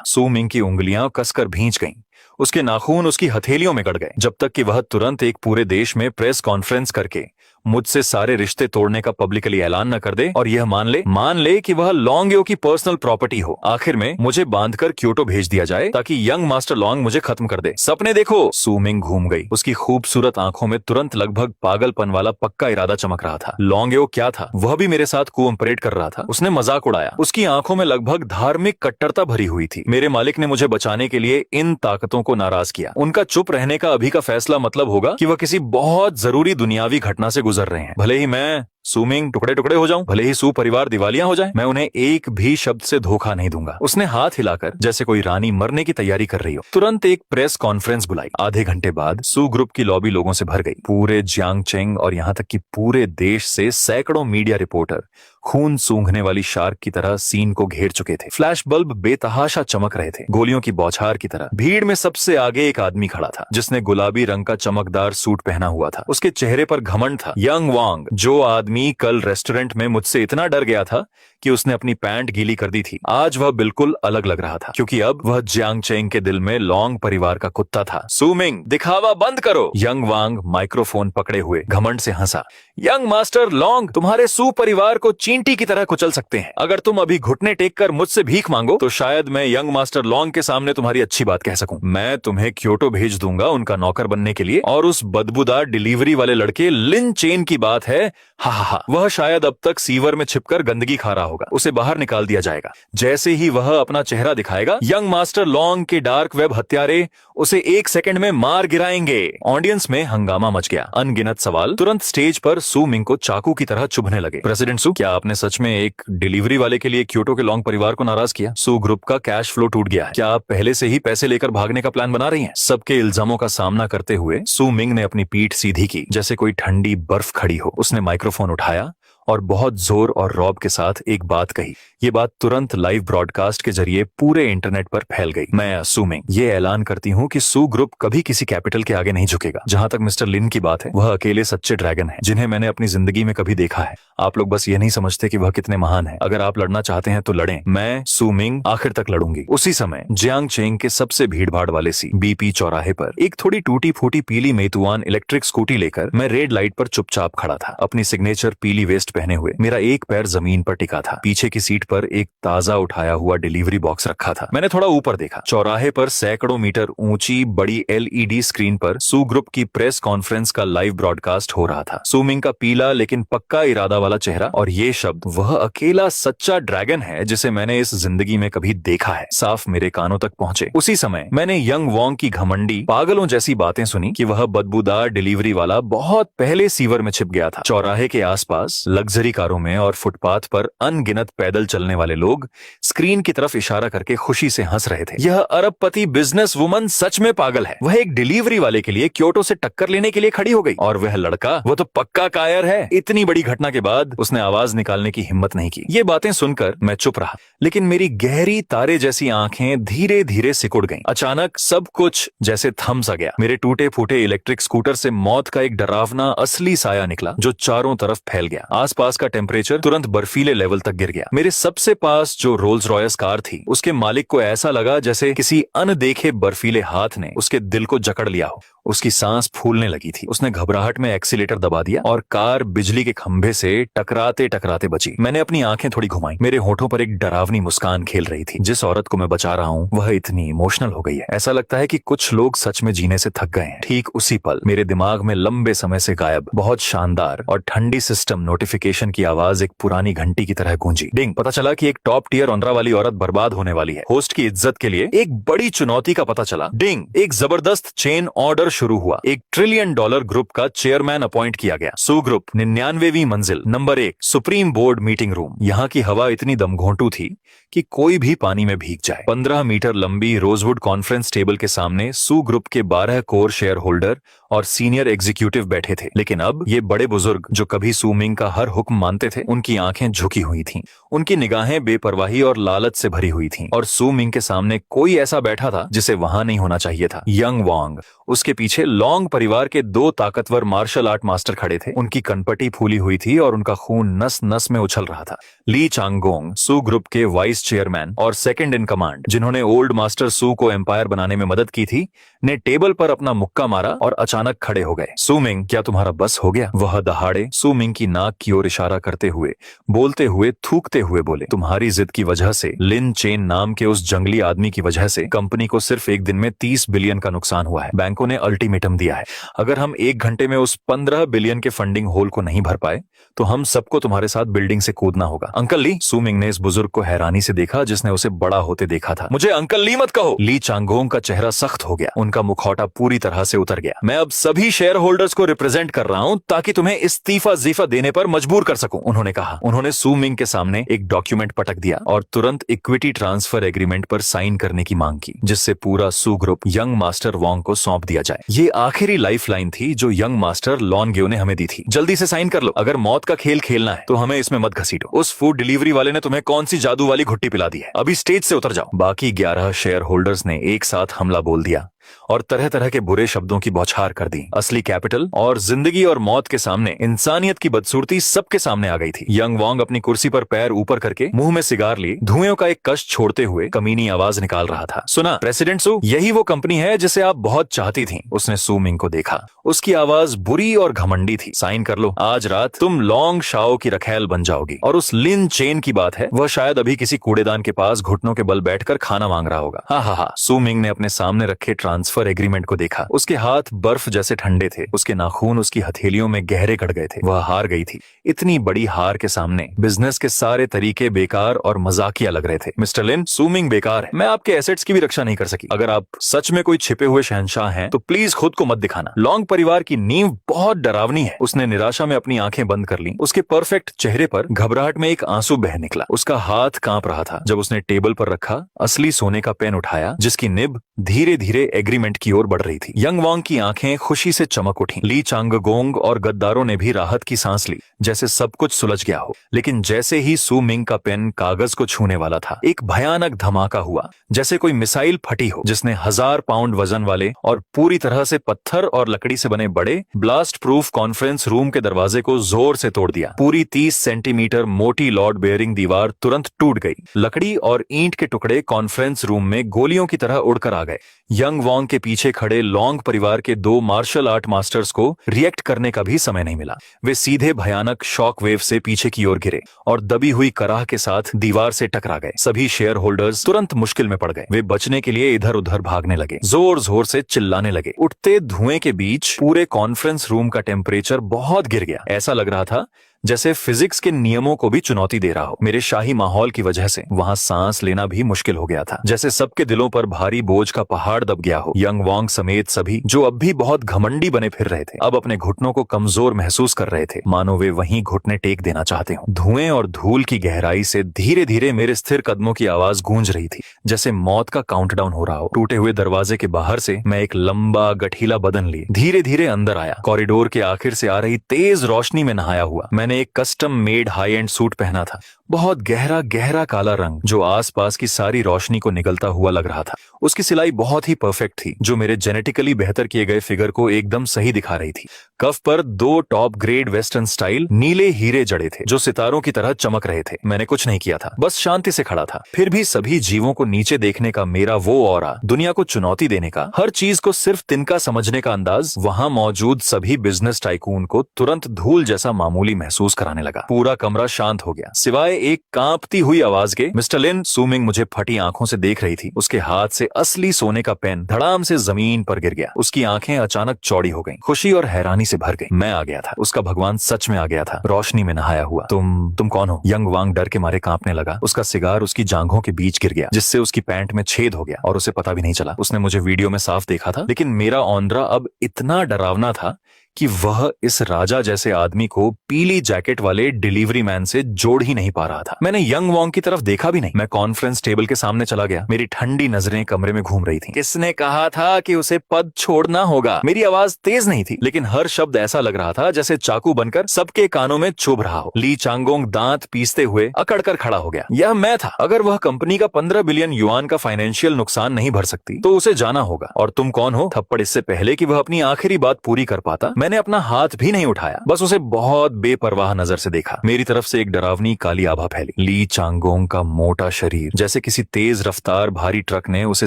सू मिंग की उंगलियां कसकर भींच गईं। उसके नाखून उसकी हथेलियों में गड़ गए, जब तक कि वह तुरंत एक पूरे देश में प्रेस कॉन्फ्रेंस करके मुझसे सारे रिश्ते तोड़ने का पब्लिकली ऐलान न कर दे और यह मान ले कि वह लॉन्गेओ की पर्सनल प्रॉपर्टी हो। आखिर में मुझे बांधकर क्योटो भेज दिया जाए ताकि यंग मास्टर लॉन्ग मुझे खत्म कर दे। सपने देखो। सू मिंग घूम गई। उसकी खूबसूरत आंखों में तुरंत लगभग पागलपन वाला पक्का इरादा चमक रहा था। लॉन्गेओ क्या था? वह भी मेरे साथ कोऑपरेट कर रहा था। उसने मजाक उड़ाया। उसकी आंखों में लगभग धार्मिक कट्टरता भरी हुई थी। मेरे मालिक ने मुझे बचाने के लिए इन ताकतों को नाराज किया। उनका चुप रहने का अभी का फैसला मतलब होगा कि वह किसी बहुत जरूरी दुनियावी घटना से गुजर रहे हैं। भले ही मैं सू मिंग टुकड़े टुकड़े हो जाऊं, भले ही सू परिवार दिवालिया हो जाए, मैं उन्हें एक भी शब्द से धोखा नहीं दूंगा। उसने हाथ हिलाकर जैसे कोई रानी मरने की तैयारी कर रही हो तुरंत एक प्रेस कॉन्फ्रेंस बुलाई। आधे घंटे बाद सू ग्रुप की लॉबी लोगों से भर गई। पूरे जियांगचेंग और यहाँ तक कि पूरे देश से सैकड़ों मीडिया रिपोर्टर खून सूंघने वाली शार्क की तरह सीन को घेर चुके थे। फ्लैश बल्ब बेतहाशा चमक रहे थे, गोलियों की बौछार की तरह। भीड़ में सबसे आगे एक आदमी खड़ा था जिसने गुलाबी रंग का चमकदार सूट पहना हुआ था। उसके चेहरे पर घमंड था। यंग वांग, जो आदमी कल रेस्टोरेंट में मुझसे इतना डर गया था कि उसने अपनी पैंट गीली कर दी थी, आज वह बिल्कुल अलग लग रहा था, क्योंकि अब वह जियांग चेंग के दिल में लॉन्ग परिवार का कुत्ता था। सुमिंग, दिखावा बंद करो। यंग वांग माइक्रोफोन पकड़े हुए घमंड से हंसा। यंग मास्टर लॉन्ग तुम्हारे सू परिवार को चींटी की तरह कुचल सकते हैं। अगर तुम अभी घुटने टेक कर मुझसे भीख मांगो तो शायद मैं यंग मास्टर लॉन्ग के सामने तुम्हारी अच्छी बात कह सकूं। मैं तुम्हें क्योटो भेज दूंगा उनका नौकर बनने के लिए, और उस बदबूदार डिलीवरी वाले लड़के लिन चेन की बात है, हा हा हा, वह शायद अब तक सीवर में छिपकर गंदगी खा रहा होगा। उसे बाहर निकाल दिया जाएगा। जैसे ही वह अपना चेहरा दिखाएगा, यंग मास्टर लॉन्ग के डार्क वेब हत्यारे उसे 1 सेकंड में मार गिराएंगे। ऑडियंस में हंगामा मच गया। अनगिनत सवाल तुरंत स्टेज पर सू मिंग को चाकू की तरह चुभने लगे। प्रेसिडेंट सू, क्या आपने सच में एक डिलीवरी वाले के लिए क्योटो के लॉन्ग परिवार को नाराज किया? सू ग्रुप का कैश फ्लो टूट गया है। क्या आप पहले से ही पैसे लेकर भागने का प्लान बना रही हैं? सबके इल्जामों का सामना करते हुए सू मिंग ने अपनी पीठ सीधी की जैसे कोई ठंडी बर्फ खड़ी हो। उसने माइक्रोफोन उठाया और बहुत जोर और रौब के साथ एक बात कही। ये बात तुरंत लाइव ब्रॉडकास्ट के जरिए पूरे इंटरनेट पर फैल गई। मैं सू मिंग ये ऐलान करती हूँ कि सू ग्रुप कभी किसी कैपिटल के आगे नहीं झुकेगा। जहां तक मिस्टर लिन की बात है, वह अकेले सच्चे ड्रैगन हैं जिन्हें मैंने अपनी जिंदगी में कभी देखा है। आप लोग बस ये नहीं समझते कि वह कितने महान है। अगर आप लड़ना चाहते हैं तो लड़ें। मैं सू मिंग आखिर तक लड़ूंगी। उसी समय जियांग चेंग के सबसे भीड़ भाड़ वाले सी बीपी चौराहे पर एक थोड़ी टूटी फूटी पीली मेituan इलेक्ट्रिक स्कूटी लेकर मैं रेड लाइट पर चुपचाप खड़ा था, अपनी सिग्नेचर पीली वेस्ट पहने हुए। मेरा एक पैर जमीन पर टिका था। पीछे की सीट पर एक ताजा उठाया हुआ डिलीवरी बॉक्स रखा था। मैंने थोड़ा ऊपर देखा। चौराहे पर सैकड़ों मीटर ऊंची बड़ी एलईडी स्क्रीन पर सू ग्रुप की प्रेस कॉन्फ्रेंस का लाइव ब्रॉडकास्ट हो रहा था। सू मिंग का पीला लेकिन पक्का इरादा वाला चेहरा और ये शब्द, वह अकेला सच्चा ड्रैगन है जिसे मैंने इस जिंदगी में कभी देखा है, साफ मेरे कानों तक पहुंचे। उसी समय मैंने यंग वॉन्ग की घमंडी पागलों जैसी बातें सुनी कि वह बदबूदार डिलीवरी वाला बहुत पहले सीवर में छिप गया था। चौराहे के आसपास लग्जरी कारों में और फुटपाथ पर अनगिनत पैदल चलने वाले लोग स्क्रीन की तरफ इशारा करके खुशी से हंस रहे थे। यह अरबपति बिजनेस वुमन सच में पागल है। वह एक डिलीवरी वाले के लिए क्योटो से टक्कर लेने के लिए खड़ी हो गई, और वह लड़का, वो तो पक्का कायर है। इतनी बड़ी घटना के बाद उसने आवाज निकालने की हिम्मत नहीं की। ये बातें सुनकर मैं चुप रहा, लेकिन मेरी गहरी तारे जैसी आंखें धीरे धीरे सिकुड़ गईं। अचानक सब कुछ जैसे थम सा गया। मेरे टूटे फूटे इलेक्ट्रिक स्कूटर से मौत का एक डरावना असली साया निकला जो चारों तरफ फैल गया। आसपास का टेम्परेचर तुरंत बर्फीले लेवल तक गिर गया। मेरे सबसे पास जो रोल्स रॉयस कार थी, उसके मालिक को ऐसा लगा जैसे किसी अनदेखे बर्फीले हाथ ने उसके दिल को जकड़ लिया हो। उसकी सांस फूलने लगी थी। उसने घबराहट में एक्सीलेटर दबा दिया और कार बिजली के खंभे से टकराते टकराते बची। मैंने अपनी आंखें थोड़ी घुमाई। मेरे होठों पर एक डरावनी मुस्कान खेल रही थी। जिस औरत को मैं बचा रहा हूँ वह इतनी इमोशनल हो गई है, ऐसा लगता है कि कुछ लोग सच में जीने से थक गए हैं। ठीक उसी पल मेरे दिमाग में लंबे समय से गायब बहुत शानदार और ठंडी सिस्टम नोटिफिकेशन की आवाज एक पुरानी घंटी की तरह गूंजी। डिंग। पता चला कि एक टॉप टियर ऑनरा वाली औरत बर्बाद होने वाली है। होस्ट की इज्जत के लिए एक बड़ी चुनौती का पता चला। डिंग। एक जबरदस्त चेन ऑर्डर शुरू हुआ। $1 ट्रिलियन ग्रुप का चेयरमैन अपॉइंट किया गया। सू ग्रुप 99वीं मंजिल, number 1, supreme board meeting room. यहाँ की हवा इतनी दमघोंटू थी कि कोई भी पानी में भीग जाए। 15 मीटर लंबी रोजवुड कॉन्फ्रेंस टेबल के सामने सू ग्रुप के 12 कोर शेयर होल्डर और सीनियर एग्जीक्यूटिव बैठे थे। लेकिन अब ये बड़े बुजुर्ग जो कभी सू मिंग का हर हुक्म मानते थे, उनकी आंखें झुकी हुई थीं। उनकी निगाहें बेपरवाही और लालच से भरी हुई थीं। और सू मिंग के सामने कोई ऐसा बैठा था जिसे वहां नहीं होना चाहिए था। यंग वांग। उसके पीछे लॉन्ग परिवार के 2 ताकतवर मार्शल आर्ट मास्टर खड़े थे। उनकी कनपटी फूली हुई थी और उनका खून नस नस में उछल रहा था। ली चांगोंग, सू ग्रुप के वाइस चेयरमैन और सेकंड इन कमांड, जिन्होंने ओल्ड मास्टर सू को एम्पायर बनाने में मदद की थी, ने टेबल पर अपना मुक्का मारा और अचानक खड़े हो गए। सू मिंग, क्या तुम्हारा बस हो गया? वह दहाड़े सू मिंग की नाक की ओर इशारा करते हुए, बोलते हुए, थूकते हुए बोले, तुम्हारी जिद की वजह से, लिन चेन नाम के उस जंगली आदमी की वजह से कंपनी को सिर्फ एक दिन में 30 बिलियन का नुकसान हुआ है। बैंकों ने अल्टीमेटम दिया है, अगर हम 1 घंटे में उस 15 बिलियन के फंडिंग होल को नहीं भर पाए तो हम सबको तुम्हारे साथ बिल्डिंग से कूदना होगा। अंकल ली। सू मिंग ने इस बुजुर्ग को हैरानी से देखा जिसने उसे बड़ा होते देखा था। मुझे अंकल ली मत कहो। ली चांगोंग का चेहरा सख्त हो गया। उनका उनका मुखौटा पूरी तरह से उतर गया। मैं अब सभी शेयर होल्डर्स को रिप्रेजेंट कर रहा हूं ताकि तुम्हें इस्तीफा जीफा देने पर मजबूर कर सकूं, उन्होंने कहा। उन्होंने सू मिंग के सामने एक डॉक्यूमेंट पटक दिया और तुरंत इक्विटी ट्रांसफर एग्रीमेंट पर साइन करने की मांग की, जिससे पूरा सू ग्रुप यंग मास्टर वोंग को सौंप दिया जाए। ये आखिरी लाइफ लाइन थी जो यंग मास्टर लॉन ग्यो ने हमें दी थी। जल्दी से साइन कर लो, अगर मौत का खेल खेलना है तो हमें इसमें मत घसीटो। उस फूड डिलीवरी वाले ने तुम्हें कौन सी जादू वाली घुट्टी पिला दी है? अभी स्टेज से उतर जाओ। बाकी 11 शेयर होल्डर्स ने एक साथ हमला बोल दिया और तरह तरह के बुरे शब्दों की बौछार कर दी। असली कैपिटल और जिंदगी और मौत के सामने इंसानियत की बदसूरती सबके सामने आ गई थी। यंग वोंग अपनी कुर्सी पर पैर ऊपर करके मुंह में सिगार लिए धुएं का एक कश छोड़ते हुए कमीनी आवाज निकाल रहा था। सुना प्रेसिडेंट सू, यही वो कंपनी है जिसे आप बहुत चाहती थी। उसने सू मिंग को देखा। उसकी आवाज बुरी और घमंडी थी। साइन कर लो, आज रात तुम लॉन्ग शाओ की रखैल बन जाओगी। और उस लिन चेन की बात है, वह शायद अभी किसी कूड़ेदान के पास घुटनों के बल बैठकर खाना मांग रहा होगा। हा। सू मिंग ने अपने सामने रखे ट्रांसफर एग्रीमेंट को देखा। उसके हाथ बर्फ जैसे ठंडे थे, उसके नाखून उसकी हथेलियों में गहरे कट गए थे। वह हार गई थी। इतनी बड़ी हार के सामने बिजनेस के सारे तरीके बेकार और मजाकिया लग रहे थे। मिस्टर लिन, सू मिंग बेकार है। मैं आपके एसेट्स की भी रक्षा नहीं कर सकी। अगर आप सच में कोई छिपे हुए शहंशाह हैं तो प्लीज खुद को मत दिखाना। लॉन्ग परिवार की नींव बहुत डरावनी है। उसने निराशा में अपनी आंखें बंद कर ली। उसके परफेक्ट चेहरे पर घबराहट में एक आंसू बह निकला। उसका हाथ कांप रहा था जब उसने टेबल पर रखा असली सोने का पेन उठाया, जिसकी निब धीरे धीरे एग्रीमेंट की ओर बढ़ रही थी। यंग वोंग की आंखें खुशी से चमक उठी। ली चांगगोंग और गद्दारों ने भी राहत की सांस ली, जैसे सब कुछ सुलझ गया हो। लेकिन जैसे ही सू मिंग का पेन कागज को छूने वाला था, एक भयानक धमाका हुआ, जैसे कोई मिसाइल फटी हो जिसने 1000 पाउंड वजन वाले और पूरी तरह से पत्थर और लकड़ी से बने बड़े ब्लास्ट प्रूफ कॉन्फ्रेंस रूम के दरवाजे को जोर से तोड़ दिया। पूरी 30 सेंटीमीटर मोटी लॉर्ड बेयरिंग दीवार तुरंत टूट गई। लकड़ी और ईंट के टुकड़े कॉन्फ्रेंस रूम में गोलियों की तरह उड़कर आ गए। यंग वोंग के पीछे खड़े लॉन्ग परिवार के 2 मार्शल आर्ट मास्टर्स को रिएक्ट करने का भी समय नहीं मिला। वे सीधे भयानक शॉक वेव से पीछे की ओर गिरे और दबी हुई कराह के साथ दीवार से टकरा गए। सभी शेयर होल्डर्स तुरंत मुश्किल में पड़ गए। वे बचने के लिए इधर उधर भागने लगे, जोर जोर से चिल्लाने लगे। उठते धुएं के बीच पूरे कॉन्फ्रेंस रूम का टेम्परेचर बहुत गिर गया। ऐसा लग रहा था जैसे फिजिक्स के नियमों को भी चुनौती दे रहा हो। मेरे शाही माहौल की वजह से वहां सांस लेना भी मुश्किल हो गया था, जैसे सबके दिलों पर भारी बोझ का पहाड़ दब गया हो। यंग वोंग समेत सभी, जो अब भी बहुत घमंडी बने फिर रहे थे, अब अपने घुटनों को कमजोर महसूस कर रहे थे, मानो वे वहीं घुटने टेक देना चाहते हो। धुएं और धूल की गहराई से धीरे धीरे मेरे स्थिर कदमों की आवाज गूंज रही थी, जैसे मौत का काउंटडाउन हो रहा हो। टूटे हुए दरवाजे के बाहर से मैं एक लंबा गठीला बदन लिए धीरे धीरे अंदर आया। कॉरिडोर के आखिर से आ रही तेज रोशनी में नहाया हुआ। मैंने एक custom made high and suit पहना था, बहुत गहरा गहरा काला रंग, जो आसपास की सारी रोशनी को निगलता हुआ लग रहा था। उसकी सिलाई बहुत ही परफेक्ट थी, जो मेरे जेनेटिकली बेहतर किए गए फिगर को एकदम सही दिखा रही थी। कफ पर 2 टॉप ग्रेड वेस्टर्न स्टाइल नीले हीरे जड़े थे, जो सितारों की तरह चमक रहे थे। मैंने कुछ नहीं किया था, बस शांति से खड़ा था। फिर भी सभी जीवों को नीचे देखने का मेरा वो ऑरा, दुनिया को चुनौती देने का, हर चीज को सिर्फ तिनका समझने का अंदाज, वहां मौजूद सभी बिजनेस टाइकून को तुरंत धूल जैसा मामूली महसूस कराने लगा। पूरा कमरा शांत हो गया, सिवाय एक कांपती हुई आवाज के। मिस्टर लिन, सू मिंग मुझे फटी आंखों से देख रही थी। उसके हाथ से असली सोने का पेन धड़ाम से जमीन पर गिर गया। उसकी आंखें अचानक चौड़ी हो गईं, खुशी और हैरानी से भर गई। मैं आ गया था, उसका भगवान सच में आ गया था, रोशनी में नहाया हुआ। तुम कौन हो? यंग वांग डर के मारे कांपने लगा। उसका सिगार उसकी जांघों के बीच गिर गया, जिससे उसकी पैंट में छेद हो गया और उसे पता भी नहीं चला। उसने मुझे वीडियो में साफ देखा था, लेकिन मेरा औंदरा अब इतना डरावना था कि वह इस राजा जैसे आदमी को पीली जैकेट वाले डिलीवरी मैन से जोड़ ही नहीं पा रहा था। मैंने यंग वोंग की तरफ देखा भी नहीं। मैं कॉन्फ्रेंस टेबल के सामने चला गया। मेरी ठंडी नजरें कमरे में घूम रही थीं। किसने कहा था कि उसे पद छोड़ना होगा? मेरी आवाज तेज नहीं थी, लेकिन हर शब्द ऐसा लग रहा था जैसे चाकू बनकर सबके कानों में चुभ रहा हो। ली चांगोंग दांत पीसते हुए अकड़कर खड़ा हो गया। यह मैं था। अगर वह कंपनी का 15 बिलियन युआन का फाइनेंशियल नुकसान नहीं भर सकती तो उसे जाना होगा। और तुम कौन हो? थप्पड़ इससे पहले कि वह अपनी आखिरी बात पूरी कर पाता, मैंने अपना हाथ भी नहीं उठाया, बस उसे बहुत बेपरवाह नजर से देखा। मेरी तरफ से एक डरावनी काली आभा फैली। ली चांगोंग का मोटा शरीर, जैसे किसी तेज रफ्तार भारी ट्रक ने उसे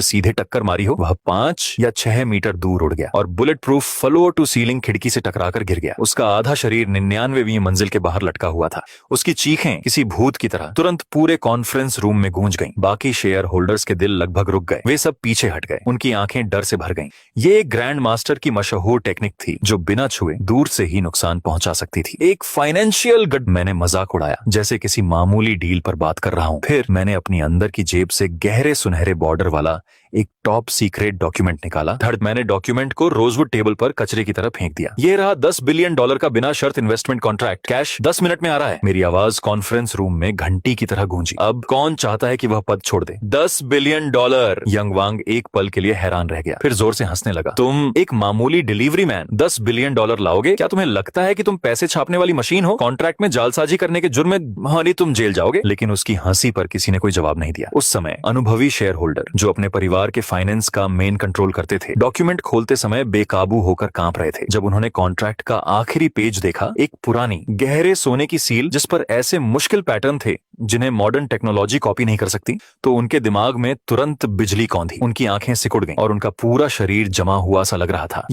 सीधे टक्कर मारी हो। वह 5 या 6 मीटर दूर उड़ गया और bulletproof floor to ceiling खिड़की से टकराकर गिर गया। उसका आधा शरीर 99वीं मंजिल के बाहर लटका हुआ था। उसकी चीखें किसी भूत की तरह तुरंत पूरे कॉन्फ्रेंस रूम में गूंज गईं। बाकी शेयर होल्डर्स के दिल लगभग रुक गए। वे सब पीछे हट गए। उनकी आंखें डर से भर गईं। ये एक ग्रैंड मास्टर की मशहूर टेक्निक थी, जो बिना छुए दूर से ही नुकसान पहुंचा सकती थी। एक फाइनेंशियल गड। मैंने मजाक उड़ाया, जैसे किसी मामूली डील पर बात कर रहा हूं। फिर मैंने अपनी अंदर की जेब से गहरे सुनहरे बॉर्डर वाला एक टॉप सीक्रेट डॉक्यूमेंट निकाला। थर्ड, मैंने डॉक्यूमेंट को रोजवुड टेबल पर कचरे की तरह फेंक दिया। ये रहा $10 बिलियन का बिना शर्त इन्वेस्टमेंट कॉन्ट्रैक्ट, कैश 10 मिनट में आ रहा है। मेरी आवाज कॉन्फ्रेंस रूम में घंटी की तरह गूंजी। अब कौन चाहता है कि वह पद छोड़ दे? $10 बिलियन। यंग वांग एक पल के लिए हैरान रह गया, फिर जोर से हंसने लगा। तुम एक मामूली डिलीवरी मैन $10 बिलियन लाओगे? क्या तुम्हें लगता है कि तुम पैसे छापने वाली मशीन हो? कॉन्ट्रैक्ट में जालसाजी करने के जुर्म में हानि तुम जेल जाओगे। लेकिन उसकी हंसी पर किसी ने कोई जवाब नहीं दिया। उस समय अनुभवी शेयर होल्डर जो अपने परिवार के फाइनेंस का मेन कंट्रोल करते थे, डॉक्यूमेंट खोलते समय बेकाबू होकर कांप रहे थे। जब उन्होंने कॉन्ट्रैक्ट का आखिरी पेज देखा, एक पुरानी गहरे सोने की सील जिस पर ऐसे मुश्किल पैटर्न थे जिन्हें मॉडर्न टेक्नोलॉजी कॉपी नहीं कर सकती, तो उनके दिमाग में तुरंत बिजली कौंधी। उनकी आंखें सिकुड़ गईं और उनका पूरा शरीर जमा हुआ सा लग रहा था।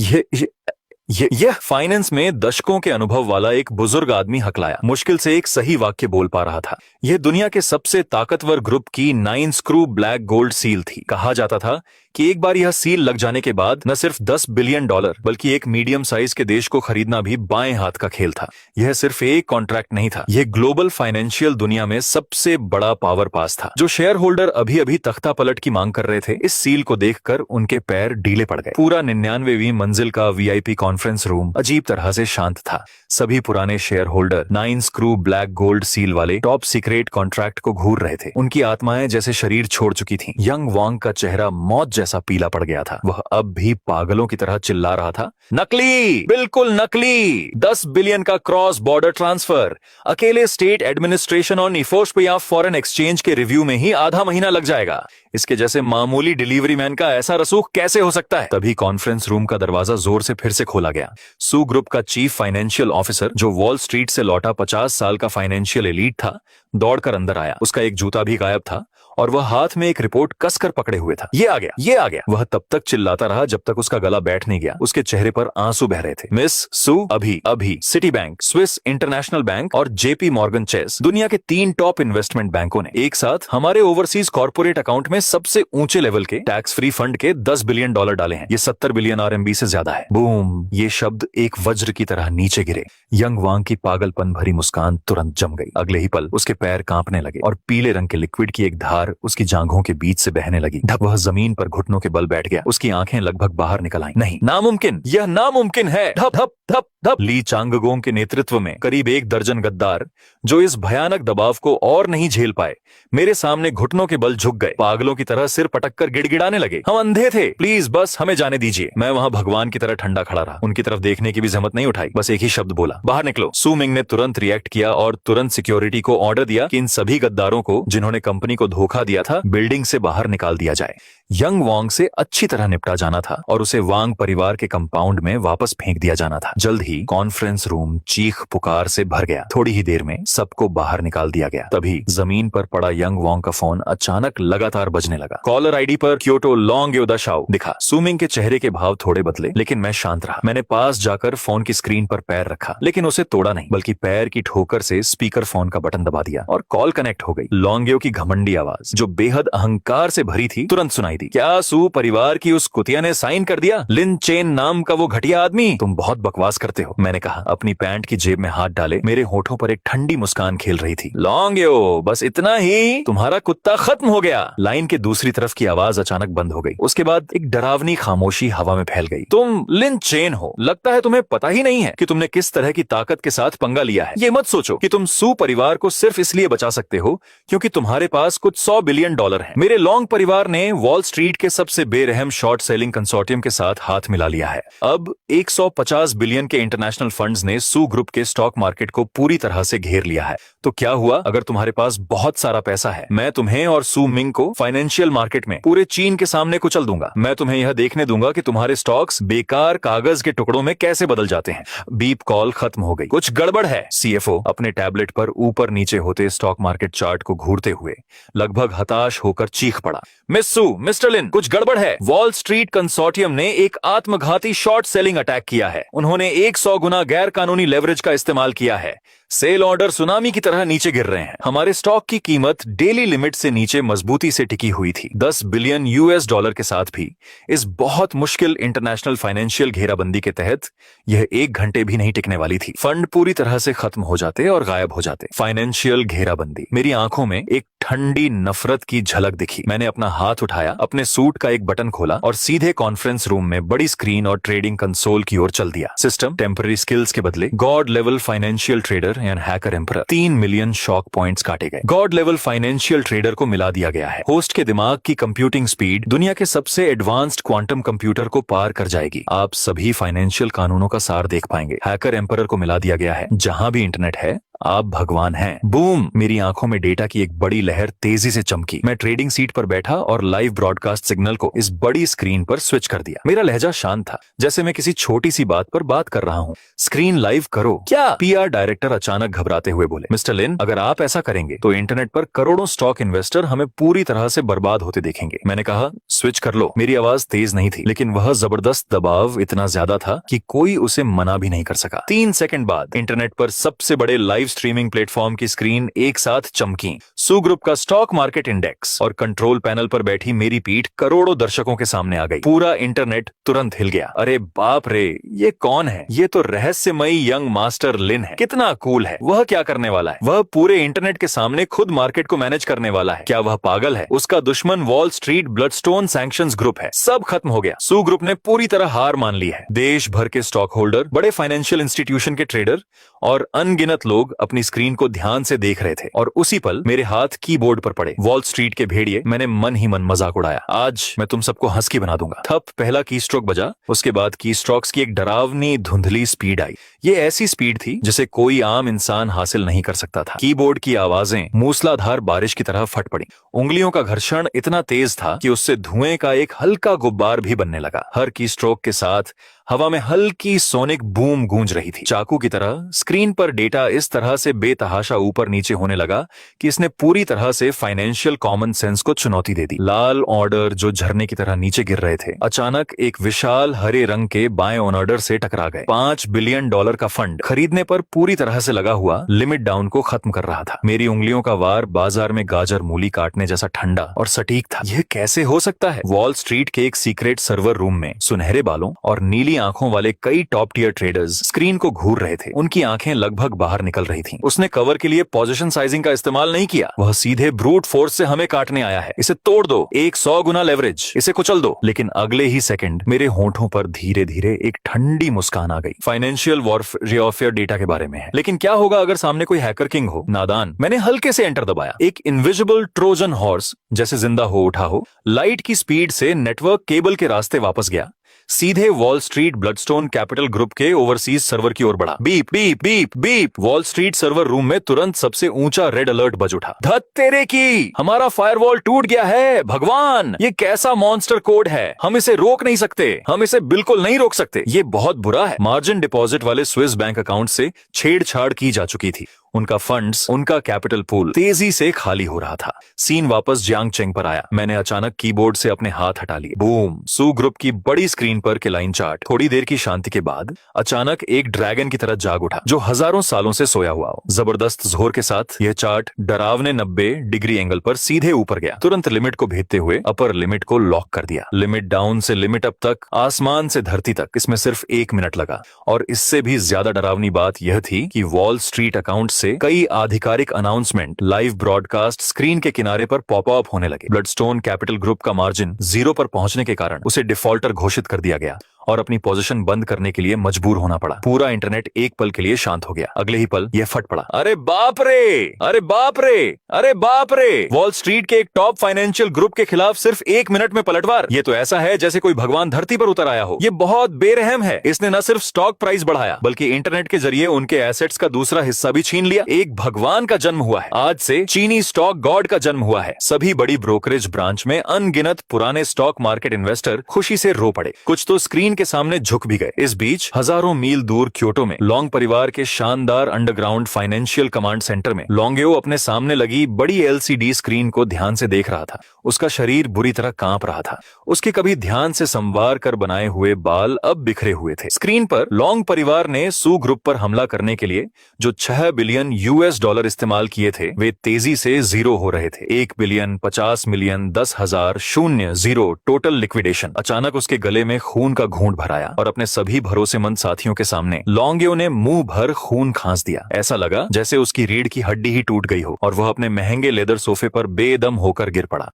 यह फाइनेंस में दशकों के अनुभव वाला एक बुजुर्ग आदमी हकलाया, मुश्किल से एक सही वाक्य बोल पा रहा था। यह दुनिया के सबसे ताकतवर ग्रुप की 9 स्क्रू ब्लैक गोल्ड सील थी। कहा जाता था कि एक बार यह सील लग जाने के बाद न सिर्फ $10 बिलियन बल्कि एक मीडियम साइज के देश को खरीदना भी बाएं हाथ का खेल था। यह सिर्फ एक कॉन्ट्रैक्ट नहीं था, यह ग्लोबल फाइनेंशियल दुनिया में सबसे बड़ा पावर पास था। जो शेयर होल्डर अभी अभी तख्ता पलट की मांग कर रहे थे, इस सील को देखकर उनके पैर ढीले पड़ गए। पूरा 99वीं मंजिल का VIP कॉन्फ्रेंस रूम अजीब तरह से शांत था। सभी पुराने share holder 9 screw black gold seal वाले टॉप सीक्रेट कॉन्ट्रैक्ट को घूर रहे थे। उनकी आत्माएं जैसे शरीर छोड़ चुकी थीं। यंग वांग का चेहरा मौत जैसा पीला पड़ गया था। वह अब भी पागलों की तरह चिल्ला रहा था, नकली, बिल्कुल नकली। $10 बिलियन का क्रॉस बॉर्डर ट्रांसफर अकेले स्टेट एडमिनिस्ट्रेशन और निफोर्स ऑफ फॉरेन एक्सचेंज के रिव्यू में ही आधा महीना लग जाएगा। इसके जैसे मामूली डिलीवरी मैन का ऐसा रसूख कैसे हो सकता है? तभी कॉन्फ्रेंस रूम का दरवाजा जोर से फिर से खोला गया। सू ग्रुप का चीफ फाइनेंशियल ऑफिसर, जो वॉल स्ट्रीट से लौटा 50 साल का फाइनेंशियल एलीट था, दौड़कर अंदर आया। उसका एक जूता भी गायब था और वह हाथ में एक रिपोर्ट कसकर पकड़े हुए था। ये आ गया, ये आ गया। वह तब तक चिल्लाता रहा जब तक उसका गला बैठ नहीं गया। उसके चेहरे पर आंसू बह रहे थे। मिस सू, अभी city bank, Swiss international bank और JP मॉर्गन चेस, दुनिया के 3 टॉप इन्वेस्टमेंट बैंकों ने एक साथ हमारे ओवरसीज कॉर्पोरेट अकाउंट में सबसे ऊंचे लेवल के टैक्स फ्री फंड के $10 बिलियन डाले हैं। ये 70 बिलियन RMB से ज्यादा है। बूम! ये शब्द एक वज्र की तरह नीचे गिरे। यंग वांग की पागलपन भरी मुस्कान तुरंत जम गई। अगले ही पल उसके पैर कांपने लगे और पीले रंग के लिक्विड की एक धार उसकी जांघों के बीच से बहने लगी। वह जमीन पर घुटनों के बल बैठ गया। उसकी आंखें लगभग बाहर निकल आईं। नहीं, नामुमकिन, यह नामुमकिन है। धप धप धप धप। ली चांगगोंग के नेतृत्व में करीब 1 दर्जन गद्दार, जो इस भयानक दबाव को और नहीं झेल पाए, मेरे सामने घुटनों के बल झुक गए। पागलों की तरह सिर पटककर गिड़गिड़ाने लगे, हम अंधे थे, प्लीज बस हमें जाने दीजिए। मैं वहां भगवान की तरह ठंडा खड़ा रहा। उनकी तरफ देखने की भी जहमत नहीं उठाई। बस एक ही शब्द बोला, बाहर निकलो। सू मिंग ने तुरंत रिएक्ट किया और तुरंत सिक्योरिटी को ऑर्डर दिया कि इन सभी गद्दारों को, जिन्होंने कंपनी को धोखा दिया था, बिल्डिंग से बाहर निकाल दिया जाए। यंग वांग से अच्छी तरह निपटा जाना था और उसे वांग परिवार के कंपाउंड में वापस फेंक दिया जाना था। जल्द ही कॉन्फ्रेंस रूम चीख पुकार से भर गया। थोड़ी ही देर में सबको बाहर निकाल दिया गया। तभी जमीन पर पड़ा यंग वांग का फोन अचानक लगातार बजने लगा। कॉलर आईडी पर क्योटो लॉन्ग योदाशाओ दिखा। सुमिंग के चेहरे के भाव थोड़े बदले, लेकिन मैं शांत रहा। मैंने पास जाकर फोन की स्क्रीन पर पैर रखा, लेकिन उसे तोड़ा नहीं, बल्कि पैर की ठोकर से स्पीकर फोन का बटन दबा दिया और कॉल कनेक्ट हो गई। लॉन्गयो की घमंडी आवाज, जो बेहद अहंकार से भरी थी, तुरंत सुनाई दी। क्या सू परिवार की उस कुतिया ने साइन कर दिया? लिन चेन नाम का वो घटिया आदमी? तुम बहुत बकवास करते हो, मैंने कहा, अपनी पैंट की जेब में हाथ डाले। मेरे होठों पर एक ठंडी मुस्कान खेल रही थी। लॉन्गयो, बस इतना ही? तुम्हारा कुत्ता खत्म हो गया। लाइन के दूसरी तरफ की आवाज अचानक बंद हो गई। उसके बाद एक डरावनी खामोशी हवा में फैल गई। तुम लिन चेन हो, लगता है तुम्हें पता ही नहीं है कि तुमने किस तरह की ताकत के साथ पंगा लिया है। ये मत सोचो कि तुम सू परिवार को सिर्फ इसलिए बचा सकते हो क्योंकि तुम्हारे पास कुछ $100 बिलियन है। मेरे लॉन्ग परिवार ने वॉल स्ट्रीट के सबसे बेरहम शॉर्ट सेलिंग कंसोर्टियम के साथ हाथ मिला लिया है। अब 150 बिलियन के इंटरनेशनल फंड्स ने सू ग्रुप के स्टॉक मार्केट को पूरी तरह से घेर लिया है। तो क्या हुआ अगर तुम्हारे पास बहुत सारा पैसा है? मैं तुम्हें और सू मिंग को फाइनेंशियल मार्केट में पूरे चीन के सामने कुचल दूंगा। मैं तुम्हें यह देखने दूंगा कि तुम्हारे स्टॉक्स बेकार कागज के टुकड़ों में कैसे बदल जाते हैं। बीप कॉल खत्म हो गई। कुछ गड़बड़ है। CFO अपने टैबलेट पर ऊपर नीचे होते स्टॉक मार्केट चार्ट को घूरते हुए लगभग हताश होकर चीख पड़ा, मिस सू, मिस्टर लिन, कुछ गड़बड़ है। वॉल स्ट्रीट कंसोर्टियम ने एक आत्मघाती शॉर्ट सेलिंग अटैक किया है। उन्होंने 100 गुना गैर कानूनी लेवरेज का इस्तेमाल किया है। सेल ऑर्डर सुनामी की तरह नीचे गिर रहे हैं। हमारे स्टॉक की कीमत डेली लिमिट से नीचे मजबूती से टिकी हुई थी। 10 बिलियन यूएस डॉलर के साथ भी इस बहुत मुश्किल इंटरनेशनल फाइनेंशियल घेराबंदी के तहत यह 1 घंटे भी नहीं टिकने वाली थी। फंड पूरी तरह से खत्म हो जाते और गायब हो जाते। फाइनेंशियल घेराबंदी। मेरी आंखों में एक ठंडी नफरत की झलक दिखी। मैंने अपना हाथ उठाया, अपने सूट का एक बटन खोला और सीधे कॉन्फ्रेंस रूम में बड़ी स्क्रीन और ट्रेडिंग कंसोल की ओर चल दिया। सिस्टम टेम्पररी स्किल्स के बदले God level financial trader and hacker emperor. 3 million shock points काटे गए। गॉड लेवल फाइनेंशियल ट्रेडर को मिला दिया गया है। होस्ट के दिमाग की कंप्यूटिंग स्पीड दुनिया के सबसे एडवांस्ड क्वांटम कंप्यूटर को पार कर जाएगी। आप सभी फाइनेंशियल कानूनों का सार देख पाएंगे। हैकर एम्परर को मिला दिया गया है। जहां भी इंटरनेट है आप भगवान हैं। बूम! मेरी आंखों में डेटा की एक बड़ी लहर तेजी से चमकी। मैं ट्रेडिंग सीट पर बैठा और लाइव ब्रॉडकास्ट सिग्नल को इस बड़ी स्क्रीन पर स्विच कर दिया। मेरा लहजा शांत था, जैसे मैं किसी छोटी सी बात पर बात कर रहा हूँ। स्क्रीन लाइव करो। क्या? पीआर डायरेक्टर अचानक घबराते हुए बोले, मिस्टर लिन, अगर आप ऐसा करेंगे तो इंटरनेट पर करोड़ों स्टॉक इन्वेस्टर हमें पूरी तरह से बर्बाद होते देखेंगे। मैंने कहा, स्विच कर लो। मेरी आवाज तेज नहीं थी, लेकिन वह जबरदस्त दबाव इतना ज्यादा था कि कोई उसे मना भी नहीं कर सका। 3 सेकंड बाद इंटरनेट पर सबसे बड़े लाइव स्ट्रीमिंग प्लेटफॉर्म की स्क्रीन एक साथ चमकी। सू ग्रुप का स्टॉक मार्केट इंडेक्स और कंट्रोल पैनल पर बैठी मेरी पीठ करोड़ों दर्शकों के सामने आ गई। पूरा इंटरनेट तुरंत हिल गया। अरे बाप रे, ये कौन है? ये तो रहस्यमयी यंग मास्टर लिन है। कितना कूल है। वह क्या करने वाला है? वह पूरे इंटरनेट के सामने खुद मार्केट को मैनेज करने वाला है। क्या वह पागल है? उसका दुश्मन wall street Bloodstone sanctions group है। सब खत्म हो गया। सू ग्रुप ने पूरी तरह हार मान ली है। देश भर के स्टॉक होल्डर, बड़े फाइनेंशियल इंस्टीट्यूशन के ट्रेडर और अनगिनत लोग अपनी स्क्रीन को ध्यान से देख रहे थे और उसी पल मेरे हाथ कीबोर्ड पर पड़े। वॉल स्ट्रीट के भेड़िए, मैंने मन ही मन मजाक उड़ाया। आज मैं तुम सबको हंस के बना दूंगा। थप पहला की स्ट्रोक बजा। उसके बाद की स्ट्रोक्स की एक डरावनी धुंधली स्पीड आई। ये ऐसी स्पीड थी जिसे कोई आम इंसान हासिल नहीं कर सकता था। कीबोर्ड की आवाजें मूसलाधार बारिश की तरह फट पड़ी। उंगलियों का घर्षण इतना तेज था कि उससे धुएं का एक हल्का गुब्बार भी बनने लगा। हर की स्ट्रोक के साथ हवा में हल्की सोनिक बूम गूंज रही थी। चाकू की तरह स्क्रीन पर डेटा इस तरह से बेतहाशा ऊपर नीचे होने लगा कि इसने पूरी तरह से फाइनेंशियल कॉमन सेंस को चुनौती दे दी। लाल ऑर्डर जो झरने की तरह नीचे गिर रहे थे, अचानक एक विशाल हरे रंग के बाएं ऑर्डर से टकरा गए। $5 बिलियन का फंड खरीदने पर पूरी तरह से लगा हुआ लिमिट डाउन को खत्म कर रहा था। मेरी उंगलियों का वार बाजार में गाजर मूली काटने जैसा ठंडा और सटीक था। यह कैसे हो सकता है? वॉल स्ट्रीट के एक सीक्रेट सर्वर रूम में सुनहरे बालों और नीली आंखों वाले कई टॉप टियर ट्रेडर्स स्क्रीन को घूर रहे थे। उनकी आंखें लगभग बाहर निकल रही थीं। उसने कवर के लिए पोजीशन साइजिंग का इस्तेमाल नहीं किया। वह सीधे ब्रूट फोर्स से हमें काटने आया है। इसे तोड़ दो, 100 गुना लेवरेज, इसे कुचल दो। लेकिन अगले ही सेकंड मेरे होंठों पर धीरे धीरे एक ठंडी मुस्कान आ गई। फाइनेंशियल वॉरफेयर डेटा के बारे में है, लेकिन क्या होगा अगर सामने कोई हैकर किंग हो? नादान। मैंने हल्के से एंटर दबाया। एक इनविजिबल ट्रोजन हॉर्स जैसे जिंदा हो उठा हो, लाइट की स्पीड से नेटवर्क केबल के रास्ते वापस गया, सीधे wall street Bloodstone capital group के ओवरसीज सर्वर की ओर बढ़ा। Beep beep beep beep. Wall street server room में तुरंत सबसे ऊंचा रेड अलर्ट बज उठा। धत तेरे की, हमारा फायरवॉल टूट गया है। भगवान, ये कैसा मॉन्स्टर कोड है? हम इसे रोक नहीं सकते। हम इसे बिल्कुल नहीं रोक सकते। ये बहुत बुरा है। मार्जिन डिपॉजिट वाले स्विस बैंक अकाउंट से छेड़छाड़ की जा चुकी थी। उनका फंड्स, उनका कैपिटल पूल तेजी से खाली हो रहा था। सीन वापस जियांग चेंग पर आया। मैंने अचानक कीबोर्ड से अपने हाथ हटा लिए। बूम! सू ग्रुप की बड़ी स्क्रीन पर के लाइन चार्ट। थोड़ी देर की शांति के बाद अचानक एक ड्रैगन की तरह जाग उठा जो हजारों सालों से सोया हुआ हो। जबरदस्त जोर के साथ यह चार्ट डरावने 90 डिग्री एंगल पर सीधे ऊपर गया। तुरंत लिमिट को भेदते हुए अपर लिमिट को लॉक कर दिया। लिमिट डाउन से लिमिट अप तक, आसमान से धरती तक, इसमें सिर्फ 1 मिनट लगा। और इससे भी ज्यादा डरावनी बात यह थी कि वॉल स्ट्रीट अकाउंट से कई आधिकारिक अनाउंसमेंट लाइव ब्रॉडकास्ट स्क्रीन के किनारे पर पॉप अप होने लगे। ब्लडस्टोन कैपिटल ग्रुप का मार्जिन 0 पर पहुंचने के कारण उसे डिफॉल्टर घोषित कर दिया गया और अपनी पोजीशन बंद करने के लिए मजबूर होना पड़ा। पूरा इंटरनेट एक पल के लिए शांत हो गया। अगले ही पल यह फट पड़ा। अरे बाप रे, अरे बाप रे, अरे बाप रे! वॉल स्ट्रीट के एक टॉप फाइनेंशियल ग्रुप के खिलाफ सिर्फ 1 मिनट में पलटवार। ये तो ऐसा है जैसे कोई भगवान धरती पर उतर आया हो। ये बहुत बेरहम है। इसने न सिर्फ स्टॉक प्राइस बढ़ाया बल्कि इंटरनेट के जरिए उनके एसेट्स का दूसरा हिस्सा भी छीन लिया। एक भगवान का जन्म हुआ है। आज से चीनी स्टॉक गॉड का जन्म हुआ है। सभी बड़ी ब्रोकरेज ब्रांच में अनगिनत पुराने स्टॉक मार्केट इन्वेस्टर खुशी से रो पड़े। कुछ तो स्क्रीन के सामने झुक भी गए। इस बीच हजारों मील दूर क्योटो में लोंग परिवार के शानदार अंडरग्राउंड फाइनेंशियल कमांड सेंटर में लोंगेओ अपने सामने लगी बड़ी एलसीडी स्क्रीन को ध्यान से देख रहा था। उसका शरीर बुरी तरह कांप रहा था। उसके कभी ध्यान से संवार कर बनाए हुए बाल अब बिखरे हुए थे। स्क्रीन पर लोंग परिवार ने सू ग्रुप पर हमला करने के लिए जो 6 बिलियन यूएस डॉलर इस्तेमाल किए थे वे तेजी से जीरो हो रहे थे। 1 बिलियन, 50 मिलियन, 10,000, 0, 0, टोटल लिक्विडेशन। अचानक उसके गले में खून का घूंट भर आया और अपने सभी भरोसेमंद साथियों के सामने लोंगेओ ने मुंह भर खून खांस दिया। ऐसा लगा जैसे उसकी रीढ़ की हड्डी ही टूट गई हो और वह अपने महंगे लेदर सोफे पर बेदम होकर गिर पड़ा।